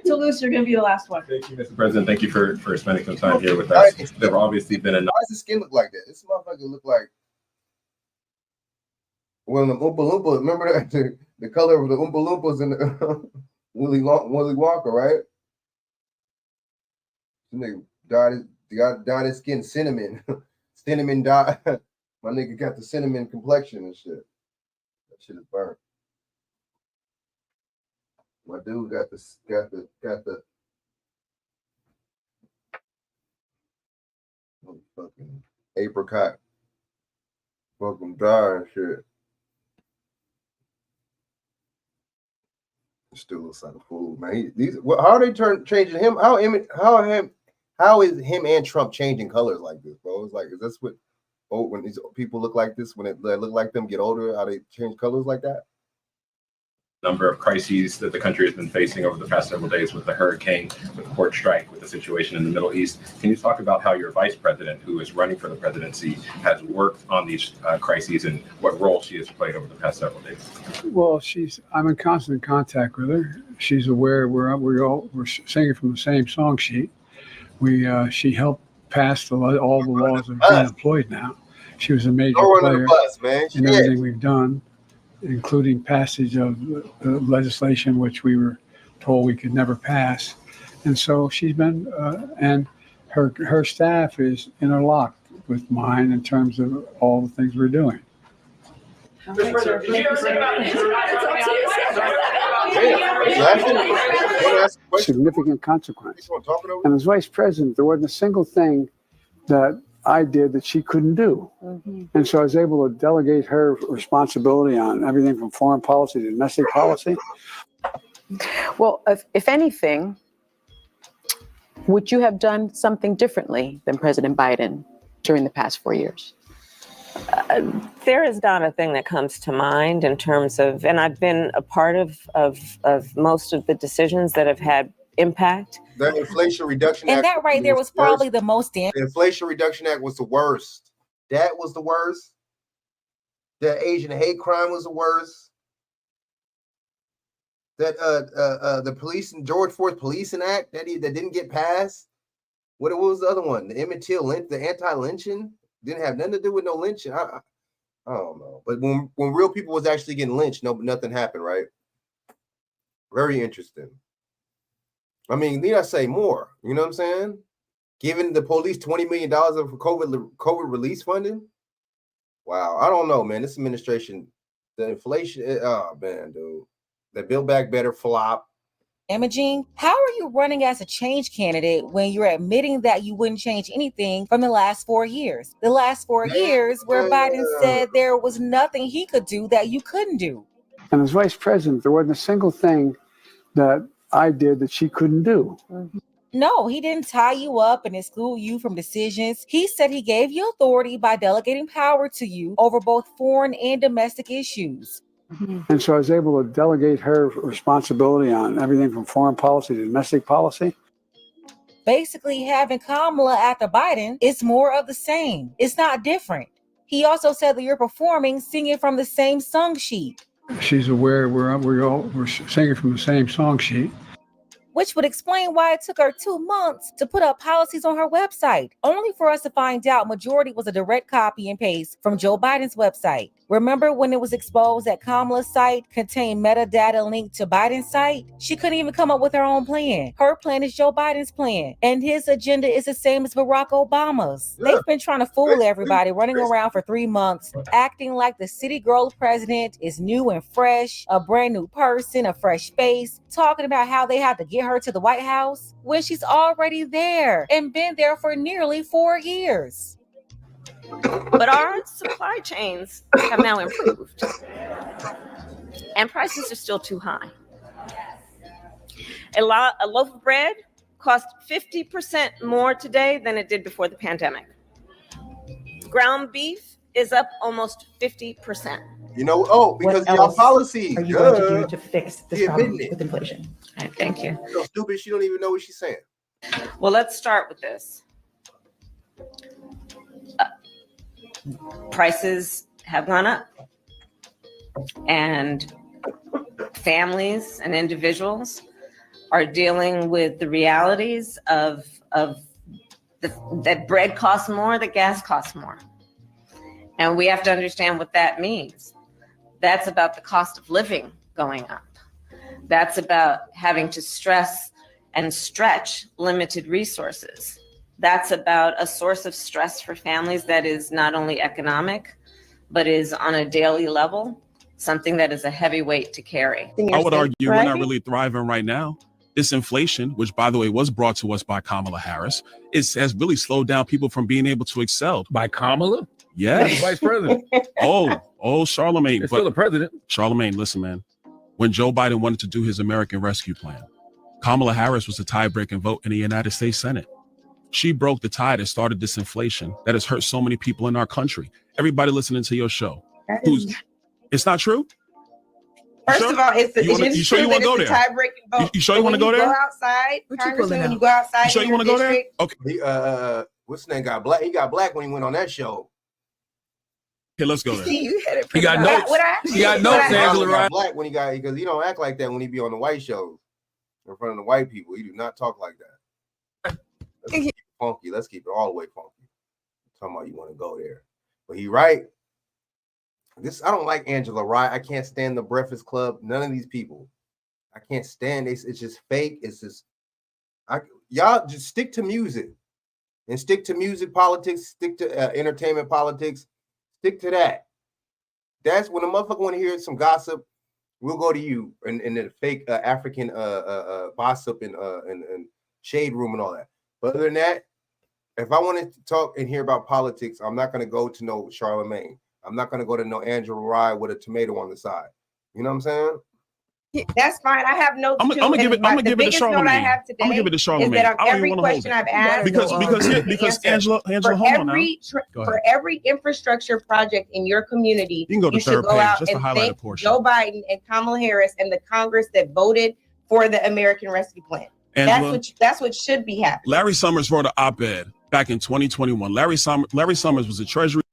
Toulouse, you're going to be the last one. Thank you, Mr. President. Thank you for spending some time here with us. There have obviously been a. Why does his skin look like that? This motherfucker look like when the Oompa Loompa. Remember that the color of the Oompa Loompas in the Willy Wonka, right? This nigga dyed his skin cinnamon. Cinnamon dye. My nigga got the cinnamon complexion and shit. That shit is burnt. My dude got the fucking apricot fucking dye and shit. Still looks like a fool, man. How are they changing him? How is him and Trump changing colors like this, bro? It's like, is this what when these people look like this, when they look like them get older, how they change colors like that? Number of crises that the country has been facing over the past several days with the hurricane, with the port strike, with the situation in the Middle East. Can you talk about how your vice president, who is running for the presidency, has worked on these crises and what role she has played over the past several days? Well, I'm in constant contact with her. She's aware we're singing from the same song sheet. She helped pass all the laws that are being employed now. She was a major player in everything we've done, including passage of legislation which we were told we could never pass. And so she's been, and her staff is interlocked with mine in terms of all the things we're doing. Significant consequence. And as vice president, there wasn't a single thing that I did that she couldn't do. And so I was able to delegate her responsibility on everything from foreign policy to domestic policy. Well, if anything, would you have done something differently than President Biden during the past 4 years? There is not a thing that comes to mind in terms of, and I've been a part of most of the decisions that have had impact. The Inflation Reduction Act. And that right there was probably the most damn. The Inflation Reduction Act was the worst. That was the worst. The Asian hate crime was the worst. That the police and George Floyd Policing Act that didn't get passed. What was the other one? The Emmett Till lynch, the anti-lynching didn't have nothing to do with no lynching. I don't know. But when real people was actually getting lynched, nothing happened, right? Very interesting. I mean, need I say more? You know what I'm saying? Giving the police $20 million of COVID release funding? Wow, I don't know, man. This administration, the inflation, oh man, dude. The Build Back Better flop. Damaging. How are you running as a change candidate when you're admitting that you wouldn't change anything from the last 4 years? The last 4 years where Biden said there was nothing he could do that you couldn't do. And as vice president, there wasn't a single thing that I did that she couldn't do. No, he didn't tie you up and exclude you from decisions. He said he gave you authority by delegating power to you over both foreign and domestic issues. And so I was able to delegate her responsibility on everything from foreign policy to domestic policy. Basically, having Kamala after Biden is more of the same. It's not different. He also said that you're performing singing from the same song sheet. She's aware we're singing from the same song sheet. Which would explain why it took her 2 months to put up policies on her website, only for us to find out majority was a direct copy and paste from Joe Biden's website. Remember when it was exposed that Kamala's site contained metadata linked to Biden's site? She couldn't even come up with her own plan. Her plan is Joe Biden's plan, and his agenda is the same as Barack Obama's. They've been trying to fool everybody, running around for 3 months, acting like the city girl president is new and fresh, a brand new person, a fresh face, talking about how they have to get her to the White House when she's already there and been there for nearly 4 years. But our supply chains have now improved. and prices are still too high. A loaf of bread costs 50% more today than it did before the pandemic. Ground beef is up almost 50%. You know, because of y'all policies. Are you going to do to fix this problem with inflation? Right, thank you. So stupid, she don't even know what she's saying. Well, let's start with this. Prices have gone up, and families and individuals are dealing with the realities of that bread costs more, that gas costs more. And we have to understand what that means. That's about the cost of living going up. That's about having to stress and stretch limited resources. That's about a source of stress for families that is not only economic, but is on a daily level, something that is a heavy weight to carry. I would argue we're not really thriving right now. This inflation, which by the way was brought to us by Kamala Harris, has really slowed down people from being able to excel. By Kamala? Yes. Vice president. Oh, Charlemagne. It's still the president. Charlemagne, listen, man. When Joe Biden wanted to do his American Rescue Plan, Kamala Harris was the tie-breaking vote in the United States Senate. She broke the tie that started this inflation that has hurt so many people in our country. Everybody listening to your show. It's not true? First of all, it's you sure you want to go there? Tie-breaking vote. You sure you want to go there? Go outside, Congressman, when you go outside. You sure you want to go there? Okay. What's his name? Got black. He got black when he went on that show. Okay, let's go there. You had it. He got notes. He got notes, Angela. Right? Black when because he don't act like that when he be on the white shows in front of the white people. He do not talk like that. Let's keep it funky. Let's keep it all the way funky. I'm talking about you want to go there, but he right. I don't like Angela Rye. I can't stand the Breakfast Club. None of these people. I can't stand it. It's just fake. It's just y'all just stick to music and stick to music politics. Stick to entertainment politics. Stick to that. That's when a motherfucker want to hear some gossip. We'll go to you and the fake African gossip and shade room and all that. But other than that, if I wanted to talk and hear about politics, I'm not going to go to no Charlemagne. I'm not going to go to no Angela Rye with a tomato on the side. You know what I'm saying? That's fine. I have notes too. I'm gonna give it to Charlemagne. I have today I'm gonna give it to Charlemagne. is that on every question I've asked, because Angela, for every infrastructure project in your community, you can go to should go out and thank Joe Biden and Kamala Harris and the Congress that voted for the American Rescue Plan. Angela, that's what should be happening. Larry Summers wrote an op-ed back in 2021. Larry Summers was a Treasury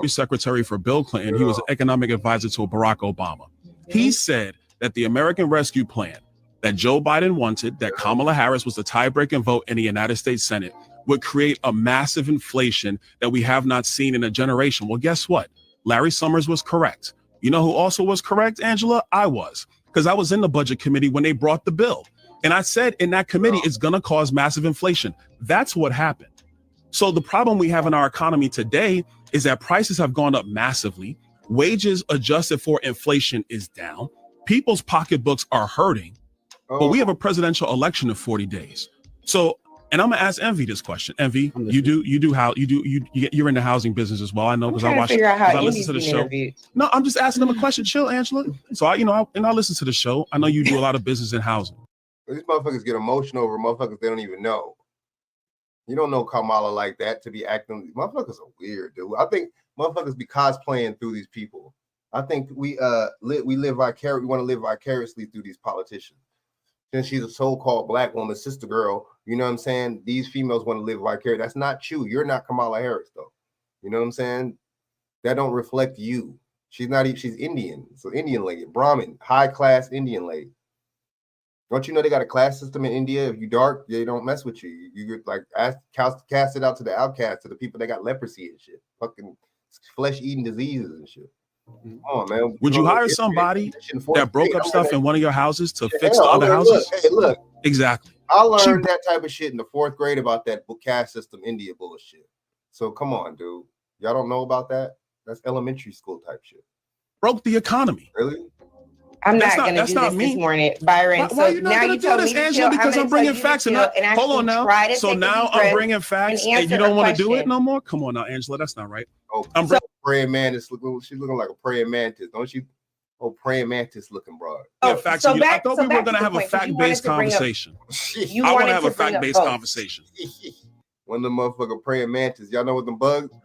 Secretary for Bill Clinton. He was an economic advisor to Barack Obama. He said that the American Rescue Plan that Joe Biden wanted, that Kamala Harris was the tie-breaking vote in the United States Senate, would create a massive inflation that we have not seen in a generation. Well, guess what? Larry Summers was correct. You know who also was correct, Angela? I was, because I was in the budget committee when they brought the bill. And I said in that committee, it's going to cause massive inflation. That's what happened. So the problem we have in our economy today is that prices have gone up massively. Wages adjusted for inflation is down. People's pocketbooks are hurting. But we have a presidential election in 40 days. So, and I'm gonna ask Envy this question. Envy, you're in the housing business as well. I know because I listen to the show. Interviewed. No, I'm just asking them a question. Chill, Angela. So I listen to the show. I know you do a lot of business in housing. These motherfuckers get emotional over motherfuckers they don't even know. You don't know Kamala like that to be acting. Motherfuckers are weird, dude. I think motherfuckers be cosplaying through these people. I think we want to live vicariously through these politicians. Since she's a so-called black woman, sister girl, you know what I'm saying? These females want to live vicariously. That's not you. You're not Kamala Harris, though. You know what I'm saying? That don't reflect you. She's Indian. So Indian lady, Brahmin, high-class Indian lady. Don't you know they got a class system in India? If you dark, they don't mess with you. You like cast it out to the outcasts, to the people that got leprosy and shit, fucking flesh-eating diseases and shit. Come on, man. Would you hire somebody that broke up stuff in one of your houses to fix the other houses? Look. Exactly. I learned that type of shit in the 4th grade about that caste system India bullshit. So come on, dude. Y'all don't know about that? That's elementary school type shit. Broke the economy. Really? I'm not going to do this morning, Byron. Why are you not going to do this, Angela? Because I'm bringing facts. Hold on now. So now I'm bringing facts and you don't want to do it no more? Come on now, Angela. That's not right. Praying mantis. She's looking like a praying mantis, don't she? Oh, praying mantis looking broad. I thought we were going to have a fact-based conversation. I want to have a fact-based conversation. One of the motherfucking praying mantis. Y'all know what them bugs?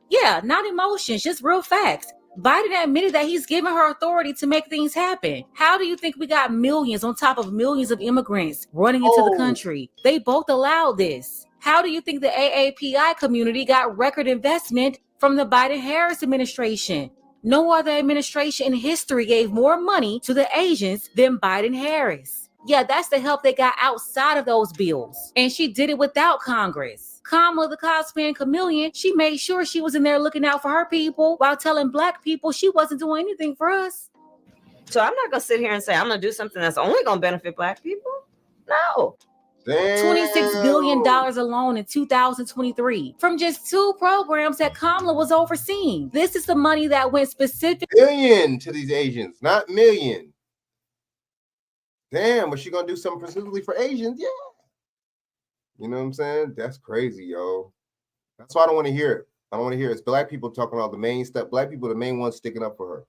Yeah, not emotions, just real facts. Biden admitted that he's given her authority to make things happen. How do you think we got millions on top of millions of immigrants running into the country? They both allowed this. How do you think the AAPI community got record investment from the Biden-Harris administration? No other administration in history gave more money to the Asians than Biden-Harris. Yeah, that's the help they got outside of those bills. And she did it without Congress. Kamala the cosplaying chameleon, she made sure she was in there looking out for her people while telling Black people she wasn't doing anything for us. So I'm not going to sit here and say I'm going to do something that's only going to benefit Black people. No. $26 billion alone in 2023 from just 2 programs that Kamala was overseeing. This is the money that went specific billion to these Asians, not million. Damn, was she gonna do something specifically for Asians? Yeah. You know what I'm saying? That's crazy, yo. That's why I don't want to hear it. I don't want to hear it. It's Black people talking all the main stuff. Black people, the main ones sticking up for her.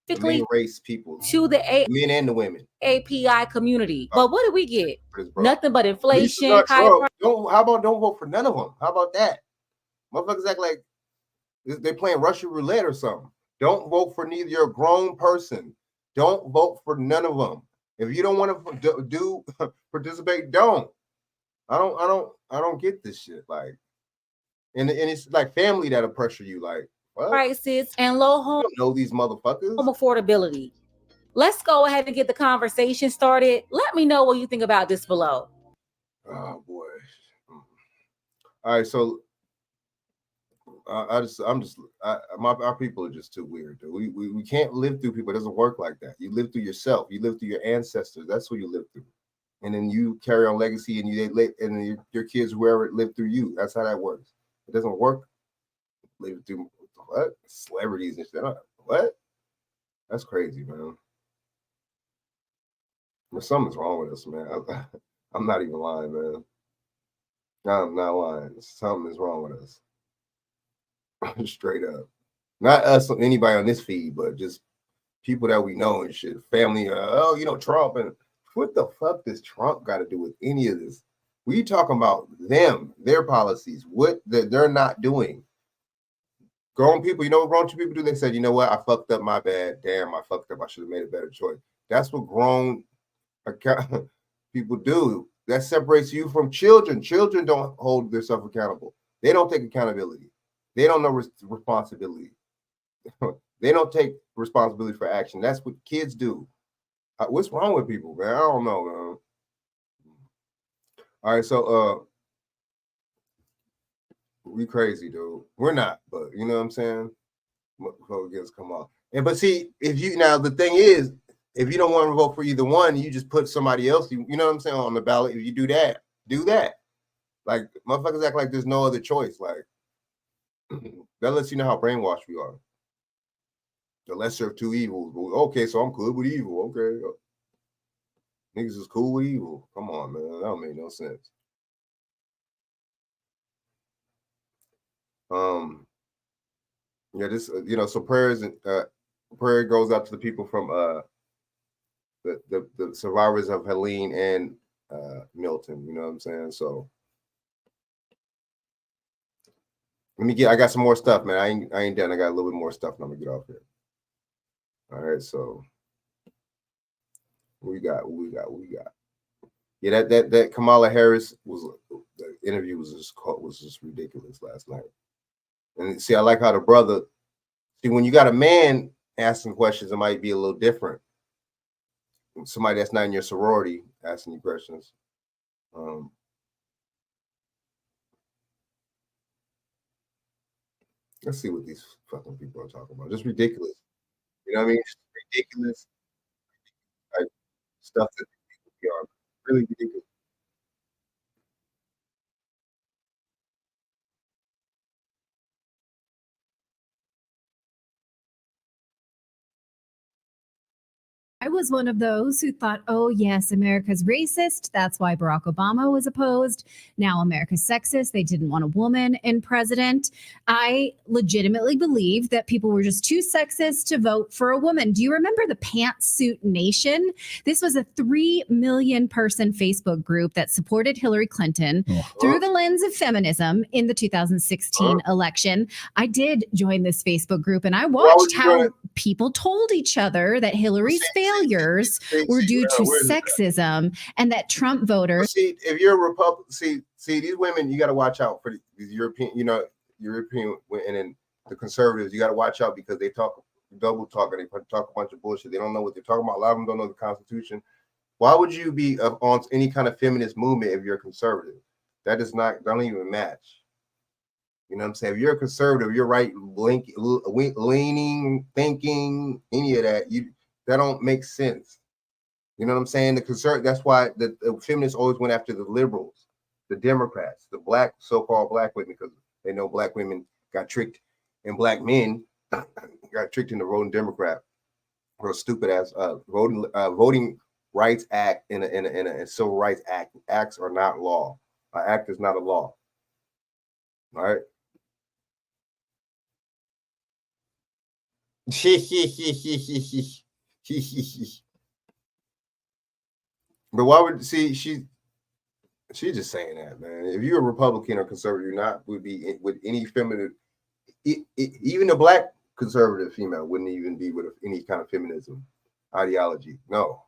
The main race people. To the men and the women. API community. But what did we get? Nothing but inflation. How about don't vote for none of them? How about that? Motherfuckers act like they're playing Russian roulette or something. Don't vote for neither. You're a grown person. Don't vote for none of them. If you don't want to participate, don't. I don't get this shit. Like, and it's like family that'll pressure you. Like, what? Prices and low home. You don't know these motherfuckers. Home affordability. Let's go ahead and get the conversation started. Let me know what you think about this below. Oh boy. All right, so our people are just too weird, dude. We can't live through people. It doesn't work like that. You live through yourself. You live through your ancestors. That's who you live through, and then you carry on legacy, and your kids, whoever lived through you. That's how that works. It doesn't work. Live through what? Celebrities and shit. What? That's crazy, man. Something's wrong with us, man. I'm not even lying, man. I'm not lying. Something is wrong with us. Straight up. Not us, anybody on this feed, but just people that we know and shit. Family, Trump. And what the fuck does Trump got to do with any of this? We talking about them, their policies, what they're not doing. Grown people, you know what grown people do? They said, you know what? I fucked up, my bad. Damn, I fucked up. I should have made a better choice. That's what grown people do. That separates you from children. Children don't hold themselves accountable. They don't take accountability. They don't know responsibility. They don't take responsibility for action. That's what kids do. What's wrong with people, man? I don't know, man. All right, so we crazy, dude. We're not, but you know what I'm saying? Come on. And but see, the thing is, if you don't want to vote for either one, you just put somebody else, you know what I'm saying, on the ballot. If you do that. Like, motherfuckers act like there's no other choice. Like, that lets you know how brainwashed we are. The lesser of two evils. Okay, so I'm good with evil. Okay. Niggas is cool with evil. Come on, man. That don't make no sense. Yeah, this, so prayers and prayer goes out to the people from the survivors of Helene and Milton, you know what I'm saying? So I got some more stuff, man. I ain't done. I got a little bit more stuff and I'm gonna get off here. All right, so we got. Yeah, that Kamala Harris the interview was just ridiculous last night. And see, I like how the brother, when you got a man asking questions, it might be a little different. Somebody that's not in your sorority asking you questions. Let's see what these fucking people are talking about. Just ridiculous. You know what I mean? Just ridiculous type stuff that people are really ridiculous. I was one of those who thought, oh, yes, America's racist. That's why Barack Obama was opposed. Now America's sexist. They didn't want a woman in president. I legitimately believed that people were just too sexist to vote for a woman. Do you remember the Pantsuit Nation? This was a 3 million person Facebook group that supported Hillary Clinton through the lens of feminism in the 2016 election. I did join this Facebook group and I watched how people told each other that Hillary's failures were due to sexism and that Trump voters. See, if you're a Republican, see these women, you got to watch out for these European, European and then the conservatives. You got to watch out because they talk double talk and they talk a bunch of bullshit. They don't know what they're talking about. A lot of them don't know the Constitution. Why would you be on any kind of feminist movement if you're a conservative? That does not, don't even match. You know what I'm saying? If you're a conservative, you're right, leaning, thinking, any of that, that don't make sense. You know what I'm saying? That's why the feminists always went after the liberals, the Democrats, the black, so-called black women, because they know black women got tricked and black men got tricked into voting Democrat. Real stupid ass voting rights act in a civil rights act. Acts are not law. An act is not a law. All right. But why would she's just saying that, man? If you're a Republican or conservative, would be with any feminine, even a black conservative female wouldn't even be with any kind of feminism ideology. No.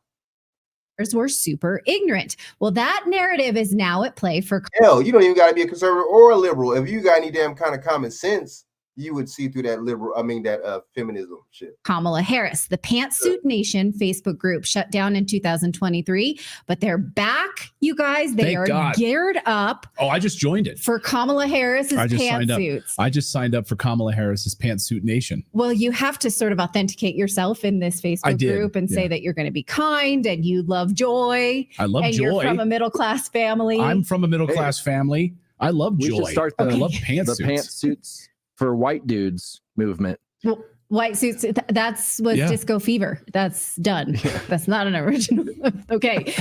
Were super ignorant. Well, that narrative is now at play for. Hell, you don't even got to be a conservative or a liberal. If you got any damn kind of common sense, you would see through that that feminism shit. Kamala Harris, the Pantsuit Nation Facebook group shut down in 2023, but they're back, you guys. They are geared up. Oh, I just joined it. For Kamala Harris's pantsuits. I just signed up for Kamala Harris's Pantsuit Nation. Well, you have to sort of authenticate yourself in this Facebook group and say that you're going to be kind and you love joy. I love joy. And you're from a middle-class family. I'm from a middle-class family. I love joy. We should start I love pantsuits. The pantsuits for white dudes movement. Well, white suits, that's was Disco Fever. That's done. That's not an original. Okay.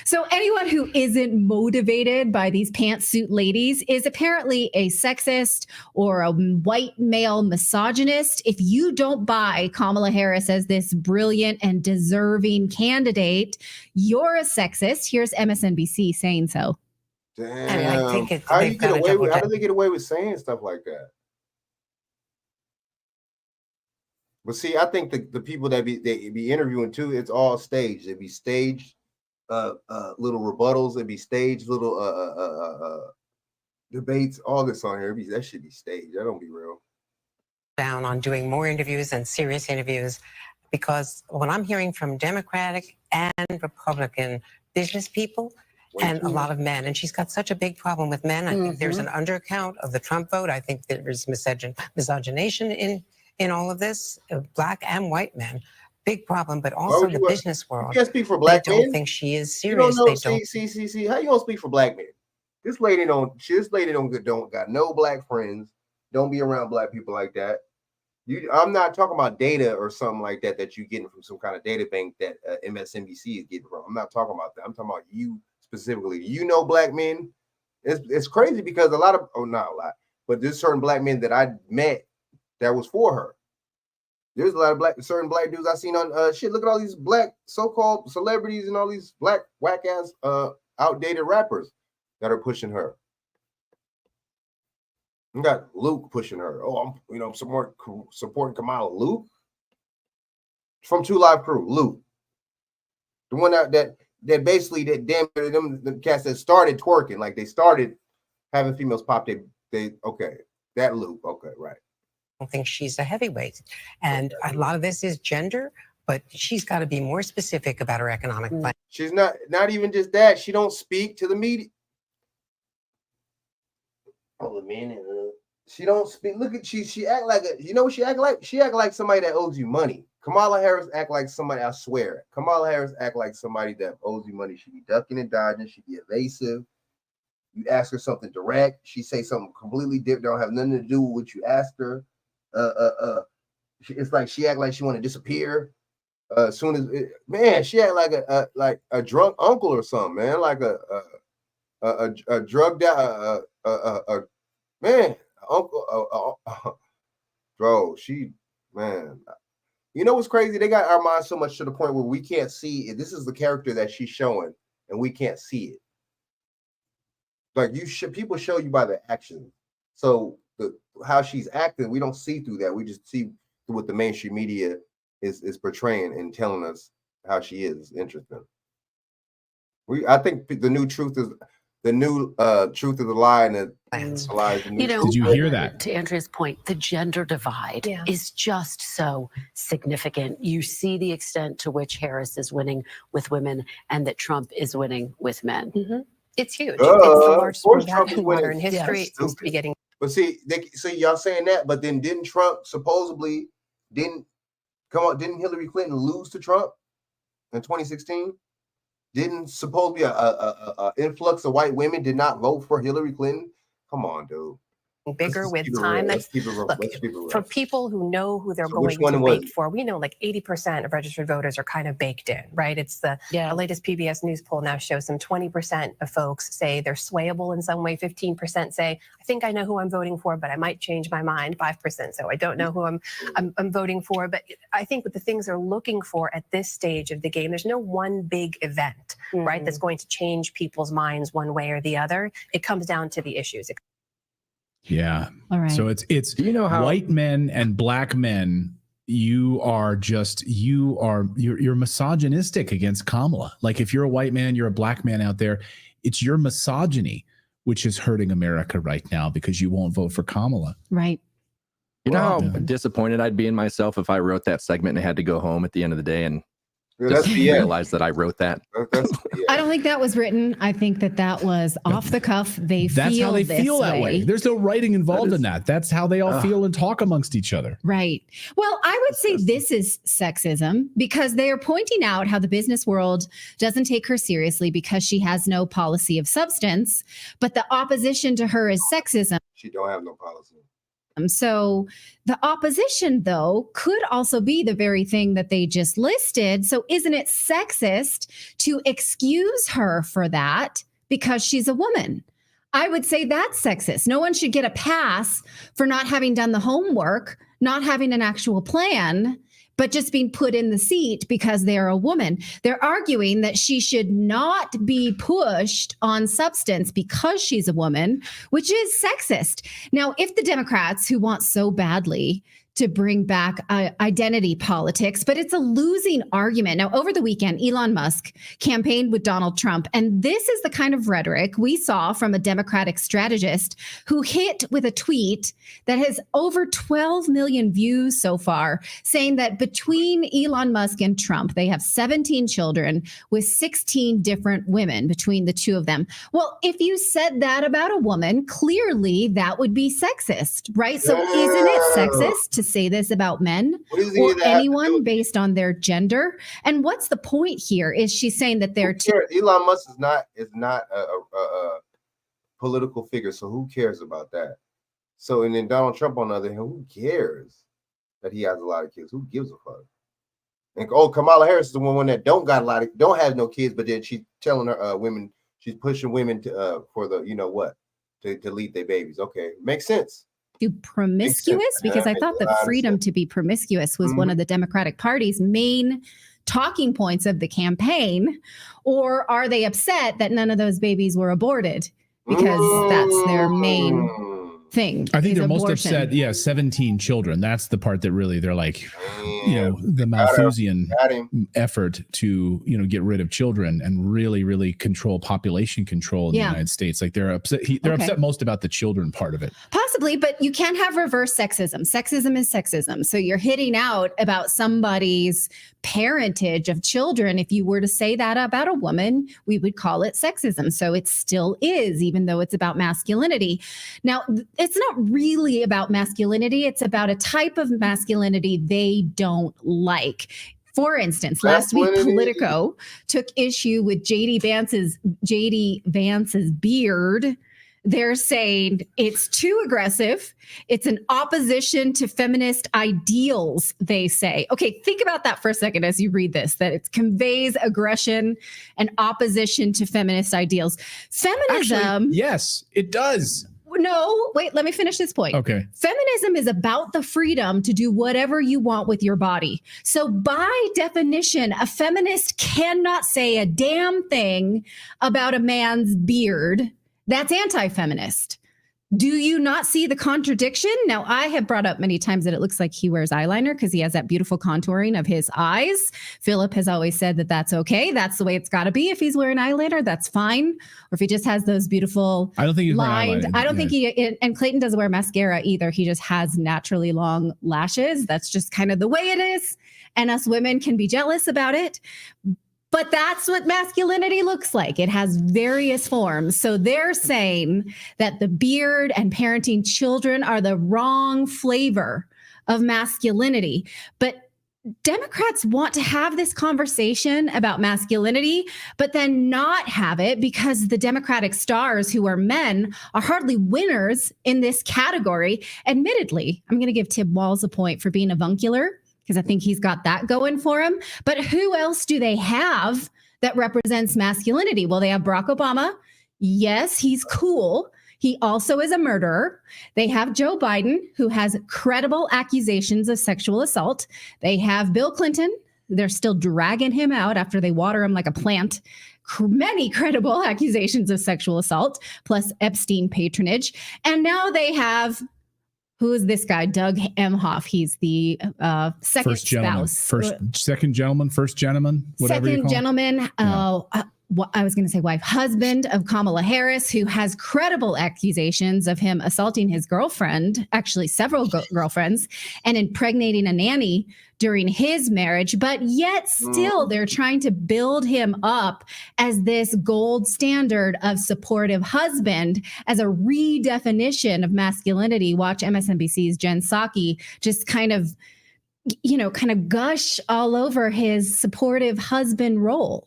So anyone who isn't motivated by these pantsuit ladies is apparently a sexist or a white male misogynist. If you don't buy Kamala Harris as this brilliant and deserving candidate, you're a sexist. Here's MSNBC saying so. Damn. I think how do they get away with saying stuff like that? But see, I think the people that they be interviewing too, it's all staged. It'd be staged little rebuttals, it'd be staged little debates, all this on here. That should be staged. That don't be real. Down on doing more interviews and serious interviews, because what I'm hearing from Democratic and Republican business people and a lot of men, and she's got such a big problem with men. I think there's an undercount of the Trump vote. I think there's misogynation in all of this, black and white men. Big problem, but also the business world. You can't speak for black men. They don't think she is serious. They don't. See. How you gonna speak for black men? This lady don't got no black friends. Don't be around black people like that. I'm not talking about data or something like that you're getting from some kind of data bank that MSNBC is getting from. I'm not talking about that. I'm talking about you specifically. You know black men. It's crazy because not a lot, but there's certain black men that I met that was for her. There's a lot of certain black dudes I seen on shit. Look at all these black so-called celebrities and all these black whack-ass outdated rappers that are pushing her. You got Luke pushing her. Oh, I'm supporting Kamala. Luke from 2 Live Crew. Luke, the one that basically the cats that started twerking, like they started having females pop. That Luke. Okay, right. I don't think she's a heavyweight, and a lot of this is gender. But she's got to be more specific about her economic plan. She's not even just that. She don't speak to the media. Hold a minute. She don't speak. Look at she act like she act like? She act like somebody that owes you money. Kamala Harris act like somebody, I swear. Kamala Harris act like somebody that owes you money. She be ducking and dodging. She be evasive. You ask her something direct, she say something completely different. Don't have nothing to do with what you asked her. It's like she act like she want to disappear. As soon as man, she had like a drunk uncle or something, man, like a drugged out man uncle, bro. She man, you know what's crazy? They got our minds so much to the point where we can't see it. This is the character that she's showing, and we can't see it. Like people show you by the action. So how she's acting, we don't see through that. We just see what the mainstream media is portraying and telling us how she is. It's interesting. I think the new truth is the lie, and the lie is the new truth. Did you hear that? To Andrea's point, the gender divide is just so significant. You see the extent to which Harris is winning with women and that Trump is winning with men. It's huge. It's the largest war in modern history. Yes. It seems to be getting. But see, y'all saying that, but then didn't Trump supposedly didn't Hillary Clinton lose to Trump in 2016? Didn't supposedly a influx of white women did not vote for Hillary Clinton? Come on, dude. Bigger with time. For people who know who they're going to wait for, we know like 80% of registered voters are kind of baked in, right? It's the latest PBS News poll now shows some 20% of folks say they're swayable in some way. 15% say, I think I know who I'm voting for, but I might change my mind. 5% so I don't know who I'm voting for. But I think with the things they're looking for at this stage of the game, there's no one big event, right, that's going to change people's minds one way or the other. It comes down to the issues. Yeah. All right. So it's you know how white men and black men, you're misogynistic against Kamala. Like if you're a white man, you're a black man out there, it's your misogyny which is hurting America right now because you won't vote for Kamala. Right. You know how disappointed I'd be in myself if I wrote that segment and had to go home at the end of the day and just realize that I wrote that. I don't think that was written. I think that was off the cuff. That's how they feel that way. There's no writing involved in that. That's how they all feel and talk amongst each other. Right. Well, I would say this is sexism because they are pointing out how the business world doesn't take her seriously because she has no policy of substance, but the opposition to her is sexism. She don't have no policy. So the opposition, though, could also be the very thing that they just listed. So isn't it sexist to excuse her for that because she's a woman? I would say that's sexist. No one should get a pass for not having done the homework, not having an actual plan, but just being put in the seat because they're a woman. They're arguing that she should not be pushed on substance because she's a woman, which is sexist. Now, if the Democrats who want so badly to bring back identity politics, but it's a losing argument. Now, over the weekend, Elon Musk campaigned with Donald Trump, and this is the kind of rhetoric we saw from a Democratic strategist who hit with a tweet that has over 12 million views so far, saying that between Elon Musk and Trump, they have 17 children with 16 different women between the two of them. Well, if you said that about a woman, clearly that would be sexist, right? So isn't it sexist to say this about men or anyone based on their gender? And what's the point here? Is she saying that they're Elon Musk is not a political figure, so who cares about that? So and then Donald Trump on the other hand, who cares that he has a lot of kids? Who gives a fuck? And Kamala Harris is the one that don't have no kids, but then she's telling her women, she's pushing women to for the to lead their babies. Okay, makes sense. Promiscuous, because I thought the freedom to be promiscuous was one of the Democratic Party's main talking points of the campaign. Or are they upset that none of those babies were aborted because that's their main thing? I think they're most upset. Yeah, 17 children. That's the part that really they're like, the Malthusian effort to, get rid of children and really, really control population control in the United States. Like they're upset. They're upset most about the children part of it. Possibly, but you can't have reverse sexism. Sexism is sexism. So you're hitting out about somebody's parentage of children. If you were to say that about a woman, we would call it sexism. So it still is, even though it's about masculinity. Now, it's not really about masculinity. It's about a type of masculinity they don't like. For instance, last week, Politico took issue with JD Vance's beard They're saying it's too aggressive. It's an opposition to feminist ideals, they say. Okay, think about that for a second as you read this, that it conveys aggression and opposition to feminist ideals. Feminism. Actually, yes, it does. No, wait, let me finish this point. Okay. Feminism is about the freedom to do whatever you want with your body. So by definition, a feminist cannot say a damn thing about a man's beard. That's anti-feminist. Do you not see the contradiction? Now, I have brought up many times that it looks like he wears eyeliner because he has that beautiful contouring of his eyes. Philip has always said that that's okay. That's the way it's got to be. If he's wearing eyeliner, that's fine. Or if he just has those beautiful I don't think he's lined. wearing eyeliner. I don't think he, and Clayton doesn't wear mascara either. He just has naturally long lashes. That's just kind of the way it is. And us women can be jealous about it. But that's what masculinity looks like. It has various forms. So they're saying that the beard and parenting children are the wrong flavor of masculinity. But Democrats want to have this conversation about masculinity, but then not have it because the Democratic stars who are men are hardly winners in this category. Admittedly, I'm going to give Tim Walz a point for being avuncular, because I think he's got that going for him. But who else do they have that represents masculinity? Well, they have Barack Obama. Yes, he's cool. He also is a murderer. They have Joe Biden, who has credible accusations of sexual assault. They have Bill Clinton. They're still dragging him out after they water him like a plant. Many credible accusations of sexual assault, plus Epstein patronage. And now they have... Who is this guy? Doug Emhoff. He's the second spouse. Second gentleman, first gentleman, whatever you call gentleman. I was going to say wife, husband of Kamala Harris, who has credible accusations of him assaulting his girlfriend, actually several girlfriends, and impregnating a nanny during his marriage. But yet still they're trying to build him up as this gold standard of supportive husband, as a redefinition of masculinity. Watch MSNBC's Jen Psaki just kind of gush all over his supportive husband role.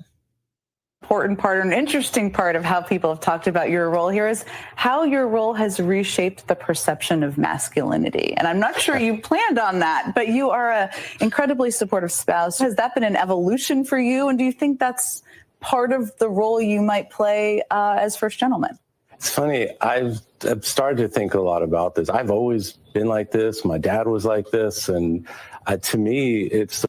Important part, an interesting part of how people have talked about your role here is how your role has reshaped the perception of masculinity. And I'm not sure you planned on that, but you are an incredibly supportive spouse. Has that been an evolution for you? And do you think that's part of the role you might play as first gentleman? It's funny. I've started to think a lot about this. I've always been like this. My dad was like this. And to me, it's...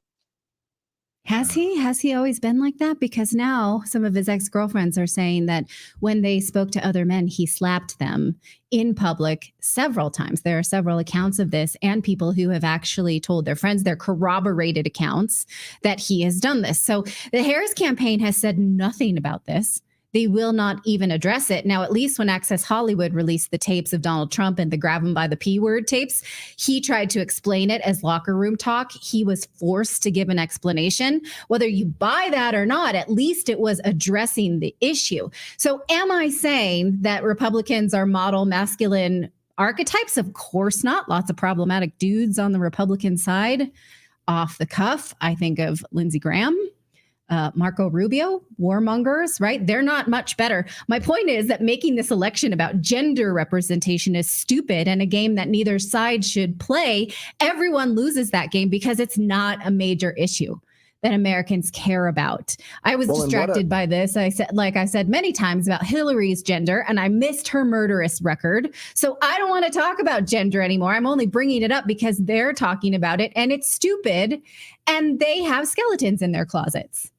Has he always been like that? Because now some of his ex-girlfriends are saying that when they spoke to other men, he slapped them in public several times. There are several accounts of this, and people who have actually told their friends, their corroborated accounts, that he has done this. So the Harris campaign has said nothing about this. They will not even address it. Now, at least when Access Hollywood released the tapes of Donald Trump and the grab him by the P word tapes, he tried to explain it as locker room talk. He was forced to give an explanation. Whether you buy that or not, at least it was addressing the issue. So am I saying that Republicans are model masculine archetypes? Of course not. Lots of problematic dudes on the Republican side. Off the cuff, I think of Lindsey Graham. Marco Rubio, warmongers, right? They're not much better. My point is that making this election about gender representation is stupid and a game that neither side should play. Everyone loses that game because it's not a major issue that Americans care about. I was distracted by this. I said many times about Hillary's gender, and I missed her murderous record. So I don't want to talk about gender anymore. I'm only bringing it up because they're talking about it, and it's stupid, and they have skeletons in their closets.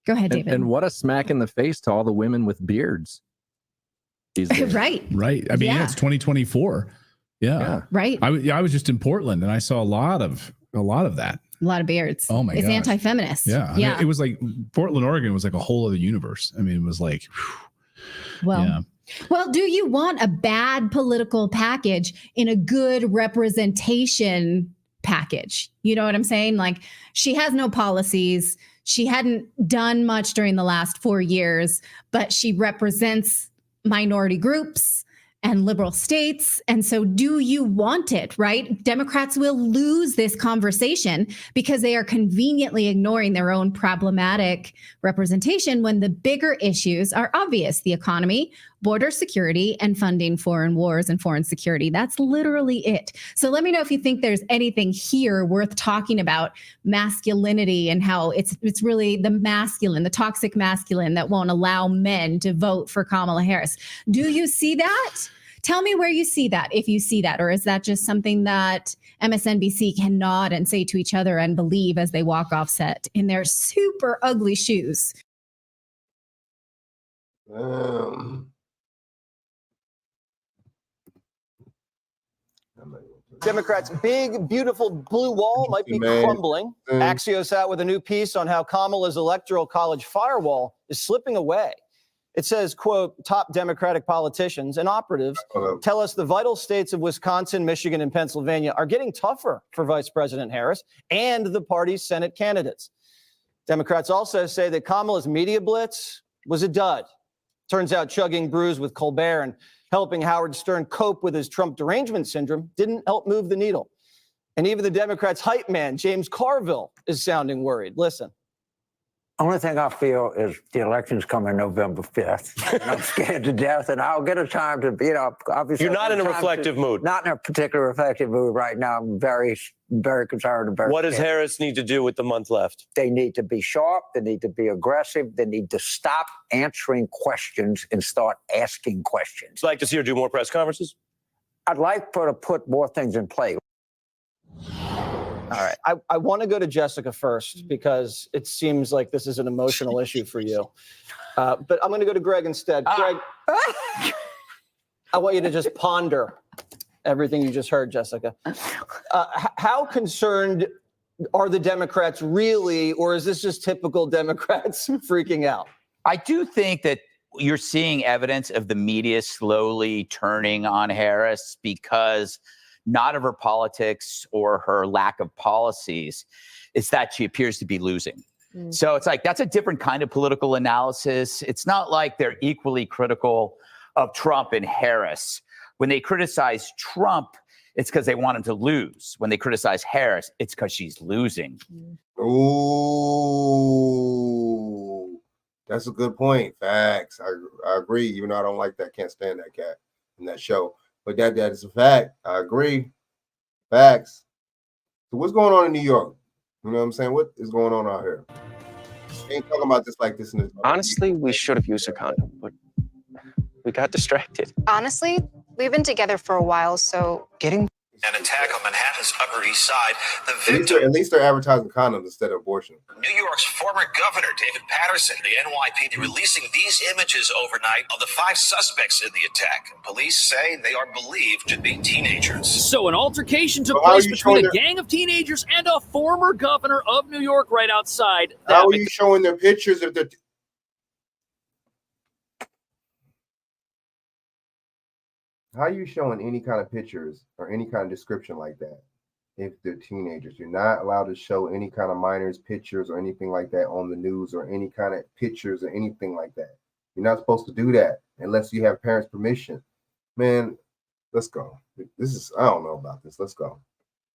Go ahead, David. And what a smack in the face to all the women with beards. Right. I mean, it's 2024. Yeah. Right. I was just in Portland and I saw a lot of that. A lot of beards. Oh my god. It's anti-feminist. Yeah. I mean, it was like Portland, Oregon was like a whole other universe. I mean, it was like, well, do you want a bad political package in a good representation package? You know what I'm saying? Like, she has no policies. She hadn't done much during the last 4 years, but she represents minority groups and liberal states. And so do you want it, right? Democrats will lose this conversation because they are conveniently ignoring their own problematic representation when the bigger issues are obvious: the economy, border security and funding foreign wars and foreign security. That's literally it. So let me know if you think there's anything here worth talking about masculinity and how it's really the masculine, the toxic masculine that won't allow men to vote for Kamala Harris. Do you see that? Tell me where you see that, if you see that, or is that just something that MSNBC can nod and say to each other and believe as they walk off set in their super ugly shoes? Democrats' big, beautiful blue wall might be crumbling. Axios out with a new piece on how Kamala's electoral college firewall is slipping away. It says, quote, top Democratic politicians and operatives tell us the vital states of Wisconsin, Michigan, and Pennsylvania are getting tougher for Vice President Harris and the party's Senate candidates. Democrats also say that Kamala's media blitz was a dud. Turns out chugging brews with Colbert and helping Howard Stern cope with his Trump derangement syndrome didn't help move the needle. And even the Democrats' hype man, James Carville, is sounding worried. Listen. Only thing I feel is the election's coming November 5th. And I'm scared to death, and I'll get a time to, obviously. You're not in a reflective mood. Not in a particular reflective mood right now. I'm very, very concerned about What does Harris need to do with the month left? They need to be sharp. They need to be aggressive. They need to stop answering questions and start asking questions. You'd like to see her do more press conferences? I'd like her to put more things in play. All right. I want to go to Jessica first because it seems like this is an emotional issue for you. But I'm going to go to Greg instead. Greg, I want you to just ponder everything you just heard, Jessica. How concerned are the Democrats really, or is this just typical Democrats freaking out? I do think that you're seeing evidence of the media slowly turning on Harris because not of her politics or her lack of policies, it's that she appears to be losing. So it's like, that's a different kind of political analysis. It's not like they're equally critical of Trump and Harris. When they criticize Trump, it's because they want him to lose. When they criticize Harris, it's because she's losing. Ooh, that's a good point. Facts. I agree. Even though I don't like that, can't stand that cat in that show. But that is a fact. I agree. Facts. So what's going on in New York? You know what I'm saying? What is going on out here? We ain't talking about this like this in this. Honestly, we should have used a condom, but we got distracted. Honestly, we've been together for a while, so Getting An attack on Manhattan's Upper East Side. The At least they're advertising condoms instead of abortion. New York's former governor, David Patterson, the NYPD releasing these images overnight of the 5 suspects in the attack. Police say they are believed to be teenagers. So an altercation took place between a gang of teenagers and a former governor of New York right outside. How are you showing their pictures of the... How are you showing any kind of pictures or any kind of description like that if they're teenagers? You're not allowed to show any kind of minors pictures or anything like that on the news or any kind of pictures or anything like that. You're not supposed to do that unless you have parents' permission. Man, let's go. This is, I don't know about this. Let's go.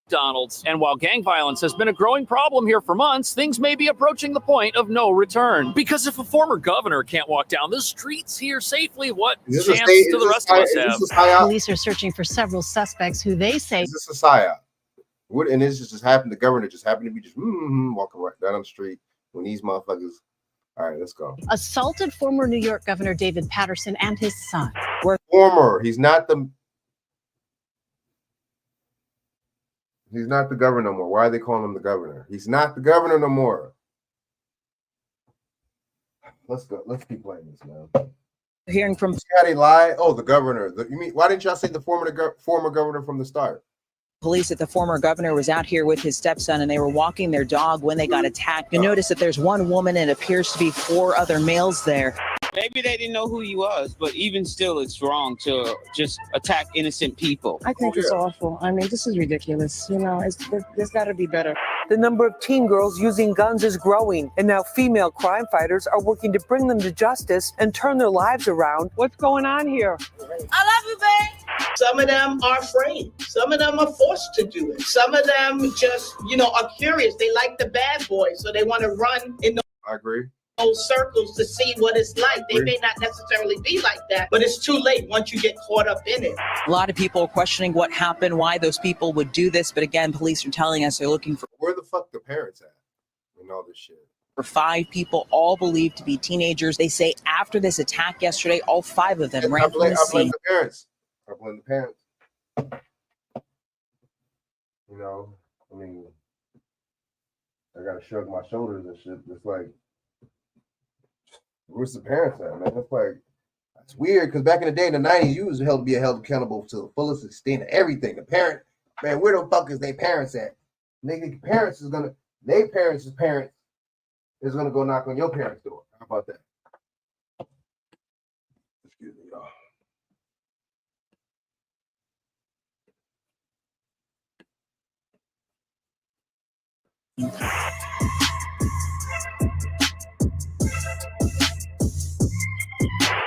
McDonald's. And while gang violence has been a growing problem here for months, things may be approaching the point of no return. Because if a former governor can't walk down the streets here safely, what chance do the rest of us have? Police are searching for several suspects who they say... Is this a psyop? And this just happened, the governor just happened to be just walking right down the street when these motherfuckers... All right, let's go. Assaulted former New York Governor David Patterson and his son. Former. He's not the governor no more. Why are they calling him the governor? He's not the governor no more. Let's go. Let's keep playing this now. Hearing from Scotty lie. Oh, the governor. You mean, why didn't y'all say the former governor from the start? Police that the former governor was out here with his stepson and they were walking their dog when they got attacked. You notice that there's one woman and it appears to be 4 other males there. Maybe they didn't know who he was, but even still, it's wrong to just attack innocent people. I think it's awful. I mean, this is ridiculous. You know, there's got to be better. The number of teen girls using guns is growing, and now female crime fighters are working to bring them to justice and turn their lives around. What's going on here? I love you, babe. Some of them are afraid. Some of them are forced to do it. Some of them just, are curious. They like the bad boys, so they want to run in the... I agree. those circles to see what it's like. They may not necessarily be like that, but it's too late once you get caught up in it. A lot of people are questioning what happened, why those people would do this. But again, police are telling us they're looking for Where the fuck the parents at and all this shit? for 5 people, all believed to be teenagers. They say after this attack yesterday, all 5 of them ran from the I blame scene. the parents. I blame the parents. You know, I mean, I gotta shrug my shoulders and shit. It's like, where's the parents at, man? It's like, it's weird because back in the day, in the 90s, you was held accountable to the fullest extent of everything. The parent, man, where the fuck is their parents at? Nigga, parents is gonna, their parents' parents is gonna go knock on your parents' door. How about that? Excuse me, y'all.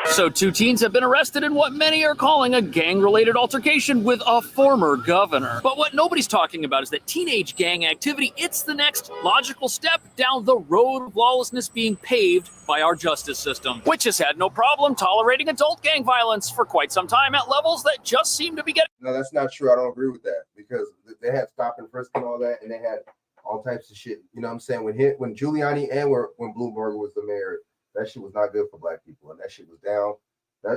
So 2 teens have been arrested in what many are calling a gang-related altercation with a former governor. But what nobody's talking about is that teenage gang activity, it's the next logical step down the road of lawlessness being paved by our justice system, which has had no problem tolerating adult gang violence for quite some time at levels that just seem to be getting... No, that's not true. I don't agree with that because they had stop and frisk and all that, and they had all types of shit. You know what I'm saying? When Giuliani and when Bloomberg was the mayor, that shit was not good for black people, and that shit was down. I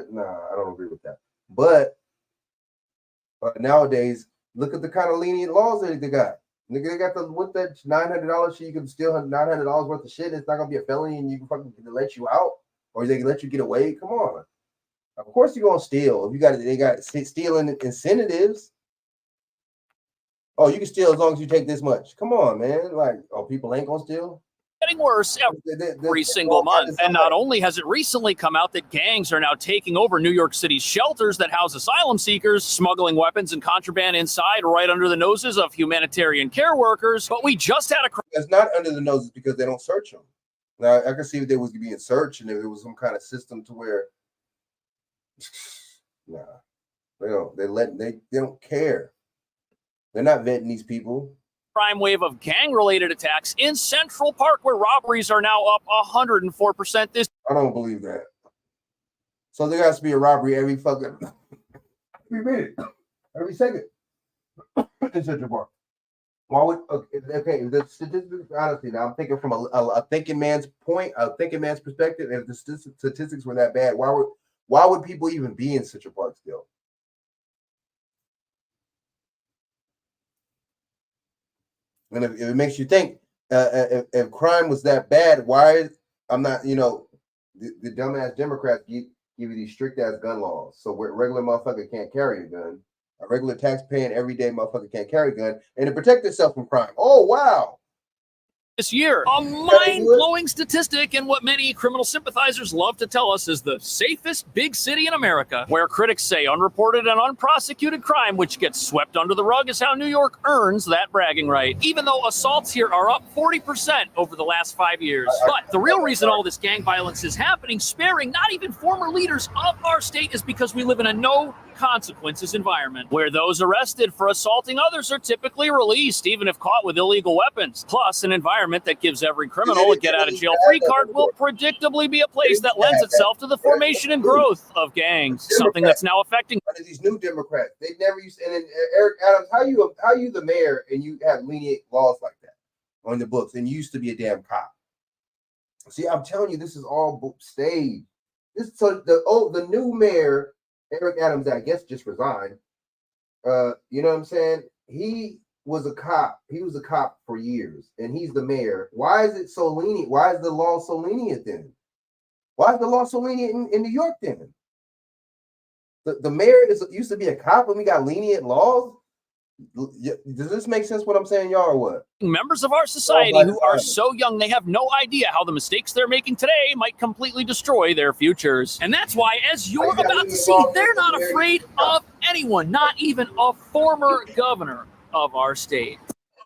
don't agree with that. But nowadays, look at the kind of lenient laws that they got. Nigga, they got with that $900 shit, you can steal $900 worth of shit. It's not gonna be a felony, and you can fucking let you out, or they can let you get away. Come on, of course you're gonna steal. If they got stealing incentives. Oh, you can steal as long as you take this much. Come on, man. Like, people ain't gonna steal. Getting worse every single month. And not only has it recently come out that gangs are now taking over New York City's shelters that house asylum seekers, smuggling weapons and contraband inside right under the noses of humanitarian care workers, but we just had a... It's not under the noses because they don't search them. Now, I can see if they was being searched and if there was some kind of system to where, nah, they don't care. They're not vetting these people. Crime wave of gang-related attacks in Central Park, where robberies are now up 104% this... I don't believe that. So there has to be a robbery every fucking minute, every second in Central Park. Why would the statistics? Honestly, now I'm thinking from a thinking man's point, a thinking man's perspective. If the statistics were that bad, why would people even be in Central Park still? And if it makes you think, if crime was that bad, why I'm not, the dumbass Democrats give you these strict ass gun laws. So where regular motherfucker can't carry a gun, a regular tax-paying everyday motherfucker can't carry a gun, and to protect itself from crime. Oh, wow. This year, a mind-blowing statistic and what many criminal sympathizers love to tell us is the safest big city in America, where critics say unreported and unprosecuted crime, which gets swept under the rug, is how New York earns that bragging right, even though assaults here are up 40% over the last 5 years. But the real reason all this gang violence is happening, sparing not even former leaders of our state, is because we live in a no-consequences environment, where those arrested for assaulting others are typically released, even if caught with illegal weapons. Plus, an environment that gives every criminal a get-out-of-jail-free card will predictably be a place that lends itself to the formation and growth of gangs, something that's now affecting these new Democrats. They never used. And then Eric Adams, how you the mayor and you have lenient laws like that on the books, and you used to be a damn cop. See, I'm telling you, this is all staged. The new mayor, Eric Adams, I guess just resigned. You know what I'm saying? He was a cop. He was a cop for years, and he's the mayor. Why is it so lenient? Why is the law so lenient then? Why is the law so lenient in New York then? The mayor used to be a cop and we got lenient laws? Does this make sense what I'm saying, y'all, or what? Members of our society who are so young they have no idea how the mistakes they're making today might completely destroy their futures. And that's why, as you're about to see, they're not afraid of anyone, not even a former governor of our state.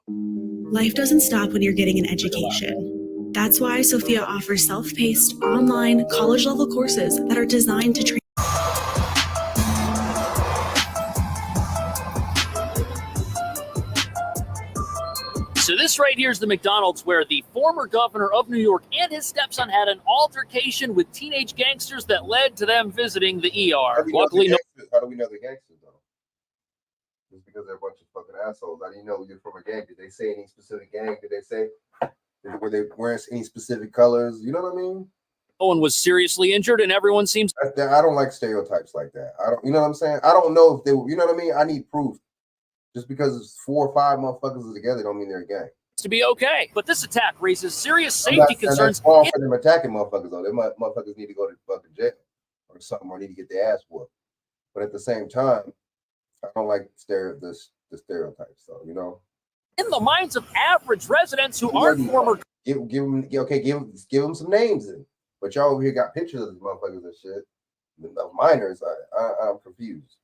Life doesn't stop when you're getting an education. That's why Sophia offers self-paced, online, college-level courses that are designed to train. So this right here is the McDonald's where the former governor of New York and his stepson had an altercation with teenage gangsters that led to them visiting the ER. Luckily, how do we know they're gangsters, though? Just because they're a bunch of fucking assholes. How do you know you're from a gang? Did they say any specific gang? Did they say, were they wearing any specific colors? You know what I mean? no one was seriously injured, and everyone seems. I don't like stereotypes like that. I don't, you know what I'm saying? I don't know if they, you know what I mean? I need proof. Just because it's 4 or 5 motherfuckers together don't mean they're a gang. To be okay, but this attack raises serious safety concerns. For them attacking motherfuckers though, they motherfuckers need to go to fucking jail or something, or need to get their ass whooped. But at the same time, I don't like the stereotypes, though. You know, in the minds of average residents who aren't former. Give them some names in. But y'all over here got pictures of these motherfuckers and shit. The minors, I'm confused.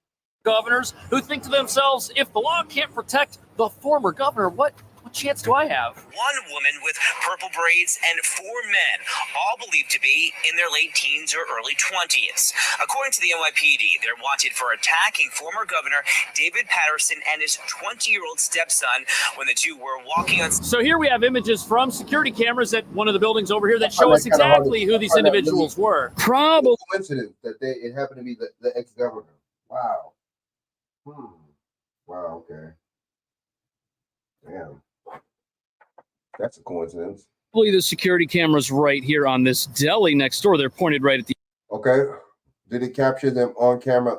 Governors who think to themselves, if the law can't protect the former governor, what chance do I have? One woman with purple braids and 4 men, all believed to be in their late teens or early 20s. According to the NYPD, they're wanted for attacking former Governor David Patterson and his 20-year-old stepson when the two were walking on. So here we have images from security cameras at one of the buildings over here that show us exactly who these individuals were. Probably coincidence that it happened to be the ex-governor. Wow. Wow, okay. Damn. That's a coincidence. The security cameras right here on this deli next door. They're pointed right at the. Okay. Did it capture them on camera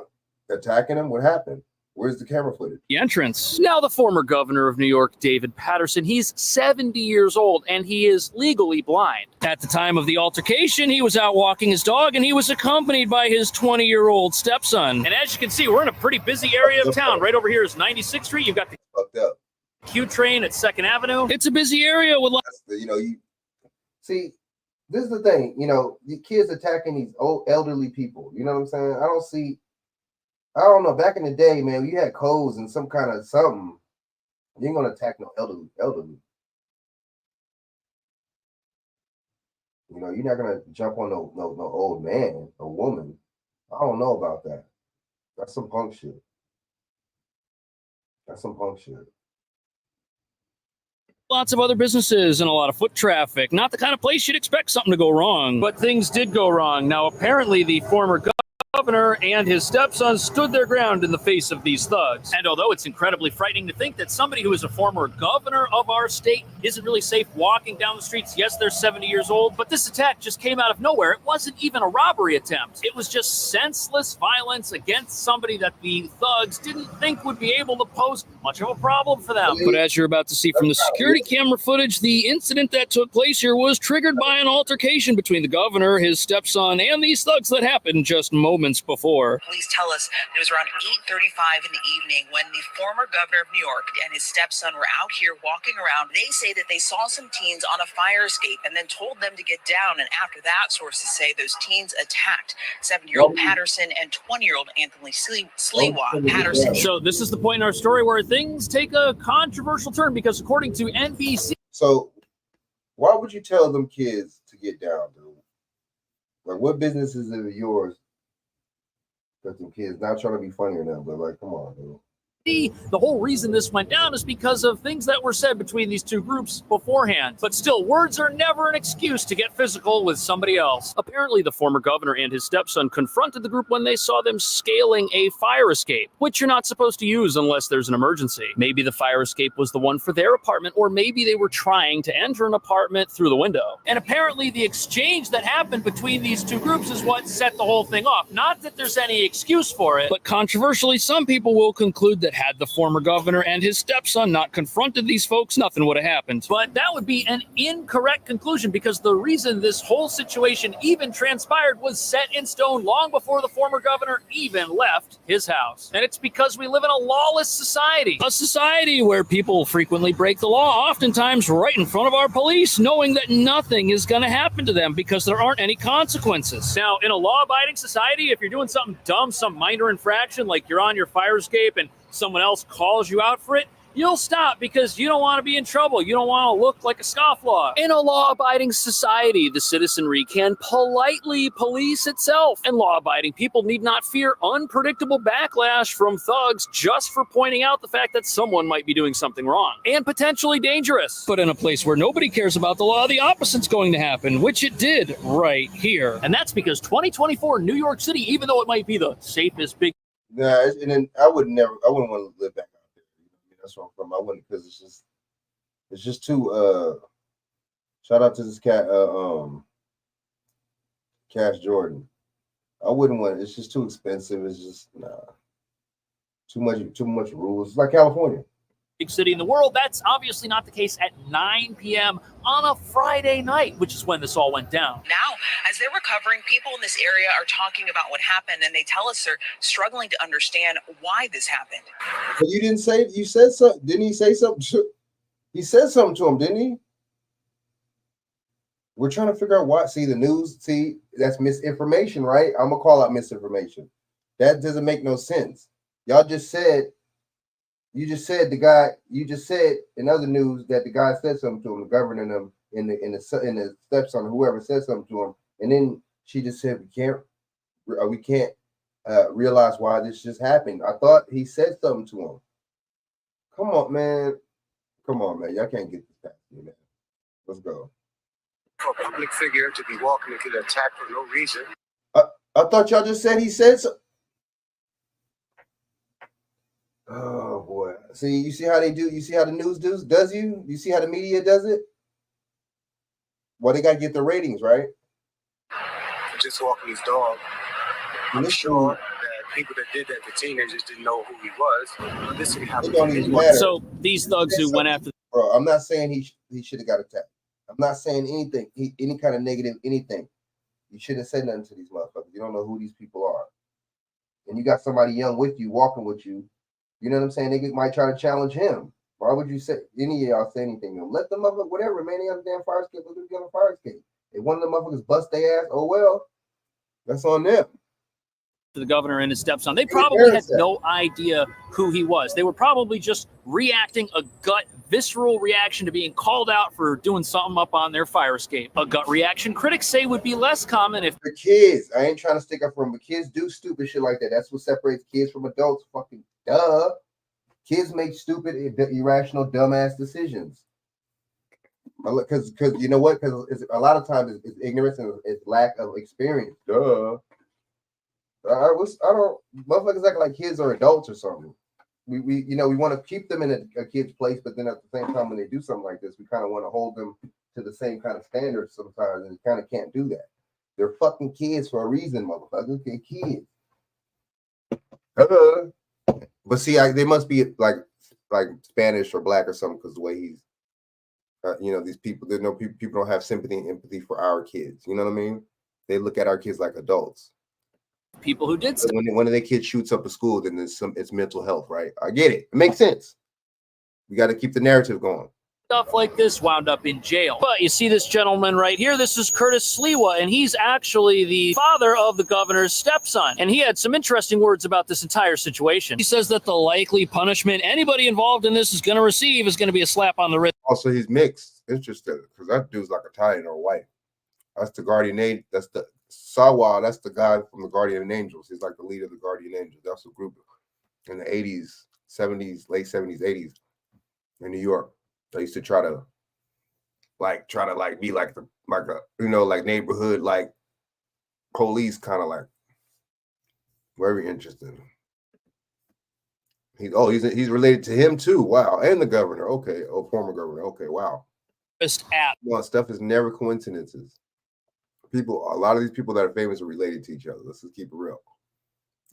attacking them? What happened? Where's the camera footage? The entrance. Now, the former governor of New York, David Patterson, he's 70 years old and he is legally blind. At the time of the altercation, he was out walking his dog and he was accompanied by his 20-year-old stepson. And as you can see, we're in a pretty busy area of town. Right over here is 96th Street. You've got the fucked up Q train at 2nd Avenue. It's a busy area with lots. You see, this is the thing. The kids attacking these old elderly people. You know what I'm saying? I don't know. Back in the day, man, you had codes and some kind of something. You ain't gonna attack no elderly. You're not gonna jump on no old man or woman. I don't know about that. That's some punk shit. Lots of other businesses and a lot of foot traffic. Not the kind of place you'd expect something to go wrong. But things did go wrong. Now, apparently, the former governor and his stepson stood their ground in the face of these thugs. And although it's incredibly frightening to think that somebody who is a former governor of our state isn't really safe walking down the streets, yes, they're 70 years old, but this attack just came out of nowhere. It wasn't even a robbery attempt. It was just senseless violence against somebody that the thugs didn't think would be able to pose much of a problem for them. But as you're about to see from the security camera footage, the incident that took place here was triggered by an altercation between the governor, his stepson, and these thugs that happened just moments before. Police tell us it was around 8:35 in the evening when the former governor of New York and his stepson were out here walking around. They say that they saw some teens on a fire escape and then told them to get down. And after that, sources say those teens attacked 7-year-old Patterson and 20-year-old Anthony Sliwa. Patterson. So this is the point in our story where things take a controversial turn because according to NBC. So why would you tell them kids to get down, dude? Like, what business is it of yours? Them kids not trying to be funny or nothing, but like, come on, dude. The whole reason this went down is because of things that were said between these two groups beforehand. But still, words are never an excuse to get physical with somebody else. Apparently, the former governor and his stepson confronted the group when they saw them scaling a fire escape, which you're not supposed to use unless there's an emergency. Maybe the fire escape was the one for their apartment, or maybe they were trying to enter an apartment through the window. And apparently, the exchange that happened between these two groups is what set the whole thing off. Not that there's any excuse for it, but controversially, some people will conclude that had the former governor and his stepson not confronted these folks, nothing would have happened. But that would be an incorrect conclusion because the reason this whole situation even transpired was set in stone long before the former governor even left his house. And it's because we live in a lawless society, a society where people frequently break the law, oftentimes right in front of our police, knowing that nothing is going to happen to them because there aren't any consequences. Now, in a law-abiding society, if you're doing something dumb, some minor infraction, like you're on your fire escape and someone else calls you out for it, you'll stop because you don't want to be in trouble. You don't want to look like a scofflaw. In a law-abiding society, the citizenry can politely police itself, and law-abiding people need not fear unpredictable backlash from thugs just for pointing out the fact that someone might be doing something wrong and potentially dangerous. But in a place where nobody cares about the law, the opposite's going to happen, which it did right here. And that's because 2024 New York City, even though it might be the safest big. Nah, and then I wouldn't want to live back out there. That's where I'm from. I wouldn't, because it's just too. Shout out to this cat, Cash Jordan. I wouldn't want it. It's just too expensive. It's just too much rules. It's like California. Big city in the world. That's obviously not the case at 9 p.m. on a Friday night, which is when this all went down. Now, as they're recovering, people in this area are talking about what happened, and they tell us they're struggling to understand why this happened. But you didn't say, you said something. Didn't he say something? He said something to him, didn't he? We're trying to figure out why. See, the news, that's misinformation, right? I'm going to call out misinformation. That doesn't make no sense. Y'all just said, you just said in other news that the guy said something to him, the governor and them in the stepson, whoever said something to him, and then she just said we can't realize why this just happened. I thought he said something to him. Come on, man. Y'all can't get this past me, man. Let's go. For a public figure to be walking into the attack for no reason. I thought y'all just said he said so. Oh boy! See, you see how they do. You see how the news does you. You see how the media does it. Well, they gotta get the ratings, right? Just walking his dog. I'm sure that people that did that, the teenagers, didn't know who he was. This happened. So these thugs who went after. Bro, I'm not saying he should have got attacked. I'm not saying anything, any kind of negative anything. You shouldn't have said nothing to these motherfuckers. You don't know who these people are, and you got somebody young with you, walking with you. You know what I'm saying? They might try to challenge him. Why would you say any of y'all say anything to him? Let them motherfucker, whatever, man. They on the damn fire escape. Let them get on the fire escape. If one of the motherfuckers bust their ass, oh well, that's on them. The governor and his stepson, they probably had no idea who he was. They were probably just reacting a gut, visceral reaction to being called out for doing something up on their fire escape. A gut reaction critics say would be less common if the kids. I ain't trying to stick up for them, but kids do stupid shit like that. That's what separates kids from adults. Fucking duh. Kids make stupid, irrational, dumbass decisions. Because you know what? Because a lot of times it's ignorance and it's lack of experience. Duh. I don't. Motherfuckers act like kids are adults or something. We want to keep them in a kid's place, but then at the same time, when they do something like this, we kind of want to hold them to the same kind of standards sometimes, and you kind of can't do that. They're fucking kids for a reason, motherfuckers. They're kids. But see, they must be like Spanish or black or something, because the way he's, these people, people don't have sympathy and empathy for our kids. You know what I mean? They look at our kids like adults. People who did when one of their kids shoots up a school, then it's mental health, right? I get it. It makes sense. We got to keep the narrative going. Stuff like this wound up in jail. But you see this gentleman right here, this is Curtis Sliwa, and he's actually the father of the governor's stepson. And he had some interesting words about this entire situation. He says that the likely punishment anybody involved in this is going to receive is going to be a slap on the wrist. Also, he's mixed. Interesting, because that dude's like Italian or white. That's the guardian angel. That's the Sawa. That's the guy from the Guardian Angels. He's like the leader of the Guardian Angels. That's a group in the 80s, 70s, late 70s, 80s in New York. They used to try to be like a neighborhood like police, kind of like. Very interesting. He's related to him too. Wow, and the governor. Okay, former governor. Okay, wow. Well, stuff is never coincidences. A lot of these people that are famous are related to each other. Let's just keep it real.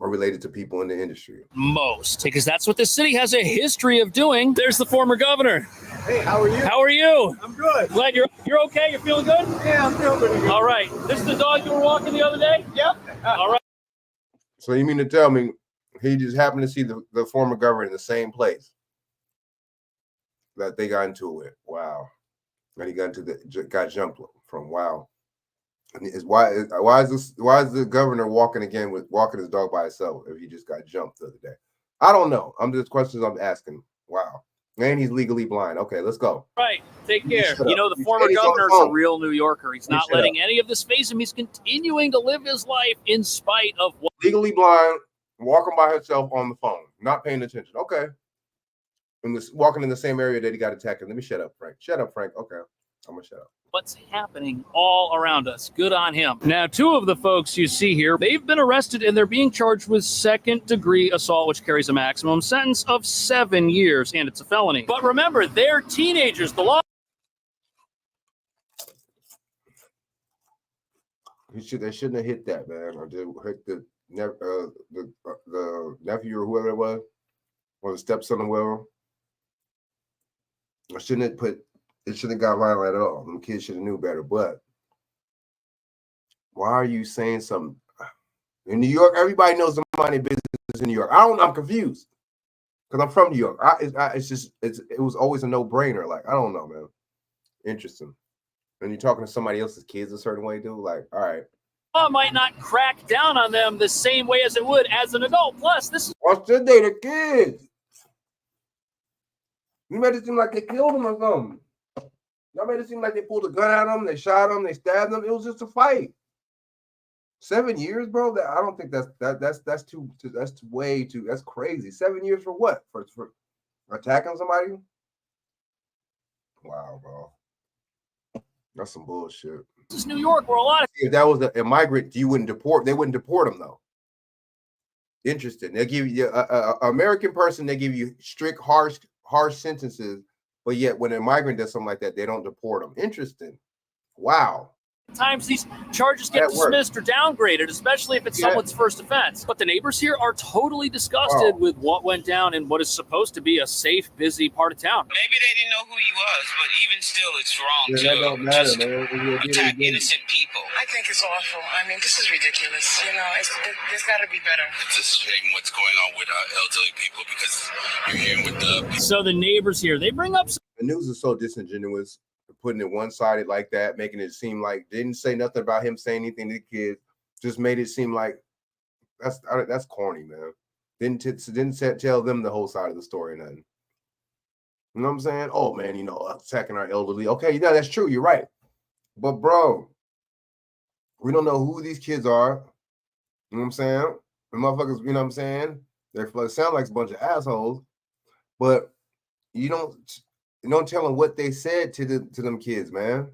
Or related to people in the industry. Most, because that's what the city has a history of doing. There's the former governor. Hey, how are you? How are you? I'm good. Glad you're okay. You're feeling good? Yeah, I'm feeling pretty good. All right. This is the dog you were walking the other day? Yep. All right. So you mean to tell me he just happened to see the former governor in the same place that they got into it with? Wow. And he got jumped from. Wow. Why is the governor walking his dog by himself if he just got jumped the other day? I don't know. I'm just questions I'm asking. Wow. And he's legally blind. Okay, let's go. Right. Take You care. shut You up. know, the You former say he's on the governor's a phone. real New Yorker. He's You not shut letting up. any of this phase him. He's continuing to live his life in spite of what. Legally blind, walking by himself on the phone, not paying attention. Okay. And this walking in the same area that he got attacked. Let me shut up, Frank. Shut up, Frank. Okay. I'm gonna shut up. What's happening all around us. Good on him. Now, two of the folks you see here, they've been arrested and they're being charged with second-degree assault, which carries a maximum sentence of 7 years, and it's a felony. But remember, they're teenagers. The law. They shouldn't have hit that, man. Or they hit the nephew or whoever it was, or the stepson or whoever. I shouldn't have put. It shouldn't have got violent at all. Them kids should have knew better. But why are you saying something in New York? Everybody knows the money business in New York. I'm confused because I'm from New York. It was always a no-brainer. Like, I don't know, man. Interesting. When you're talking to somebody else's kids a certain way, dude. Like, all right. Law might not crack down on them the same way as it would as an adult. Plus, this is. What's the day? The kids. You made it seem like they killed them or something. Y'all made it seem like they pulled a gun at them, they shot them, they stabbed them. It was just a fight. 7 years, bro. I don't think that's way too. That's crazy. 7 years for what? For attacking somebody? Wow, bro. That's some bullshit. This is New York, where a lot of. If that was a migrant, you wouldn't deport. They wouldn't deport them though. Interesting. They give you an American person. They give you strict, harsh sentences. But yet, when a migrant does something like that, they don't deport them. Interesting. Wow. Times these charges get dismissed or downgraded, especially if it's someone's first offense. But the neighbors here are totally disgusted with what went down in what is supposed to be a safe, busy part of town. Maybe they didn't know who he was, but even still, it's wrong That don't matter, just man. attack innocent people. I think it's awful. I mean, this is ridiculous. You know, there's got to be better. It's a shame what's going on with elderly people because you're hearing with the. So the neighbors here, they bring up. The news is so disingenuous, putting it one-sided like that, making it seem like didn't say nothing about him saying anything to the kids, just made it seem like that's corny, man. Didn't tell them the whole side of the story, nothing. You know what I'm saying? Oh man, attacking our elderly. Okay, yeah, that's true. You're right. But bro, we don't know who these kids are. You know what I'm saying? The motherfuckers, you know what I'm saying? They sound like a bunch of assholes, but you don't tell them what they said to them kids, man.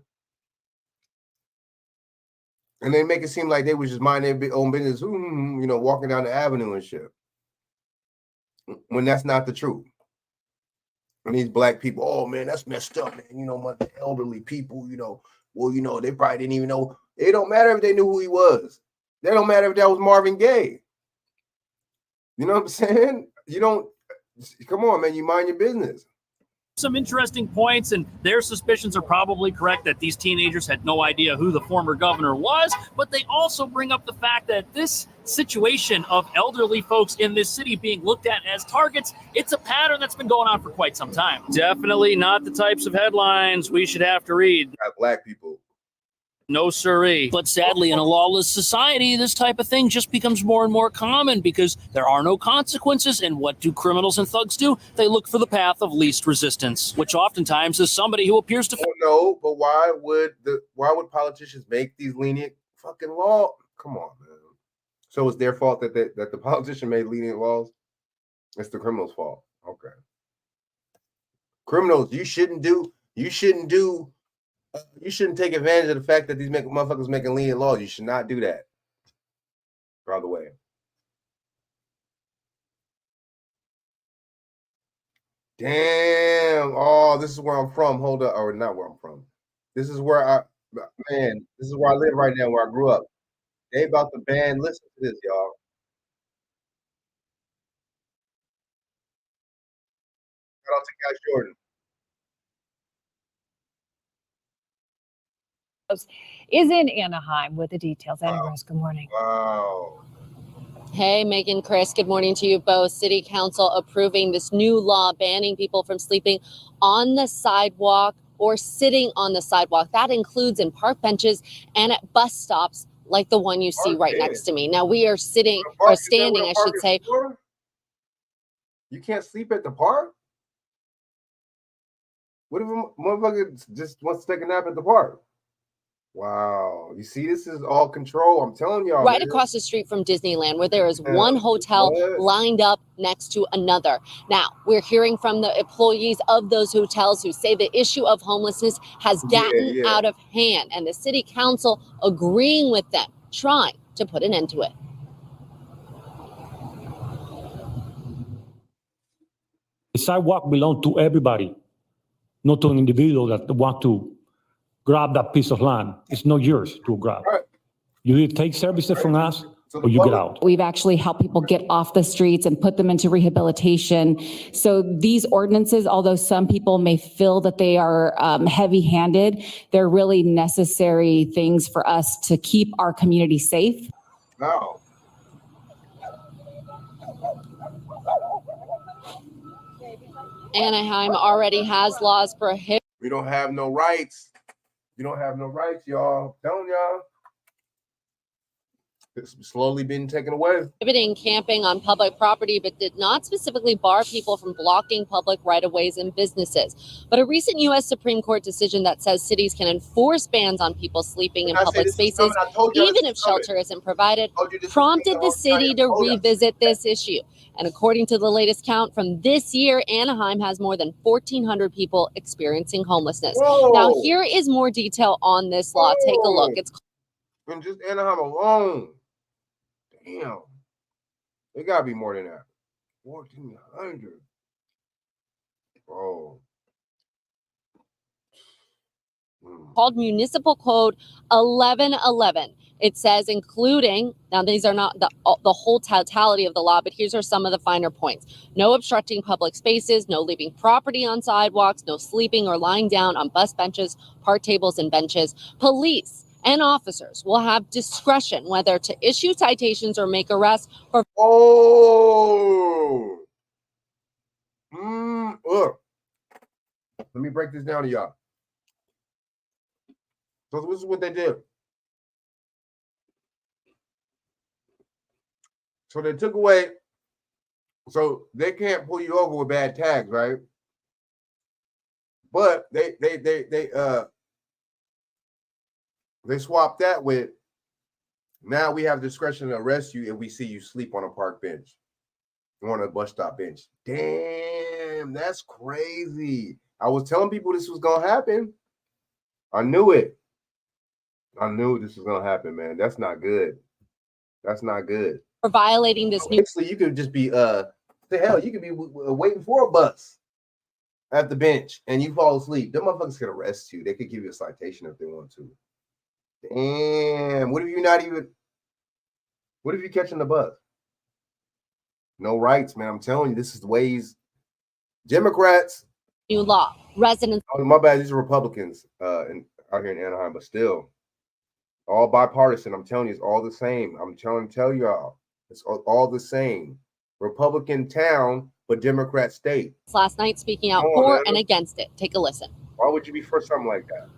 And they make it seem like they was just minding their own business, walking down the avenue and shit. When that's not the truth. And these black people, oh man, that's messed up, man. The elderly people, they probably didn't even know. It don't matter if they knew who he was. They don't matter if that was Marvin Gaye. You know what I'm saying? Come on, man, you mind your business. Some interesting points, and their suspicions are probably correct that these teenagers had no idea who the former governor was, but they also bring up the fact that this situation of elderly folks in this city being looked at as targets, it's a pattern that's been going on for quite some time. Definitely not the types of headlines we should have to read. Black people. No siree. But sadly, in a lawless society, this type of thing just becomes more and more common because there are no consequences. And what do criminals and thugs do? They look for the path of least resistance, which oftentimes is somebody who appears to. No, but why would politicians make these lenient fucking laws? Come on, man. So it's their fault that the politician made lenient laws? It's the criminal's fault. Okay. Criminals, you shouldn't take advantage of the fact that these motherfuckers making lenient laws. You should not do that. By the way. Damn. Oh, this is where I'm from. Hold up. Or not where I'm from. This is where I live right now, where I grew up. They about to ban. Listen to this, y'all. Shout out to Cash Jordan. Is in Anaheim with the details. Anna Rose, good morning. Wow. Hey, Megan, Chris, good morning to you both. City Council approving this new law banning people from sleeping on the sidewalk or sitting on the sidewalk. That includes in park benches and at bus stops like the one you see right next to me. Now we are sitting or standing, I should say. You can't sleep at the park? What if a motherfucker just wants to take a nap at the park? Wow. You see, this is all control. I'm telling y'all. Right man. across the street from Disneyland, where there is Yeah, one hotel what? lined up next to another. Now, we're hearing from the employees of those hotels who say the issue of homelessness has gotten out of hand, and the city council agreeing with them, trying to put an end to it. The sidewalk belongs to everybody, not to an individual that want to grab that piece of land. It's not yours to grab. Right. You either take services from us or you get out. We've actually helped people get off the streets and put them into rehabilitation. So these ordinances, although some people may feel that they are heavy-handed, they're really necessary things for us to keep our community safe. Wow. Anaheim already has laws prohibiting. We don't have no rights. You don't have no rights, y'all. I'm telling y'all. It's slowly being taken away. Prohibiting camping on public property, but did not specifically bar people from blocking public right-of-ways and businesses. But a recent U.S. Supreme Court decision that says cities can enforce bans on people sleeping in public spaces, even if shelter isn't provided, prompted the city to revisit this issue. And according to the latest count from this year, Anaheim has more than 1,400 people experiencing homelessness. Whoa. Now, here is more detail on this law. Take a look. It's and just Anaheim alone. Damn. It gotta be more than that. 1,400. Bro. called Municipal Code 1111. It says including, now these are not the whole totality of the law, but here's are some of the finer points. No obstructing public spaces, no leaving property on sidewalks, no sleeping or lying down on bus benches, park tables, and benches. Police and officers will have discretion whether to issue citations or make arrests for. Oh. Look. Let me break this down to y'all. So this is what they did. So they took away, so they can't pull you over with bad tags, right? But they swapped that with, now we have discretion to arrest you if we see you sleep on a park bench or on a bus stop bench. Damn, that's crazy. I was telling people this was gonna happen. I knew it. I knew this was gonna happen, man. That's not good. That's not good. For violating this new. Basically, you could just be the hell. You could be waiting for a bus at the bench, and you fall asleep. Them motherfuckers could arrest you. They could give you a citation if they want to. Damn. What if you're not even? What if you're catching the bus? No rights, man. I'm telling you, this is the ways. Democrats. New law. Residents. Oh, my bad. These are Republicans out here in Anaheim, but still, all bipartisan. I'm telling you, it's all the same. I'm tell y'all, it's all the same. Republican town, but Democrat state. Last night, speaking out for and against it. Take a listen. Why would you be for something like that?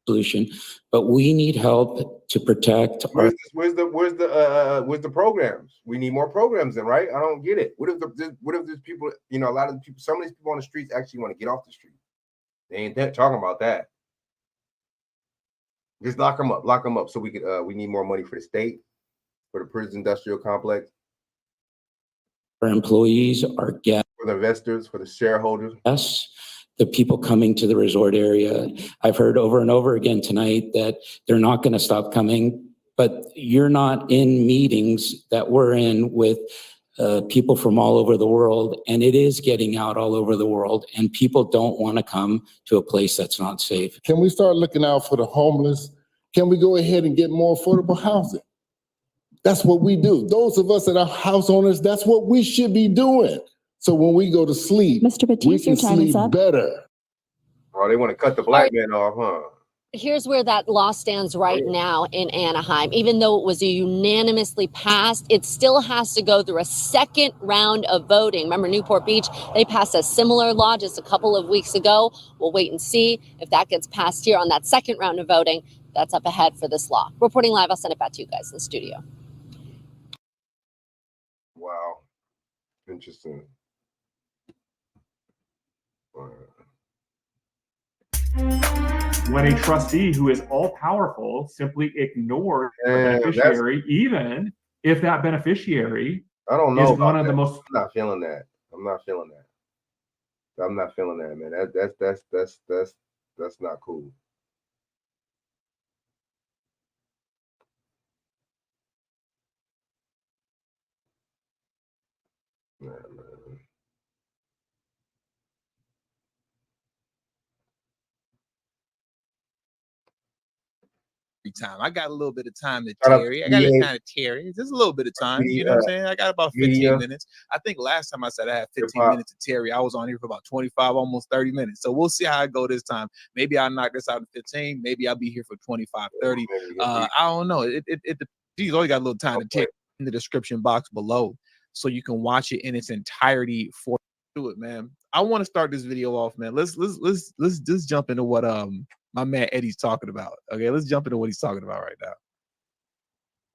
Solution, but we need help to protect our. Where's the programs? We need more programs, then, right? I don't get it. What if there's people? You know, a lot of the people, some of these people on the streets actually want to get off the street. They ain't talking about that. Just lock them up, so we could. We need more money for the state, for the prison industrial complex. Our employees, our guests, for the investors, for the shareholders. Yes, the people coming to the resort area. I've heard over and over again tonight that they're not going to stop coming, but you're not in meetings that we're in with people from all over the world, and it is getting out all over the world, and people don't want to come to a place that's not safe. Can we start looking out for the homeless? Can we go ahead and get more affordable housing? That's what we do. Those of us that are house owners, that's what we should be doing. So when we go to sleep, Mr. Batiste, we can sleep better. Oh, they want to cut the black man off, huh? Here's where that law stands right now in Anaheim. Even though it was unanimously passed, it still has to go through a second round of voting. Remember Newport Beach, they passed a similar law just a couple of weeks ago. We'll wait and see if that gets passed here on that second round of voting. That's up ahead for this law. Reporting live, I'll send it back to you guys in the studio. Wow. Interesting. All right. when a trustee who is all powerful simply ignores the Damn, beneficiary, even if that beneficiary I don't know is about one of that. the most. I'm not feeling that. I'm not feeling that. I'm not feeling that, man. That's not cool. Yeah, man. Time. I got a little bit of time to Shout out Terry. to I got a little VA, time to Terry. Just a little bit of time. V- You know what I'm saying? I got about 15 Media, minutes. I think last time I said I had hip 15 hop. minutes to Terry, I was on here for about 25, almost 30 minutes. So we'll see how I go this time. Maybe I'll knock this out in 15. Maybe I'll be here for 25, 30. I don't know. He's always got a little time to Terry in the description box below so you can watch it in its entirety for it, man. I want to start this video off, man. Let's just jump into what my man Eddie's talking about. Okay, let's jump into what he's talking about right now.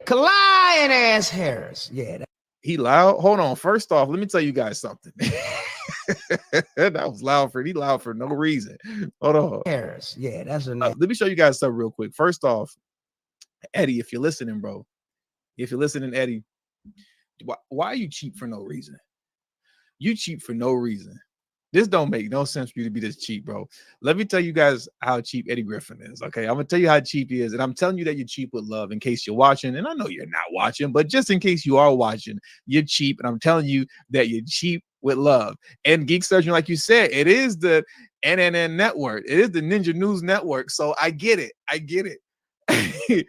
Clyde ass Harris. Yeah. He loud. Hold on. First off, let me tell you guys something. That was loud for he loud for no reason. Hold on. Harris. Yeah, that's her name. Let me show you guys something real quick. First off, Eddie, if you're listening, bro, if you're listening, Eddie, why are you cheap for no reason? You cheap for no reason. This don't make no sense for you to be this cheap, bro. Let me tell you guys how cheap Eddie Griffin is, okay? I'm going to tell you how cheap he is, and I'm telling you that you're cheap with love in case you're watching, and I know you're not watching, but just in case you are watching, you're cheap, and I'm telling you that you're cheap with love. And Geek Surgeon, like you said, it is the NNN network. It is the Ninja News Network, so I get it. I get it.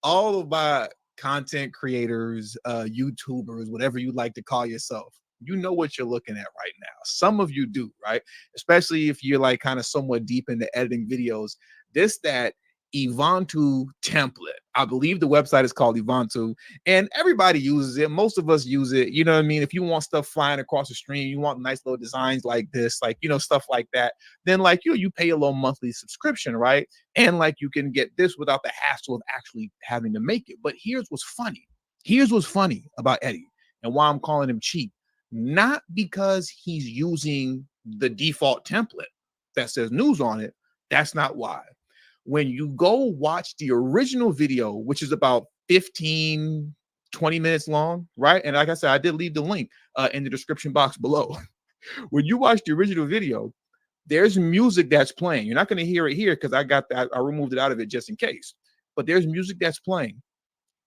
All of my content creators, YouTubers, whatever you like to call yourself, you know what you're looking at right now. Some of you do, right? Especially if you're like kind of somewhat deep into editing videos. That Ivantu template. I believe the website is called Ivantu, and everybody uses it. Most of us use it. You know what I mean? If you want stuff flying across the stream, you want nice little designs like this, like, you know, stuff like that, then like you pay a little monthly subscription, right? And like you can get this without the hassle of actually having to make it. But here's what's funny. Here's what's funny about Eddie and why I'm calling him cheap. Not because he's using the default template that says news on it. That's not why. When you go watch the original video, which is about 15, 20 minutes long, right? And like I said, I did leave the link in the description box below. When you watch the original video, there's music that's playing. You're not going to hear it here because I removed it out of it just in case. But there's music that's playing.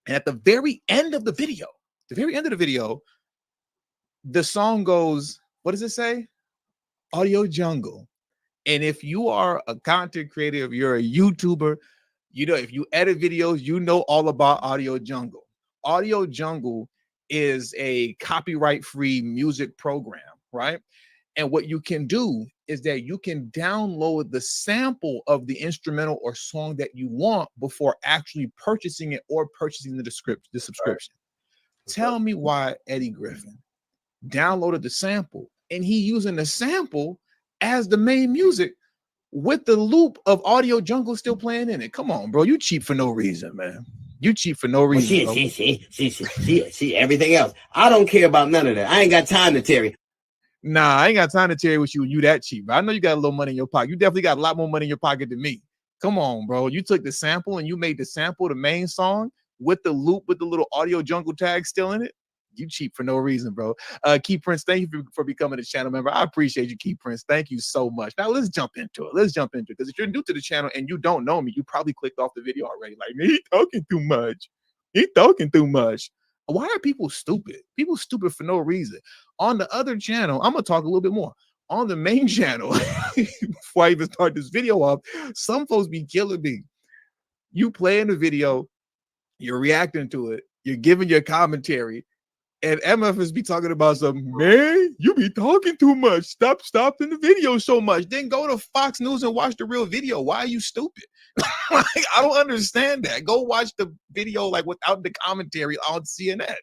And at the very end of the video, the song goes, what does it say? Audio Jungle. And if you are a content creator, if you're a YouTuber, you know, if you edit videos, you know all about Audio Jungle. Audio Jungle is a copyright-free music program, right? And what you can do is that you can download the sample of the instrumental or song that you want before actually purchasing it or purchasing the subscription. Tell me why Eddie Griffin downloaded the sample and he using the sample as the main music with the loop of Audio Jungle still playing in it. Come on, bro. You cheap for no reason, man. You cheap for no reason. Well, see, everything else. I don't care about none of that. I ain't got time to Terry. Nah, I ain't got time to Terry with you. You that cheap, bro. I know you got a little money in your pocket. You definitely got a lot more money in your pocket than me. Come on, bro. You took the sample and you made the sample the main song with the loop with the little Audio Jungle tag still in it. You cheap for no reason, bro. Key Prince, thank you for becoming a channel member. I appreciate you, Key Prince. Thank you so much. Now let's jump into it. Because if you're new to the channel and you don't know me, you probably clicked off the video already. Like, he talking too much. Why are people stupid? People stupid for no reason. On the other channel, I'm gonna talk a little bit more. On the main channel, before I even start this video off, some folks be killing me. You playing the video, you're reacting to it, you're giving your commentary. And MFs be talking about something, man, you be talking too much. Stop in the video so much. Then go to Fox News and watch the real video. Why are you stupid? Like, I don't understand that. Go watch the video like without the commentary on CNN.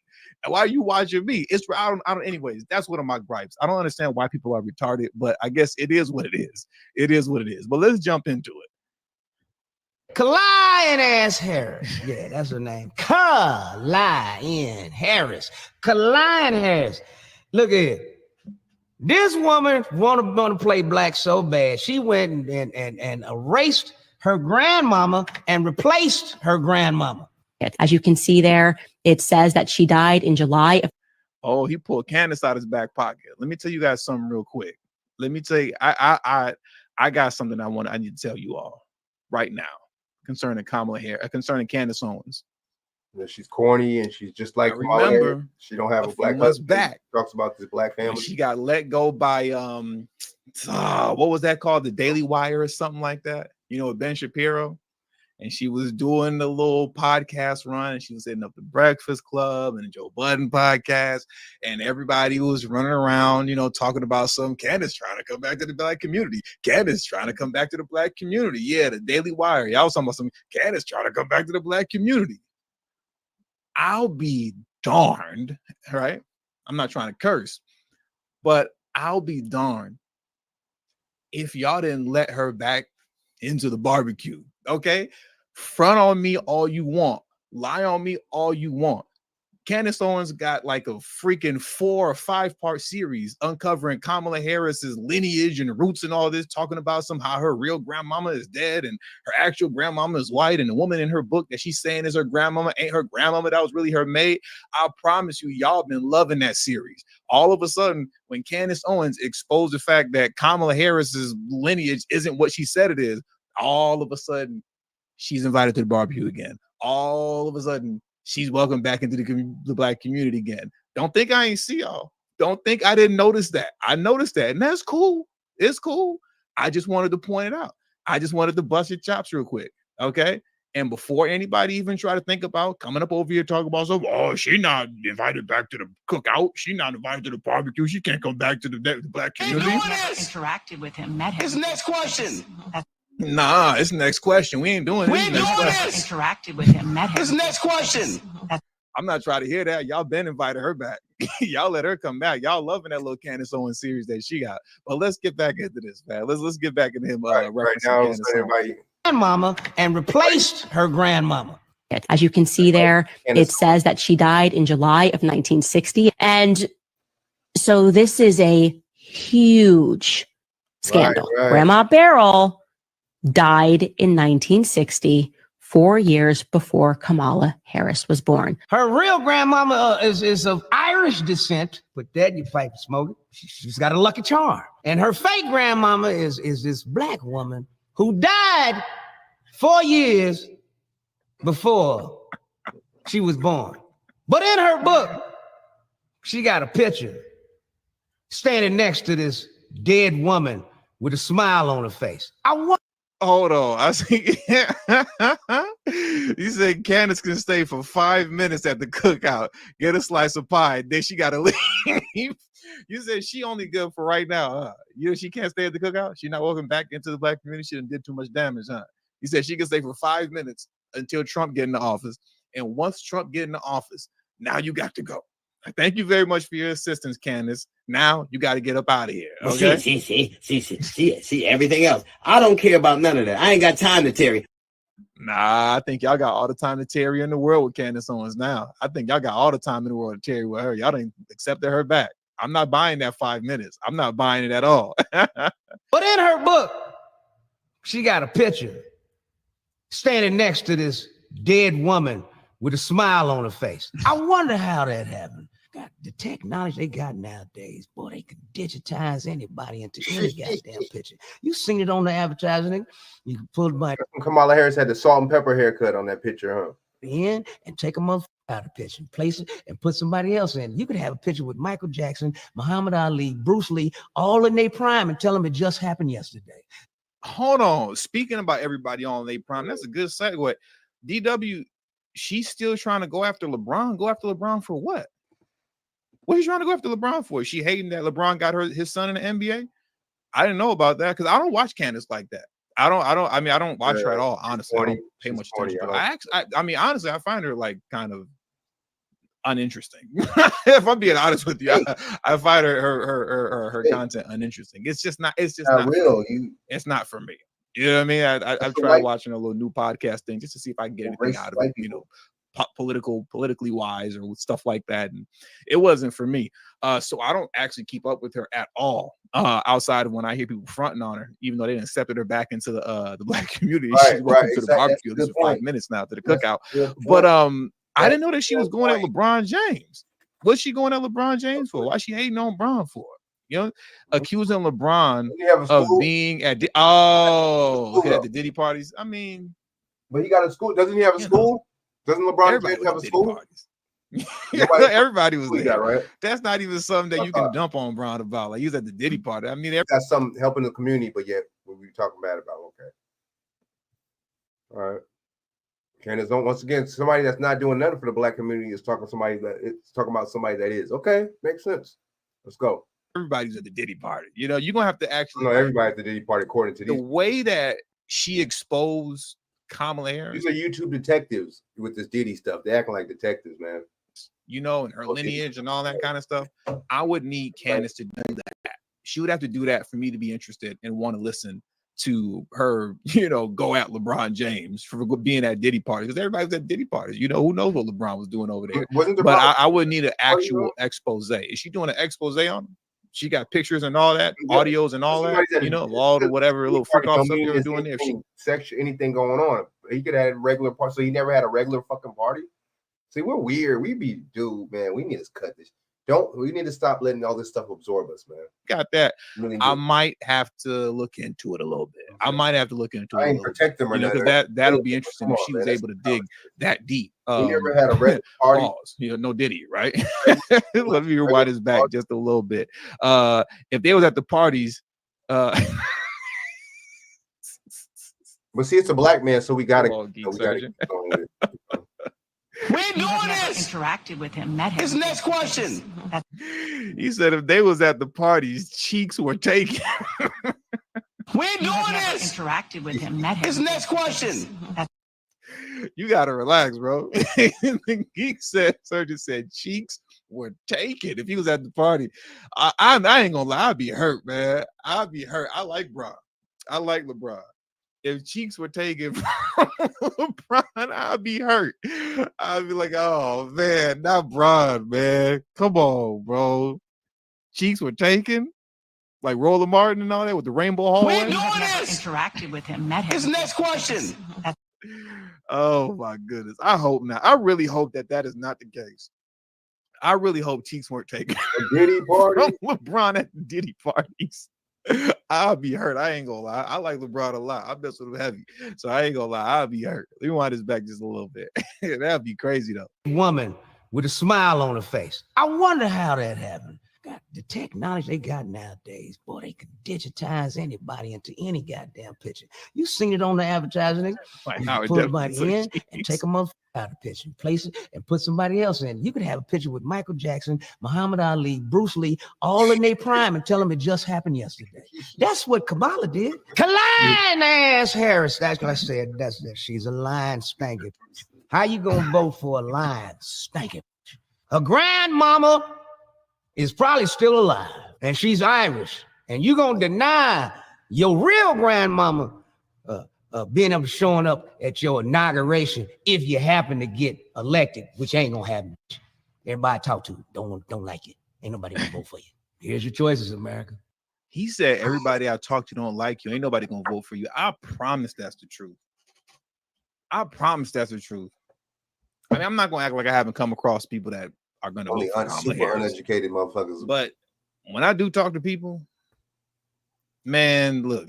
And why are you watching me? It's I don't anyways, that's one of my gripes. I don't understand why people are retarded, but I guess it is what it is. It is what it is. But let's jump into it. Clyde ass Harris. Yeah, that's her name. Clyde Harris. Clyde Harris. Look at it. This woman want to play black so bad. She went and erased her grandmama and replaced her grandmama. As you can see there, it says that she died in July of. Oh, he pulled Candace out of his back pocket. Let me tell you guys something real quick. Let me tell you, I got something I need to tell you all right now concerning Kamala Harris, concerning Candace Owens. Yeah, she's corny and she's just like Kamala remember Harris. She don't have a black months husband. back. Talks about this black family. She got let go by what was that called? The Daily Wire or something like that. You know, with Ben Shapiro. And she was doing the little podcast run, and she was hitting up the Breakfast Club and the Joe Budden podcast, and everybody was running around, you know, talking about some Candace trying to come back to the black community. Candace trying to come back to the black community. Yeah, the Daily Wire. Y'all was talking about some Candace trying to come back to the black community. I'll be darned, right? I'm not trying to curse, but I'll be darned if y'all didn't let her back into the barbecue. Okay, front on me all you want, lie on me all you want. Candace Owens got like a freaking 4 or 5 part series uncovering Kamala Harris's lineage and roots and all this, talking about somehow her real grandmama is dead and her actual grandmama is white, and the woman in her book that she's saying is her grandmama ain't her grandmama, that was really her maid. I promise you, y'all been loving that series. All of a sudden, when Candace Owens exposed the fact that Kamala Harris's lineage isn't what she said it is, all of a sudden, she's invited to the barbecue again. All of a sudden, she's welcomed back into the black community again. Don't think I ain't see y'all. Don't think I didn't notice that. I noticed that, and that's cool. It's cool. I just wanted to point it out. I just wanted to bust your chops real quick, okay? And before anybody even try to think about coming up over here talking about something, oh, she not invited back to the cookout. She not invited to the barbecue. She can't come back to the black community. Interacted with him, met him. His next question. Nah, it's the next question. We ain't doing this. Interacted with him, met him. His next question. I'm not trying to hear that. Y'all been invited her back. Y'all let her come back. Y'all loving that little Candace Owens series that she got. But let's get back into this, man. Let's get back into him. Right now, Grandmama and replaced her grandmama. As you can see there, it says that she died in July of 1960. And so this is a huge scandal. Right. Grandma Beryl died in 1960, 4 years before Kamala Harris was born. Her real grandmama is of Irish descent, but that you fight for smoking. She's got a lucky charm. And her fake grandmama is this black woman who died 4 years before she was born. But in her book, she got a picture standing next to this dead woman with a smile on her face. Hold on. I see. You said Candace can stay for 5 minutes at the cookout, get a slice of pie, then she got to leave. You said she only good for right now. She can't stay at the cookout. She's not welcome back into the black community. She did too much damage, huh? You said she can stay for 5 minutes until Trump get in the office. And once Trump get in the office, now you got to go. Thank you very much for your assistance, Candace. Now you got to get up out of here. Okay? See, everything else. I don't care about none of that. I ain't got time to Terry. Nah, I think y'all got all the time to Terry in the world with Candace Owens now. I think y'all got all the time in the world to Terry with her. Y'all didn't accepted her back. I'm not buying that 5 minutes. I'm not buying it at all. But in her book, she got a picture standing next to this dead woman with a smile on her face. I wonder how that happened. God, the technology they got nowadays, boy, they can digitize anybody into any goddamn picture. You seen it on the advertising, you can pull it by. Kamala Harris had the salt and pepper haircut on that picture, huh? In and take a motherfucker out of the picture, place it and put somebody else in. You could have a picture with Michael Jackson, Muhammad Ali, Bruce Lee, all in their prime, and tell them it just happened yesterday. Hold on. Speaking about everybody on their prime, that's a good segue. DW, she's still trying to go after LeBron. Go after LeBron for what? What are you trying to go after LeBron for? Is she hating that LeBron got his son in the NBA? I didn't know about that because I don't watch Candace like that. I don't watch her at all. Honestly, I don't pay much attention. Honestly, I find her like kind of uninteresting. If I'm being honest with you, I find her content uninteresting. It's not for me. You know what I mean? I've tried watching a little new podcast thing just to see if I can get anything out of it. politically wise or with stuff like that, and it wasn't for me. So I don't actually keep up with her at all. Outside of when I hear people fronting on her, even though they didn't accepted her back into the Black community. She's welcome to the barbecue. This is 5 minutes now to the cookout. But I didn't know that she was going at LeBron James. What's she going at LeBron James for? Why she hating on Bron for? You know, accusing LeBron of being at at the Diddy parties. I mean, but he got a school. Doesn't he have a school? Doesn't LeBron James have a school? Everybody was there, right? That's not even something that you can dump on Bron about. Like he was at the Diddy party. I mean, that's something helping the community, but yet what we talking bad about. Okay, all right. Candace, once again, somebody that's not doing nothing for the Black community is talking about somebody that is. Okay, makes sense. Let's go. Everybody's at the Diddy party. You know, you're gonna have to actually. No, everybody at the Diddy party, according to the way that she exposed Kamala Harris. These are YouTube detectives with this Diddy stuff. They acting like detectives, man. You know, and her lineage and all that kind of stuff. I would need Candace to do that. She would have to do that for me to be interested and want to listen to her, you know, go at LeBron James for being at Diddy parties, because everybody's at Diddy parties. You know, who knows what LeBron was doing over there? But I would need an actual expose. Is she doing an expose on him? She got pictures and all that, audios and all that, you know, all the whatever little freak off stuff they were doing there. Anything going on. He could have had a regular party, so he never had a regular fucking party. See, we're weird. We be, dude, man, we need to cut this. We need to stop letting all this stuff absorb us, man. Got that. Really I might have to look into it a little bit. Okay. I might have to look into it. I ain't protect them or nothing. Because that'll be interesting if she was able to dig that deep. He never had a red party. Pause. You know, no Diddy, right? Let me rewind his back just a little bit. If they was at the parties, but see, it's a black man, so we gotta We ain't doing this. Interacted with him, met him. His next question. He said if they was at the parties, cheeks were taken. We ain't doing this. Interacted with him, met him. His next question. You gotta relax, bro. The geek said, Surgeon said cheeks were taken. If he was at the party, I ain't gonna lie, I'd be hurt, man. I'd be hurt. I like Bron. I like LeBron. If cheeks were taken from LeBron, I'd be hurt. I'd be like, oh man, not Bron, man. Come on, bro. Cheeks were taken, like Roller Martin and all that with the rainbow hallway. We're doing this. Interacted with him, met him. His next question. Oh my goodness. I hope not. I really hope that is not the case. I really hope cheeks weren't taken. A Diddy party? From LeBron at Diddy parties. I'll be hurt. I ain't gonna lie. I like LeBron a lot. I mess with him heavy. So I ain't gonna lie. I'll be hurt. Let me wind this back just a little bit. That'd be crazy though. Woman with a smile on her face. I wonder how that happened. God, the technology they got nowadays, boy, they could digitize anybody into any goddamn picture. You seen it on the advertising. You pull somebody in and take them up out of the picture, place it and put somebody else in. You could have a picture with Michael Jackson, Muhammad Ali, Bruce Lee, all in their prime and tell them it just happened yesterday. That's what Kamala did. Lying ass Harris. That's what I said. That's that. She's a lying spanker. How you gonna vote for a lying spanker? Her grandmama is probably still alive, and she's Irish, and you gonna deny your real grandmama being able to showing up at your inauguration if you happen to get elected, which ain't gonna happen. Everybody I talk to don't like it. Ain't nobody gonna vote for you. Here's your choices, America. He said everybody I talk to don't like you. Ain't nobody gonna vote for you. I promise that's the truth. I promise that's the truth. I mean, I'm not gonna act like I haven't come across people that are going to vote for super uneducated motherfuckers. But when I do talk to people, man, look,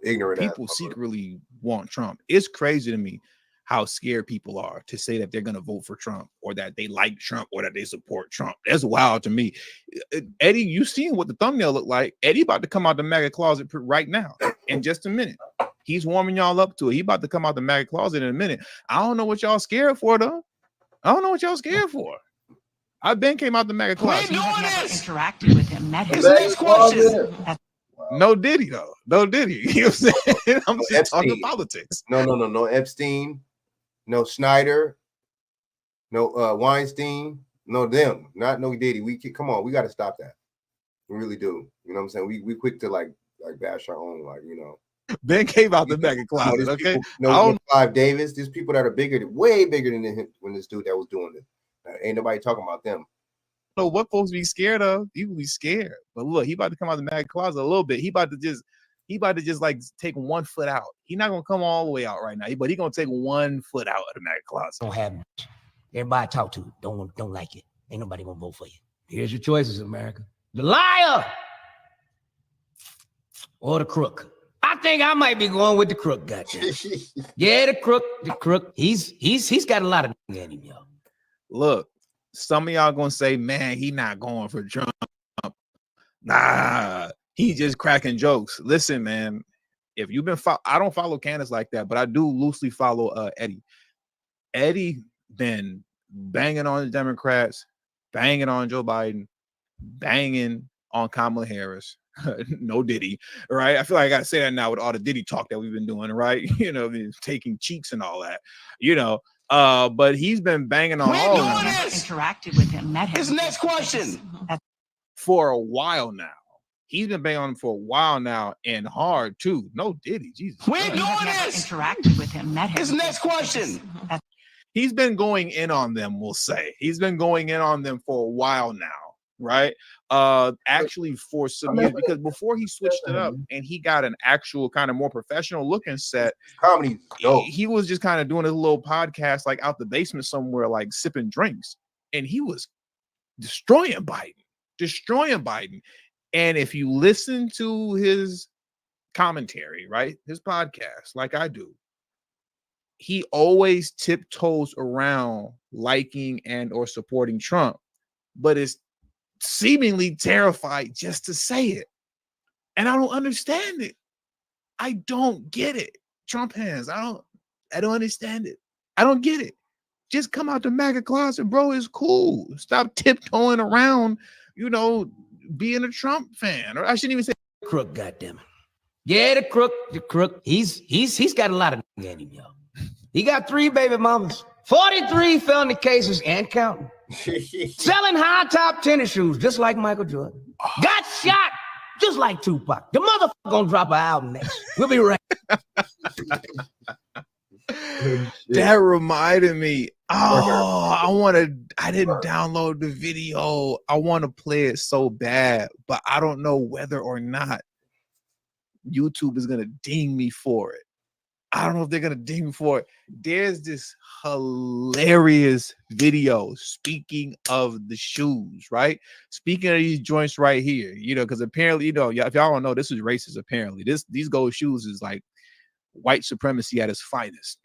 ignorant people secretly want Trump. It's crazy to me how scared people are to say that they're going to vote for Trump or that they like Trump or that they support Trump. That's wild to me. Eddie, you seen what the thumbnail looked like? Eddie about to come out the MAGA closet right now in just a minute. He's warming y'all up to it. He about to come out the MAGA closet in a minute. I don't know what y'all scared for though. I don't know what y'all scared for. I Ben came out the MAGA closet. We doing this. Interacted with him, met him. His next question. No Diddy though. No Diddy. You know what I'm saying? I'm just talking politics. No Epstein, no Schneider, no Weinstein, no them, not no Diddy. Come on, we got to stop that. We really do. You know what I'm saying? We quick to like bash our own, like, you know. Ben came out the mega closet. Okay, No, Clive Davis. There's people that are way bigger than him when this dude that was doing it. Ain't nobody talking about them. No, what folks be scared of? You be scared. But look, he about to come out the mega closet a little bit. He about to just like take 1 foot out. He not gonna come all the way out right now, but he gonna take 1 foot out of the mega closet. Don't have much. Everybody I talk to don't like it. Ain't nobody gonna vote for you. Here's your choices, America. The liar or the crook. I think I might be going with the crook, goddamn. Yeah, the crook. He's got a lot of in him, yo. Look, some of y'all gonna say, man, he not going for Trump. Nah, he just cracking jokes. Listen, man, if you've been I don't follow Candace like that, but I do loosely follow Eddie. Eddie been banging on the Democrats, banging on Joe Biden, banging on Kamala Harris. No Diddy, right? I feel like I gotta say that now with all the Diddy talk that we've been doing, right? You know, taking cheeks and all that, you know. But he's been banging on all of them. Interacted with him, met him. His next question. For a while now. He's been banging on him for a while now, and hard too. No Diddy, Jesus. We're doing this. Interacted with him, met him. His next question. He's been going in on them, we'll say. He's been going in on them for a while now, right? Actually for some years, because before he switched it up and he got an actual kind of more professional looking set, comedy, he was just kind of doing a little podcast like out the basement somewhere, like sipping drinks, and he was destroying Biden. And if you listen to his commentary, right, his podcast, like I do, he always tiptoes around liking and or supporting Trump, but is seemingly terrified just to say it. And I don't understand it. I don't get it. Trump hands. I don't understand it. I don't get it. Just come out the MAGA closet, bro. It's cool. Stop tiptoeing around, you know, being a Trump fan. Or I shouldn't even say crook, goddammit. Yeah, the crook. He's got a lot of in him, yo. He got 3 baby mamas, 43 felony cases and counting. Selling high top tennis shoes just like Michael Jordan. Got shot just like Tupac. The motherfucker gonna drop an album next. We'll be right. That reminded me. Oh, I didn't download the video. I want to play it so bad, but I don't know whether or not YouTube is gonna ding me for it. I don't know if they're gonna ding me for it. There's this hilarious video. Speaking of the shoes, right? Speaking of these joints right here, you know, because apparently, you know, if y'all don't know, this is racist. Apparently, these gold shoes is like white supremacy at its finest.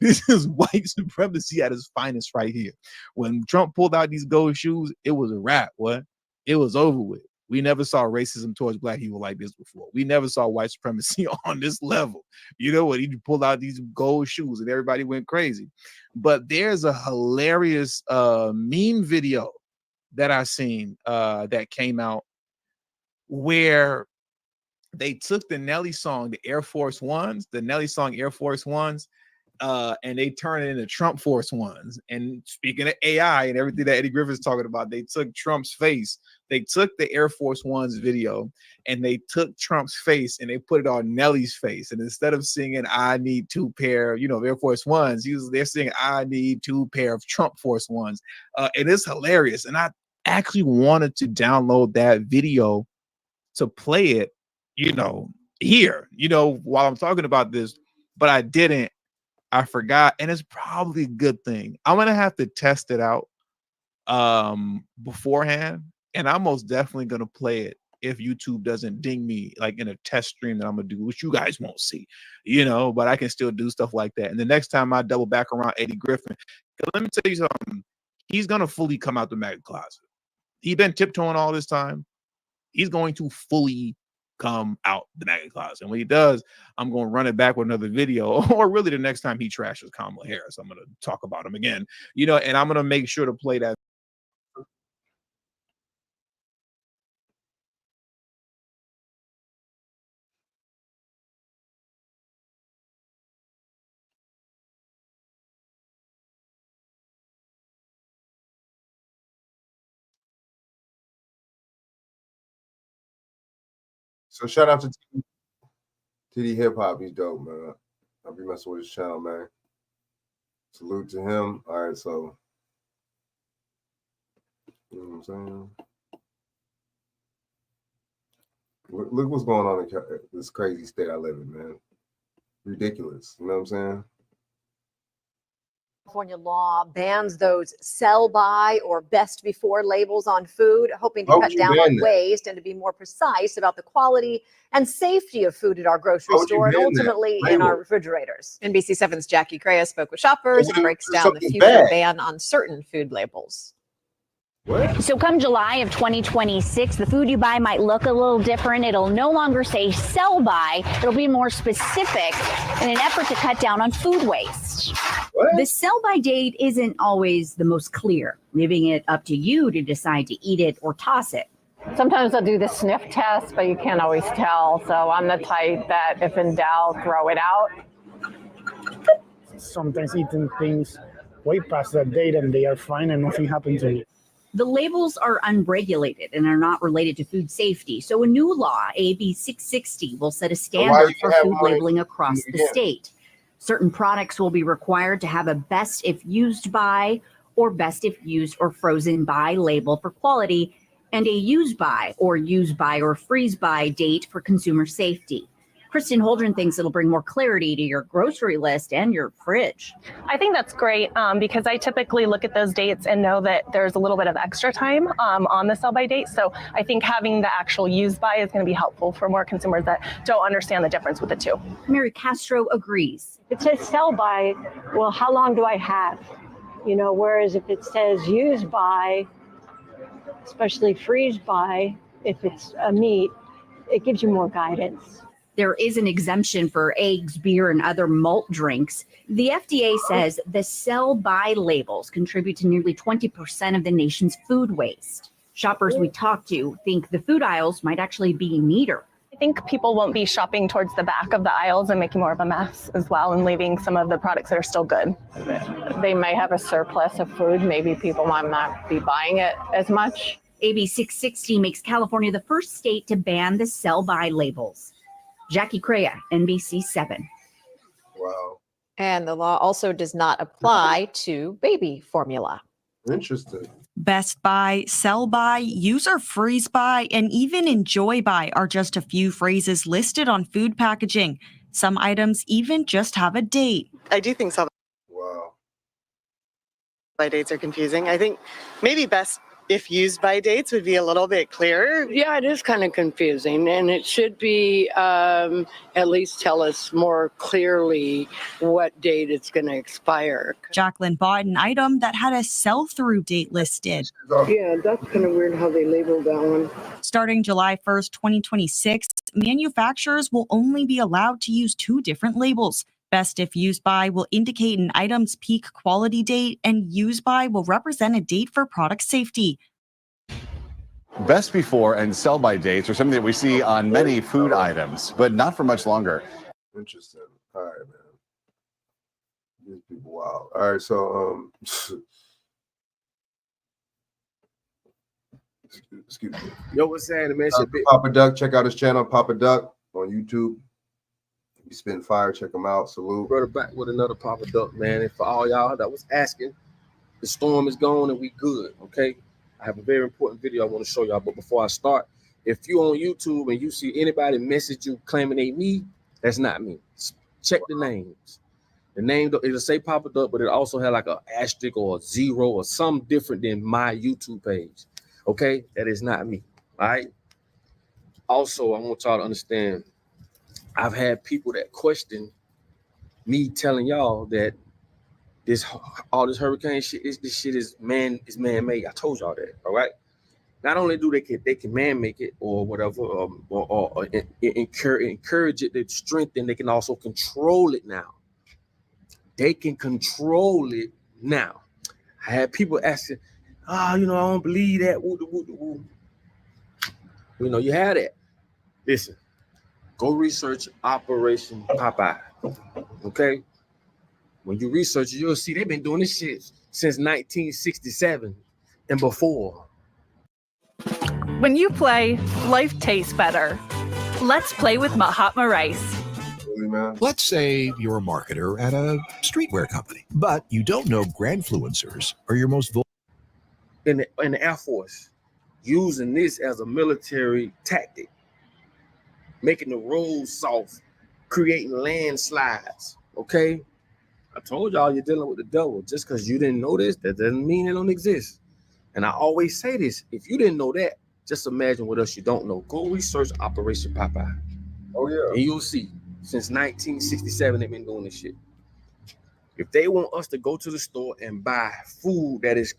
This is white supremacy at its finest right here. When Trump pulled out these gold shoes, it was a wrap. What? It was over with. We never saw racism towards black people like this before. We never saw white supremacy on this level. You know what? He pulled out these gold shoes and everybody went crazy. But there's a hilarious meme video that I seen that came out where they took the Nelly song, the Air Force Ones, the Nelly song Air Force Ones, and they turned it into Trump Force Ones. And speaking of AI and everything that Eddie Griffin's talking about, they took Trump's face. They took the Air Force Ones video and they took Trump's face and they put it on Nelly's face. And instead of singing, I need 2 pair, you know, of Air Force Ones, they're singing, I need 2 pair of Trump Force Ones. And it's hilarious. And I actually wanted to download that video to play it, you know, here, you know, while I'm talking about this, but I didn't. I forgot, and it's probably a good thing. I'm gonna have to test it out beforehand, and I'm most definitely gonna play it if YouTube doesn't ding me like in a test stream that I'm gonna do, which you guys won't see, you know, but I can still do stuff like that. And the next time I double back around Eddie Griffin, let me tell you something, he's gonna fully come out the MAGA closet. He's been tiptoeing all this time. He's going to fully come out the MAGA closet. And when he does, I'm going to run it back with another video, or really the next time he trashes Kamala Harris, I'm going to talk about him again, you know, and I'm going to make sure to play that. So shout out to TD Hip Hop, he's dope, man. I'll be messing with his channel, man. Salute to him. All right, so you know what I'm saying? Look what's going on in this crazy state I live in, man. Ridiculous. You know what I'm saying? California law bans those sell-by or best before labels on food, hoping to Why would cut you down ban on that? waste and to be more precise about the quality and safety of food at our grocery Why would you store and ban that ultimately in label? our refrigerators. NBC7's Jackie Crea spoke with shoppers and breaks down the something future bad. ban on certain food labels. So come July of 2026, the food you buy might look a little different. It'll no longer say sell by. It'll be more specific in an effort to cut down on food waste. The sell by date isn't always the most clear, leaving it up to you to decide to eat it or toss it. Sometimes they'll do the sniff test, but you can't always tell. So I'm the type that if in doubt, throw it out. Sometimes eating things way past that date and they are fine and nothing happened to me. The labels are unregulated and are not related to food safety. So a new law, AB 660, will set a standard for food labeling across the state. Certain products will be required to have a best if used by or best if used or frozen by label for quality and a use by or freeze by date for consumer safety. Kristen Holdren thinks it'll bring more clarity to your grocery list and your fridge. I think that's great because I typically look at those dates and know that there's a little bit of extra time on the sell by date. So I think having the actual use by is going to be helpful for more consumers that don't understand the difference with the two. Mary Castro agrees. If it says sell by, well, how long do I have? You know, whereas if it says use by, especially freeze by, if it's a meat, it gives you more guidance. There is an exemption for eggs, beer, and other malt drinks. The FDA says the sell-by labels contribute to nearly 20% of the nation's food waste. Shoppers we talk to think the food aisles might actually be neater. I think people won't be shopping towards the back of the aisles and making more of a mess as well and leaving some of the products that are still good. They may have a surplus of food. Maybe people might not be buying it as much. AB 660 makes California the first state to ban the sell-by labels. Jackie Crea, NBC7. Wow. And the law also does not apply to baby formula. Interesting. Best Buy, Sell By, Use or Freeze By, and even Enjoy By are just a few phrases listed on food packaging. Some items even just have a date. I do think sell by dates are confusing. I think maybe best if used by dates would be a little bit clearer. Yeah, it is kind of confusing, and it should be at least tell us more clearly what date it's going to expire. Jacqueline bought an item that had a sell-through date listed. Yeah, that's kind of weird how they labeled that one. Starting July 1st, 2026, manufacturers will only be allowed to use two different labels. Best if used by will indicate an item's peak quality date, and use by will represent a date for product safety. Best before and sell by dates are something that we see on many food items, but not for much longer. Interesting. All right, man. These people, wow. All right, so excuse me. Yo, what's happening, man? Papa Duck, check out his channel, Papa Duck on YouTube. He spitting fire, check him out. Salute. Brother back with another Papa Duck, man. And for all y'all that was asking, the storm is gone and we good, okay? I have a very important video I want to show y'all, but before I start, if you on YouTube and you see anybody message you claiming they me, that's not me. Check the names. The name, it'll say Papa Duck, but it also has like an asterisk or a zero or something different than my YouTube page, okay? That is not me, all right? Also, I want y'all to understand, I've had people that question me telling y'all that all this hurricane shit, this shit is man-made. I told y'all that, all right? Not only do they can man-make it or whatever, or encourage it to strengthen, they can also control it now. They can control it now. I had people asking, I don't believe that. You know, you had that. Listen. Go research Operation Popeye, okay? When you research it, you'll see they've been doing this shit since 1967 and before. When you play, life tastes better. Let's play with Mahatma Rice. Let's say you're a marketer at a streetwear company, but you don't know grandfluencers are your most vulnerable. In the Air Force, using this as a military tactic, making the roads soft, creating landslides, okay? I told y'all you're dealing with the devil. Just because you didn't know this, that doesn't mean it don't exist. And I always say this, if you didn't know that, just imagine what else you don't know. Go research Operation Popeye. Oh, yeah. And you'll see, since 1967, they've been doing this shit. If they want us to go to the store and buy food that is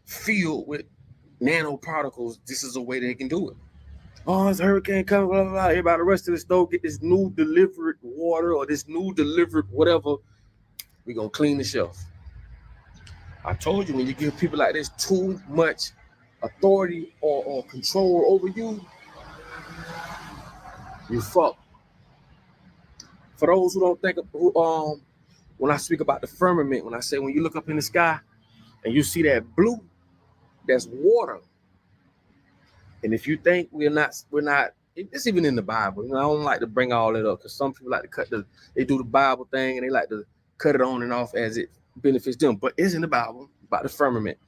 filled with nanoparticles, this is a way they can do it. Oh, it's a hurricane coming, blah, blah, blah. Everybody rush to the store, get this new delivered water or this new delivered whatever. We're going to clean the shelf. I told you, when you give people like this too much authority or control over you, you fuck. For those who don't think of, when I speak about the firmament, when I say when you look up in the sky and you see that blue, that's water. And if you think we're not, it's even in the Bible. You know, I don't like to bring all that up because some people like to they do the Bible thing and they like to cut it on and off as it benefits them. But it's in the Bible about the firmament.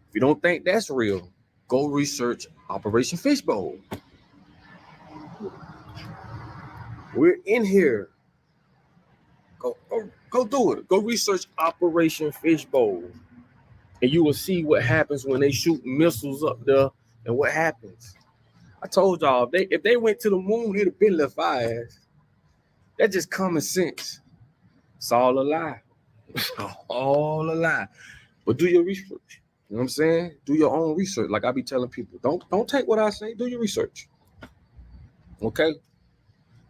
If you don't think that's real, go research Operation Fishbowl. We're in here. Go do it. Go research Operation Fishbowl. And you will see what happens when they shoot missiles up there and what happens. I told y'all, if they went to the moon, they'd have been left our ass. That's just common sense. It's all a lie. All a lie. But do your research. You know what I'm saying? Do your own research. Like I be telling people, don't take what I say. Do your research. Okay?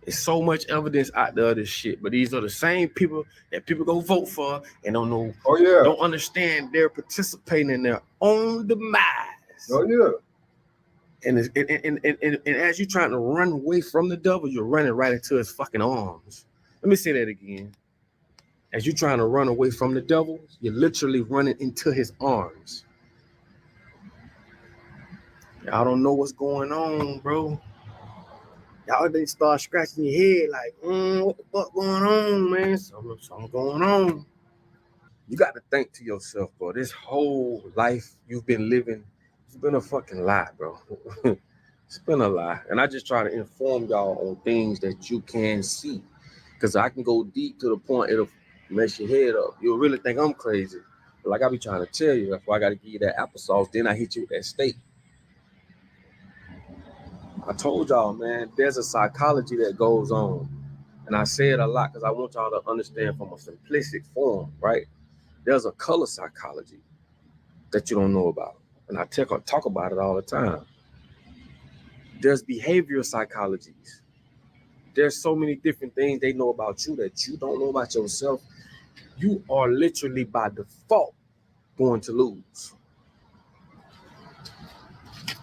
There's so much evidence out there of this shit, but these are the same people that people go vote for and don't know. Oh yeah. Don't understand they're participating in their own demise. Oh yeah. And as you're trying to run away from the devil, you're running right into his fucking arms. Let me say that again. As you're trying to run away from the devil, you're literally running into his arms. Y'all don't know what's going on, bro. Y'all they start scratching your head like, what the fuck going on, man? Something going on. You got to think to yourself, bro, this whole life you've been living, it's been a fucking lie, bro. It's been a lie. And I just try to inform y'all on things that you can see. Because I can go deep to the point it'll mess your head up. You'll really think I'm crazy. But like I be trying to tell you, that's why I got to give you that applesauce. Then I hit you with that steak. I told y'all, man, there's a psychology that goes on. And I say it a lot because I want y'all to understand from a simplistic form, right? There's a color psychology that you don't know about. And I talk about it all the time. There's behavioral psychologies. There's so many different things they know about you that you don't know about yourself. You are literally by default going to lose.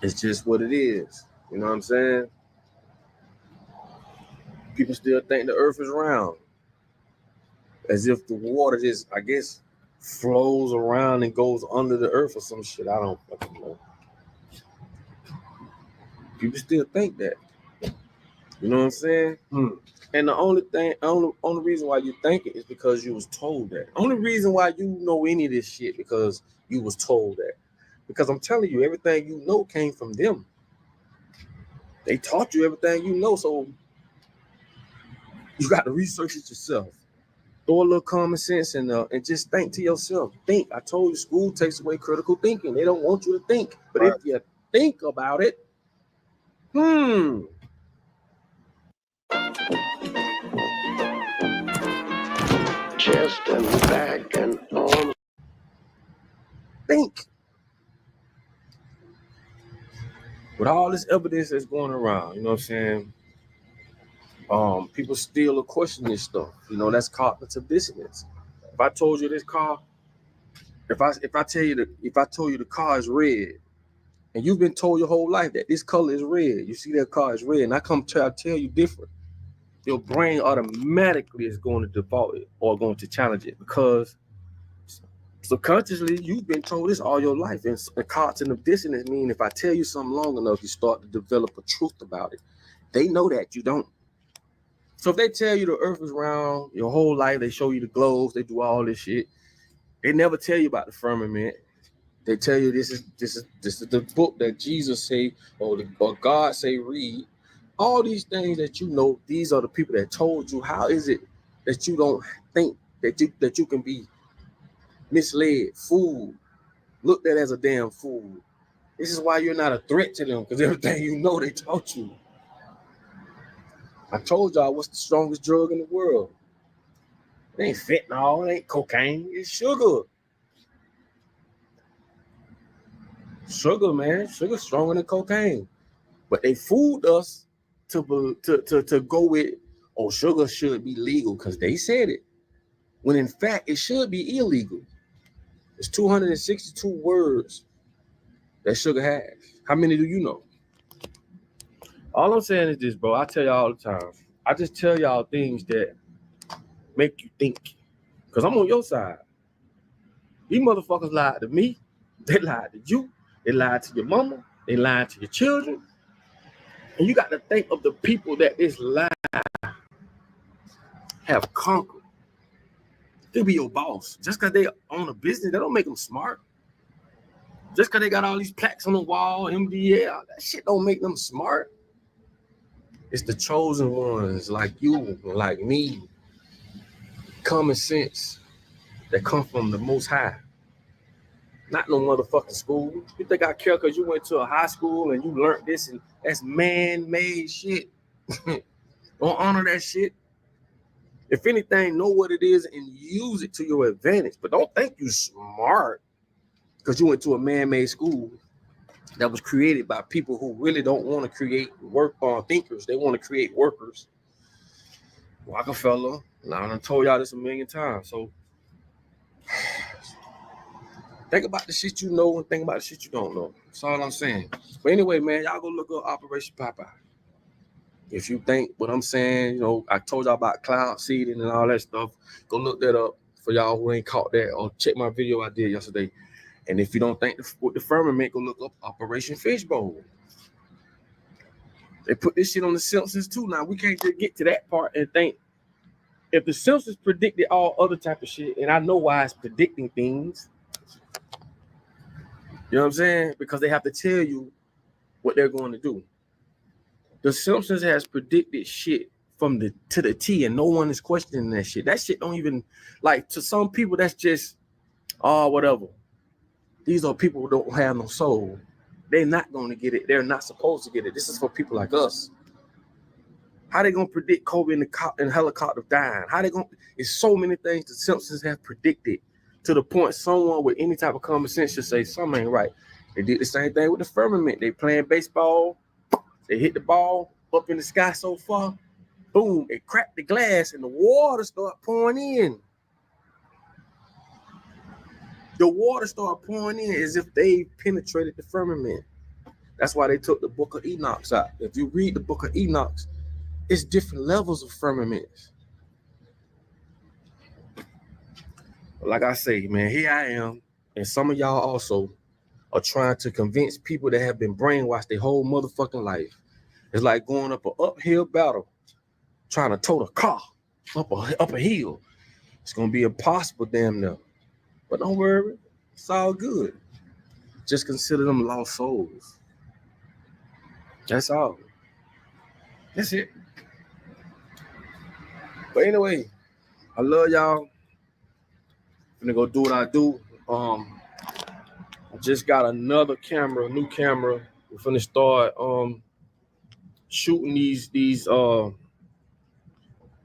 It's just what it is. You know what I'm saying? People still think the earth is round. As if the water just, I guess, flows around and goes under the earth or some shit. I don't fucking know. People still think that. You know what I'm saying? And the only reason why you think it is because you was told that. Only reason why you know any of this shit because you was told that. Because I'm telling you, everything you know came from them. They taught you everything you know, so you got to research it yourself. Throw a little common sense in there and just think to yourself. Think. I told you, school takes away critical thinking. They don't want you to think. But if you think about it, chest and back and arms. Think. With all this evidence that's going around, you know what I'm saying? People still are questioning this stuff. You know, that's cognitive dissonance. If I told you this car, if I told you the car is red, and you've been told your whole life that this color is red, you see that car is red, and I come try to tell you different, your brain automatically is going to default it or going to challenge it because subconsciously you've been told this all your life. And cognitive dissonance means if I tell you something long enough, you start to develop a truth about it. They know that you don't. So if they tell you the earth is round your whole life, they show you the globes, they do all this shit. They never tell you about the firmament. They tell you this is the book that Jesus say or God say read. All these things that you know, these are the people that told you. How is it that you don't think that you can be misled, fooled, looked at as a damn fool? This is why you're not a threat to them, because everything you know they taught you. I told y'all what's the strongest drug in the world. It ain't fentanyl, it ain't cocaine, it's sugar. Sugar, man, sugar's stronger than cocaine. But they fooled us to go with, oh, sugar should be legal because they said it. When in fact, it should be illegal. It's 262 words that sugar has. How many do you know? All I'm saying is this, bro. I tell y'all all the time. I just tell y'all things that make you think. Because I'm on your side. These motherfuckers lied to me. They lied to you. They lied to your mama. They lied to your children. And you got to think of the people that this lie have conquered. They'll be your boss. Just because they own a business, that don't make them smart. Just because they got all these plaques on the wall, MDL, that shit don't make them smart. It's the chosen ones like you, like me, common sense that come from the Most High. Not no motherfucking school. You think I care because you went to a high school and you learned this and that's man-made shit. Don't honor that shit. If anything, know what it is and use it to your advantage. But don't think you smart because you went to a man-made school that was created by people who really don't want to create work on thinkers. They want to create workers. Rockefeller. Now I done told y'all this a million times. So think about the shit you know and think about the shit you don't know. That's all I'm saying. But anyway, man, y'all go look up Operation Popeye. If you think what I'm saying, you know, I told y'all about cloud seeding and all that stuff. Go look that up for y'all who ain't caught that, or check my video I did yesterday. And if you don't think with the firmament, go look up Operation Fishbowl. They put this shit on the Simpsons too. Now we can't just get to that part and think if the Simpsons predicted all other type of shit, and I know why it's predicting things. You know what I'm saying? Because they have to tell you what they're going to do. The Simpsons has predicted shit from to the T, and no one is questioning that shit. That shit don't even, like, to some people, that's just, whatever. These are people who don't have no soul. They're not going to get it. They're not supposed to get it. This is for people like us. How they going to predict Kobe in the helicopter dying? How they going to, it's so many things the Simpsons have predicted to the point someone with any type of common sense should say something ain't right. They did the same thing with the firmament. They playing baseball. They hit the ball up in the sky so far, boom, it cracked the glass and the water started pouring in. The water started pouring in as if they penetrated the firmament. That's why they took the Book of Enoch out. If you read the Book of Enoch, it's different levels of firmaments. Like I say, man, here I am, and some of y'all also are trying to convince people that have been brainwashed their whole motherfucking life. It's like going up an uphill battle, trying to tow the car up a hill. It's gonna be impossible, damn near. But don't worry, it's all good. Just consider them lost souls. That's all. That's it. But anyway, I love y'all. I'm gonna go do what I do. I just got another camera, new camera. We're finna start shooting these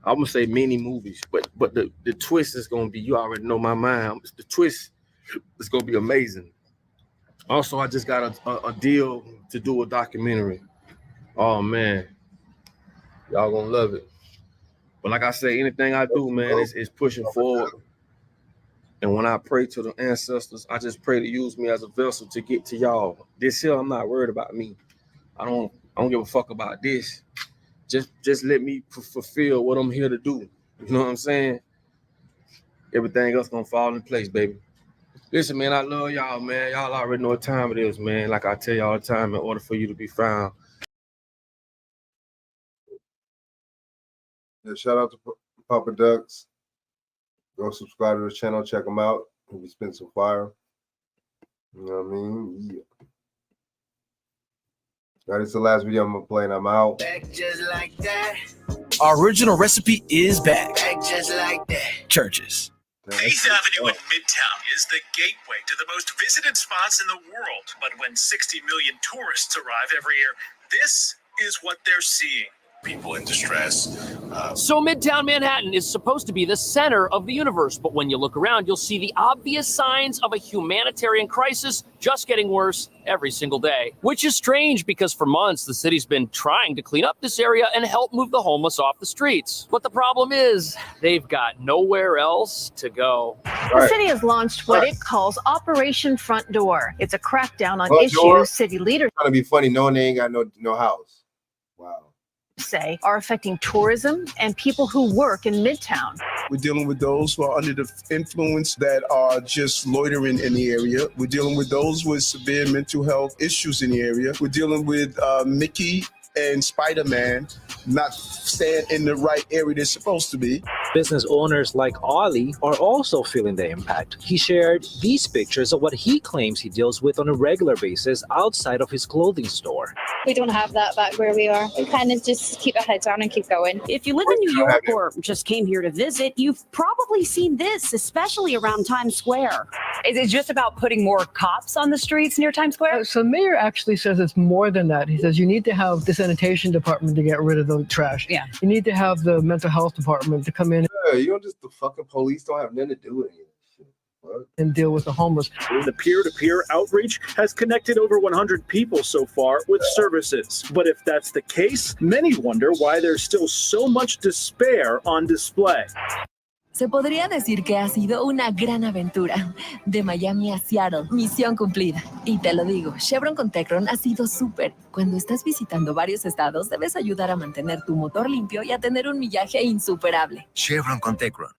I'm gonna say mini movies, but the twist is gonna be, you already know my mind. The twist is gonna be amazing. Also, I just got a deal to do a documentary. Oh man, y'all gonna love it. But like I say, anything I do, man, is pushing forward. And when I pray to the ancestors, I just pray to use me as a vessel to get to y'all. This here, I'm not worried about me. I don't give a fuck about this. Just let me fulfill what I'm here to do. You know what I'm saying? Everything else gonna fall in place, baby. Listen, man, I love y'all, man. Y'all already know what time it is, man. Like I tell y'all all the time, in order for you to be found, Yeah, shout out to Papa Ducks. Go subscribe to his channel, check him out. He'll be spinning some fire. You know what I mean? Yeah. All right, it's the last video I'm gonna play, and I'm out. Back just like that. Our original recipe is back. Back just like that. Churches. Eighth Avenue in Midtown is the gateway to the most visited spots in the world. But when 60 million tourists arrive every year, this is what they're seeing. People in distress. So Midtown Manhattan is supposed to be the center of the universe, but when you look around, you'll see the obvious signs of a humanitarian crisis just getting worse every single day. Which is strange because for months, the city's been trying to clean up this area and help move the homeless off the streets. But the problem is, they've got nowhere else to go. The city has launched what it calls Operation Front Door. It's a crackdown on Front door? issues city leaders Trying to be funny, knowing they ain't got no house. Wow. say are affecting tourism and people who work in Midtown. We're dealing with those who are under the influence that are just loitering in the area. We're dealing with those with severe mental health issues in the area. We're dealing with Mickey and Spider-Man not staying in the right area they're supposed to be. Business owners like Ollie are also feeling the impact. He shared these pictures of what he claims he deals with on a regular basis outside of his clothing store. We don't have that back where we are. We kind of just keep our head down and keep going. If you live in New York or just came here to visit, you've probably seen this, especially around Times Square. Is it just about putting more cops on the streets near Times Square? So the mayor actually says it's more than that. He says you need to have the sanitation department to get rid of the trash. Yeah. You need to have the mental health department to come in. Yeah, you don't just, the fucking police don't have nothing to do with it. And deal with the homeless. The peer-to-peer outreach has connected over 100 people so far with services. But if that's the case, many wonder why there's still so much despair on display. Se podría decir que ha sido una gran aventura. De Miami a Seattle, misión cumplida. Y te lo digo, Chevron con Tecron ha sido súper. Cuando estás visitando varios estados, debes ayudar a mantener tu motor limpio y a tener un millaje insuperable. Chevron con Tecron.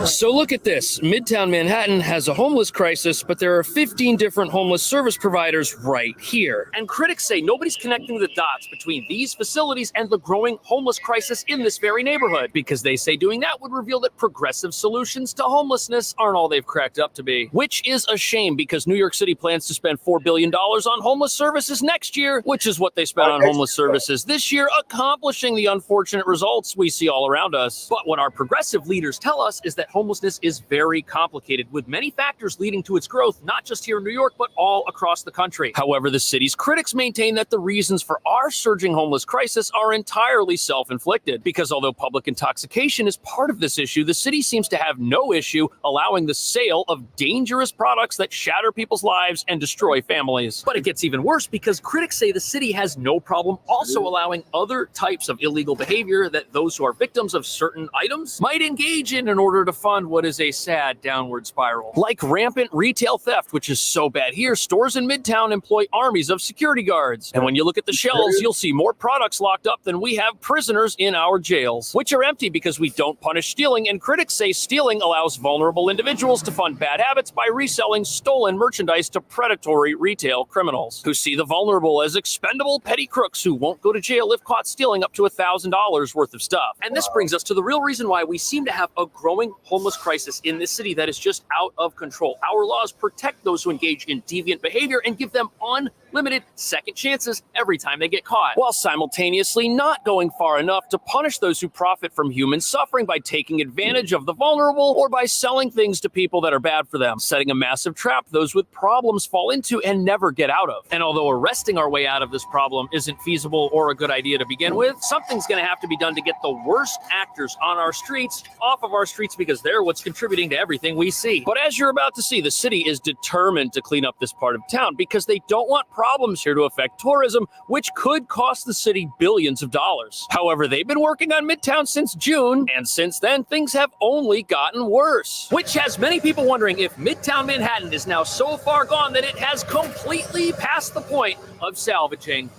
So look at this. Midtown Manhattan has a homeless crisis, but there are 15 different homeless service providers right here. And critics say nobody's connecting the dots between these facilities and the growing homeless crisis in this very neighborhood, because they say doing that would reveal that progressive solutions to homelessness aren't all they've cracked up to be. Which is a shame, because New York City plans to spend $4 billion on homeless services next year, which is what they spent on homeless services this year, accomplishing the unfortunate results we see all around us. But what our progressive leaders tell us is that homelessness is very complicated, with many factors leading to its growth, not just here in New York, but all across the country. However, the city's critics maintain that the reasons for our surging homeless crisis are entirely self-inflicted, because although public intoxication is part of this issue, the city seems to have no issue allowing the sale of dangerous products that shatter people's lives and destroy families. But it gets even worse, because critics say the city has no problem also allowing other types of illegal behavior that those who are victims of certain items might engage in order to fund what is a sad downward spiral. Like rampant retail theft, which is so bad here, stores in Midtown employ armies of security guards. And when you look at the shelves, you'll see more products locked up than we have prisoners in our jails, which are empty because we don't punish stealing. And critics say stealing allows vulnerable individuals to fund bad habits by reselling stolen merchandise to predatory retail criminals, who see the vulnerable as expendable petty crooks who won't go to jail if caught stealing up to $1,000 worth of stuff. And this brings us to the real reason why we seem to have a growing homeless crisis in this city that is just out of control. Our laws protect those who engage in deviant behavior and give them unlimited second chances every time they get caught, while simultaneously not going far enough to punish those who profit from human suffering by taking advantage of the vulnerable or by selling things to people that are bad for them, setting a massive trap those with problems fall into and never get out of. And although arresting our way out of this problem isn't feasible or a good idea to begin with, something's going to have to be done to get the worst actors on our streets off of our streets, because they're what's contributing to everything we see. But as you're about to see, the city is determined to clean up this part of town because they don't want problems here to affect tourism, which could cost the city billions of dollars. However, they've been working on Midtown since June, and since then, things have only gotten worse, which has many people wondering if Midtown Manhattan is now so far gone that it has completely passed the point of salvaging.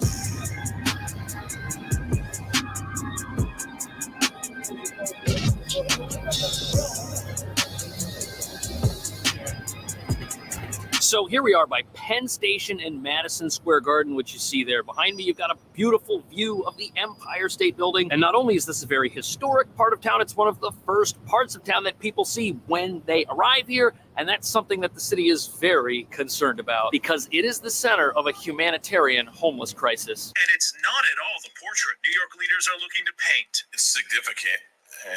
So here we are by Penn Station and Madison Square Garden, which you see there. Behind me, you've got a beautiful view of the Empire State Building. And not only is this a very historic part of town, it's one of the first parts of town that people see when they arrive here. And that's something that the city is very concerned about because it is the center of a humanitarian homeless crisis. And it's not at all the portrait New York leaders are looking to paint. It's significant,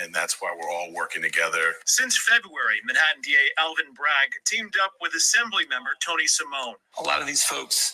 and that's why we're all working together. Since February, Manhattan DA Alvin Bragg teamed up with Assembly member Tony Simone. A lot of these folks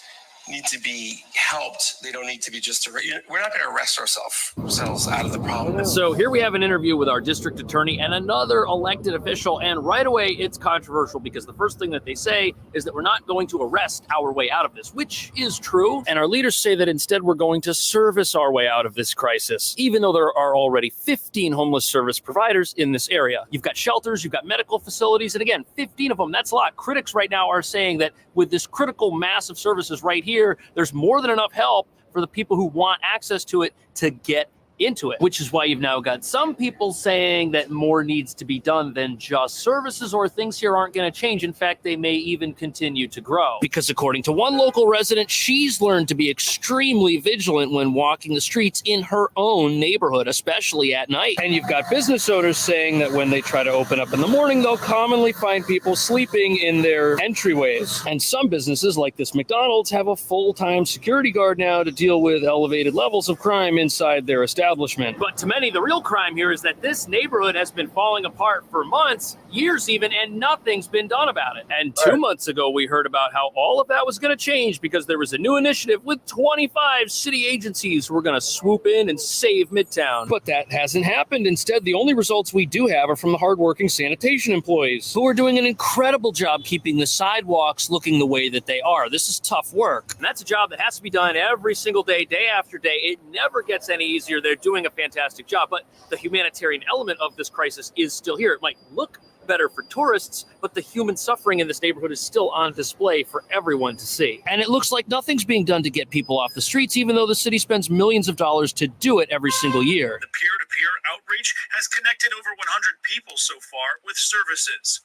need to be helped. They don't need to be just we're not going to arrest ourselves out of the problem. So here we have an interview with our district attorney and another elected official, and right away it's controversial because the first thing that they say is that we're not going to arrest our way out of this, which is true. And our leaders say that instead we're going to service our way out of this crisis, even though there are already 15 homeless service providers in this area. You've got shelters, you've got medical facilities, and again, 15 of them, that's a lot. Critics right now are saying that with this critical mass of services right here, there's more than enough help for the people who want access to it to get into it, which is why you've now got some people saying that more needs to be done than just services, or things here aren't going to change. In fact, they may even continue to grow. Because according to one local resident, she's learned to be extremely vigilant when walking the streets in her own neighborhood, especially at night. And you've got business owners saying that when they try to open up in the morning, they'll commonly find people sleeping in their entryways. And some businesses, like this McDonald's, have a full-time security guard now to deal with elevated levels of crime inside their establishment. But to many, the real crime here is that this neighborhood has been falling apart for months, years even, and nothing's been done about it. And 2 months ago, we heard about how all of that was going to change because there was a new initiative with 25 city agencies who were going to swoop in and save Midtown. But that hasn't happened. Instead, the only results we do have are from the hardworking sanitation employees who are doing an incredible job keeping the sidewalks looking the way that they are. This is tough work. And that's a job that has to be done every single day, day after day. It never gets any easier. They're doing a fantastic job, but the humanitarian element of this crisis is still here. It might look better for tourists, but the human suffering in this neighborhood is still on display for everyone to see. And it looks like nothing's being done to get people off the streets, even though the city spends millions of dollars to do it every single year. The peer-to-peer outreach has connected over 100 people so far with services.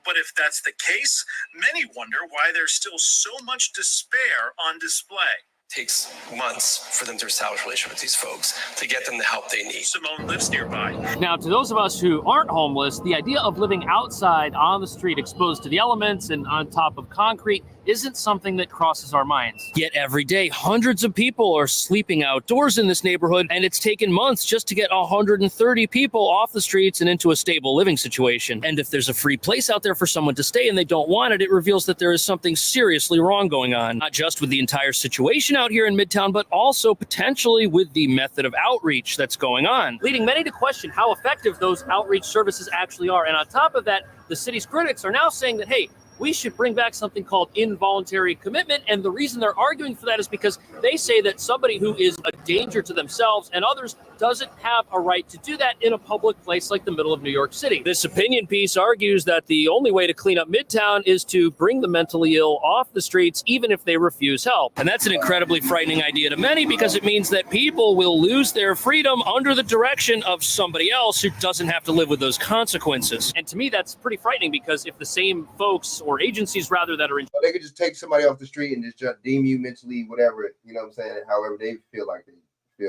But if that's the case, many wonder why there's still so much despair on display. Takes months for them to establish a relationship with these folks to get them the help they need. Simone lives nearby. Now, to those of us who aren't homeless, the idea of living outside on the street exposed to the elements and on top of concrete isn't something that crosses our minds. Yet every day, hundreds of people are sleeping outdoors in this neighborhood, and it's taken months just to get 130 people off the streets and into a stable living situation. And if there's a free place out there for someone to stay and they don't want it, it reveals that there is something seriously wrong going on, not just with the entire situation out here in Midtown, but also potentially with the method of outreach that's going on, leading many to question how effective those outreach services actually are. And on top of that, the city's critics are now saying that, hey, we should bring back something called involuntary commitment. And the reason they're arguing for that is because they say that somebody who is a danger to themselves and others doesn't have a right to do that in a public place like the middle of New York City. This opinion piece argues that the only way to clean up Midtown is to bring the mentally ill off the streets, even if they refuse help. And that's an incredibly frightening idea to many because it means that people will lose their freedom under the direction of somebody else who doesn't have to live with those consequences. And to me, that's pretty frightening because if the same folks or agencies rather that are in, they could just take somebody off the street and just deem you mentally, whatever, you know what I'm saying, however they feel like they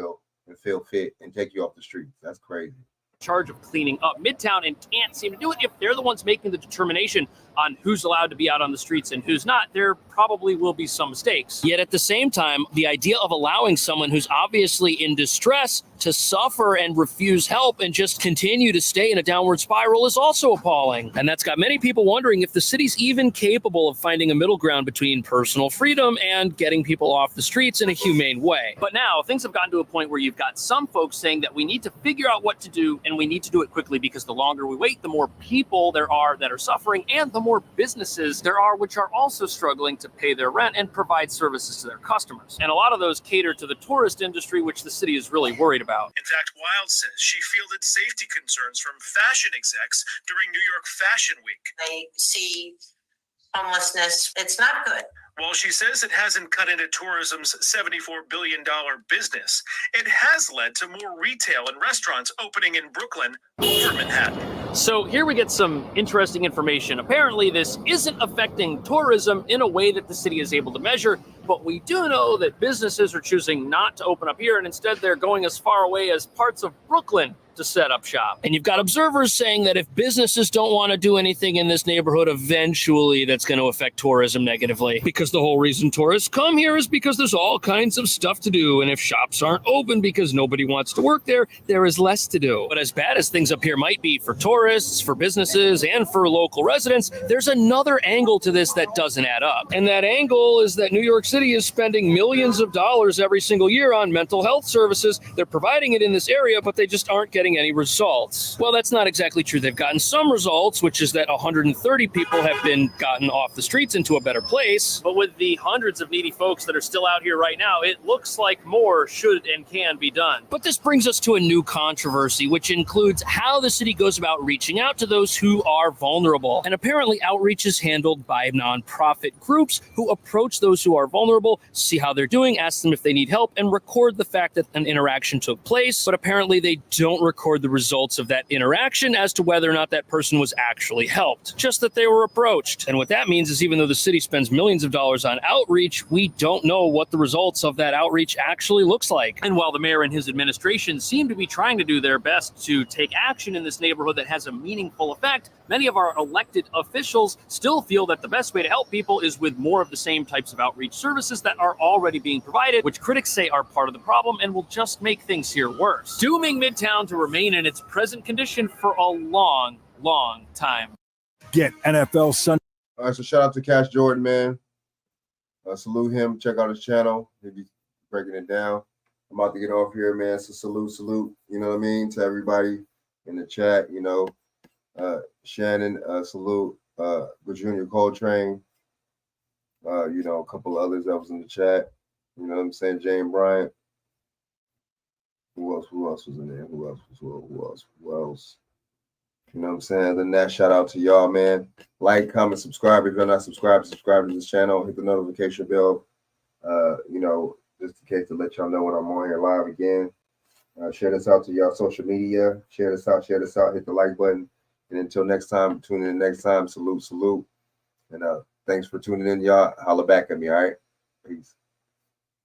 feel fit and take you off the streets. That's crazy. Charge of cleaning up Midtown and can't seem to do it. If they're the ones making the determination on who's allowed to be out on the streets and who's not, there probably will be some mistakes. Yet at the same time, the idea of allowing someone who's obviously in distress to suffer and refuse help and just continue to stay in a downward spiral is also appalling. And that's got many people wondering if the city's even capable of finding a middle ground between personal freedom and getting people off the streets in a humane way. But now things have gotten to a point where you've got some folks saying that we need to figure out what to do and we need to do it quickly because the longer we wait, the more people there are that are suffering and the more businesses there are which are also struggling to pay their rent and provide services to their customers. And a lot of those cater to the tourist industry, which the city is really worried about. In fact, Wild says she fielded safety concerns from fashion execs during New York Fashion Week. They see homelessness. It's not good. While she says it hasn't cut into tourism's $74 billion business, it has led to more retail and restaurants opening in Brooklyn over Manhattan. So here we get some interesting information. Apparently, this isn't affecting tourism in a way that the city is able to measure, but we do know that businesses are choosing not to open up here, and instead they're going as far away as parts of Brooklyn to set up shop. And you've got observers saying that if businesses don't want to do anything in this neighborhood, eventually that's going to affect tourism negatively. Because the whole reason tourists come here is because there's all kinds of stuff to do. And if shops aren't open because nobody wants to work there, there is less to do. But as bad as things up here might be for tourists, for businesses, and for local residents, there's another angle to this that doesn't add up. And that angle is that New York City is spending millions of dollars every single year on mental health services. They're providing it in this area, but they just aren't getting any results. Well, that's not exactly true. They've gotten some results, which is that 130 people have been gotten off the streets into a better place. But with the hundreds of needy folks that are still out here right now, it looks like more should and can be done. But this brings us to a new controversy, which includes how the city goes about reaching out to those who are vulnerable. And apparently outreach is handled by nonprofit groups who approach those who are vulnerable, see how they're doing, ask them if they need help, and record the fact that an interaction took place. But apparently they don't record the results of that interaction as to whether or not that person was actually helped, just that they were approached. And what that means is even though the city spends millions of dollars on outreach, we don't know what the results of that outreach actually looks like. And while the mayor and his administration seem to be trying to do their best to take action in this neighborhood that has a meaningful effect, many of our elected officials still feel that the best way to help people is with more of the same types of outreach services that are already being provided, which critics say are part of the problem and will just make things here worse, dooming Midtown to remain in its present condition for a long, long time. Get NFL Sunday. All right, so shout out to Cash Jordan, man. Salute him. Check out his channel. He'll be breaking it down. I'm about to get off here, man. So salute. You know what I mean? To everybody in the chat, you know. Shannon, salute. Junior Coltrane. You know, a couple others that was in the chat. You know what I'm saying? Jane Bryant. Who else was in there? Who else? You know what I'm saying? Other than that, shout out to y'all, man. Like, comment, subscribe. If you're not subscribed to this channel. Hit the notification bell. You know, just in case to let y'all know when I'm on here live again. Share this out to y'all social media. Share this out. Hit the like button. And until next time, tune in next time. Salute. And thanks for tuning in, y'all. Holla back at me, all right? Peace.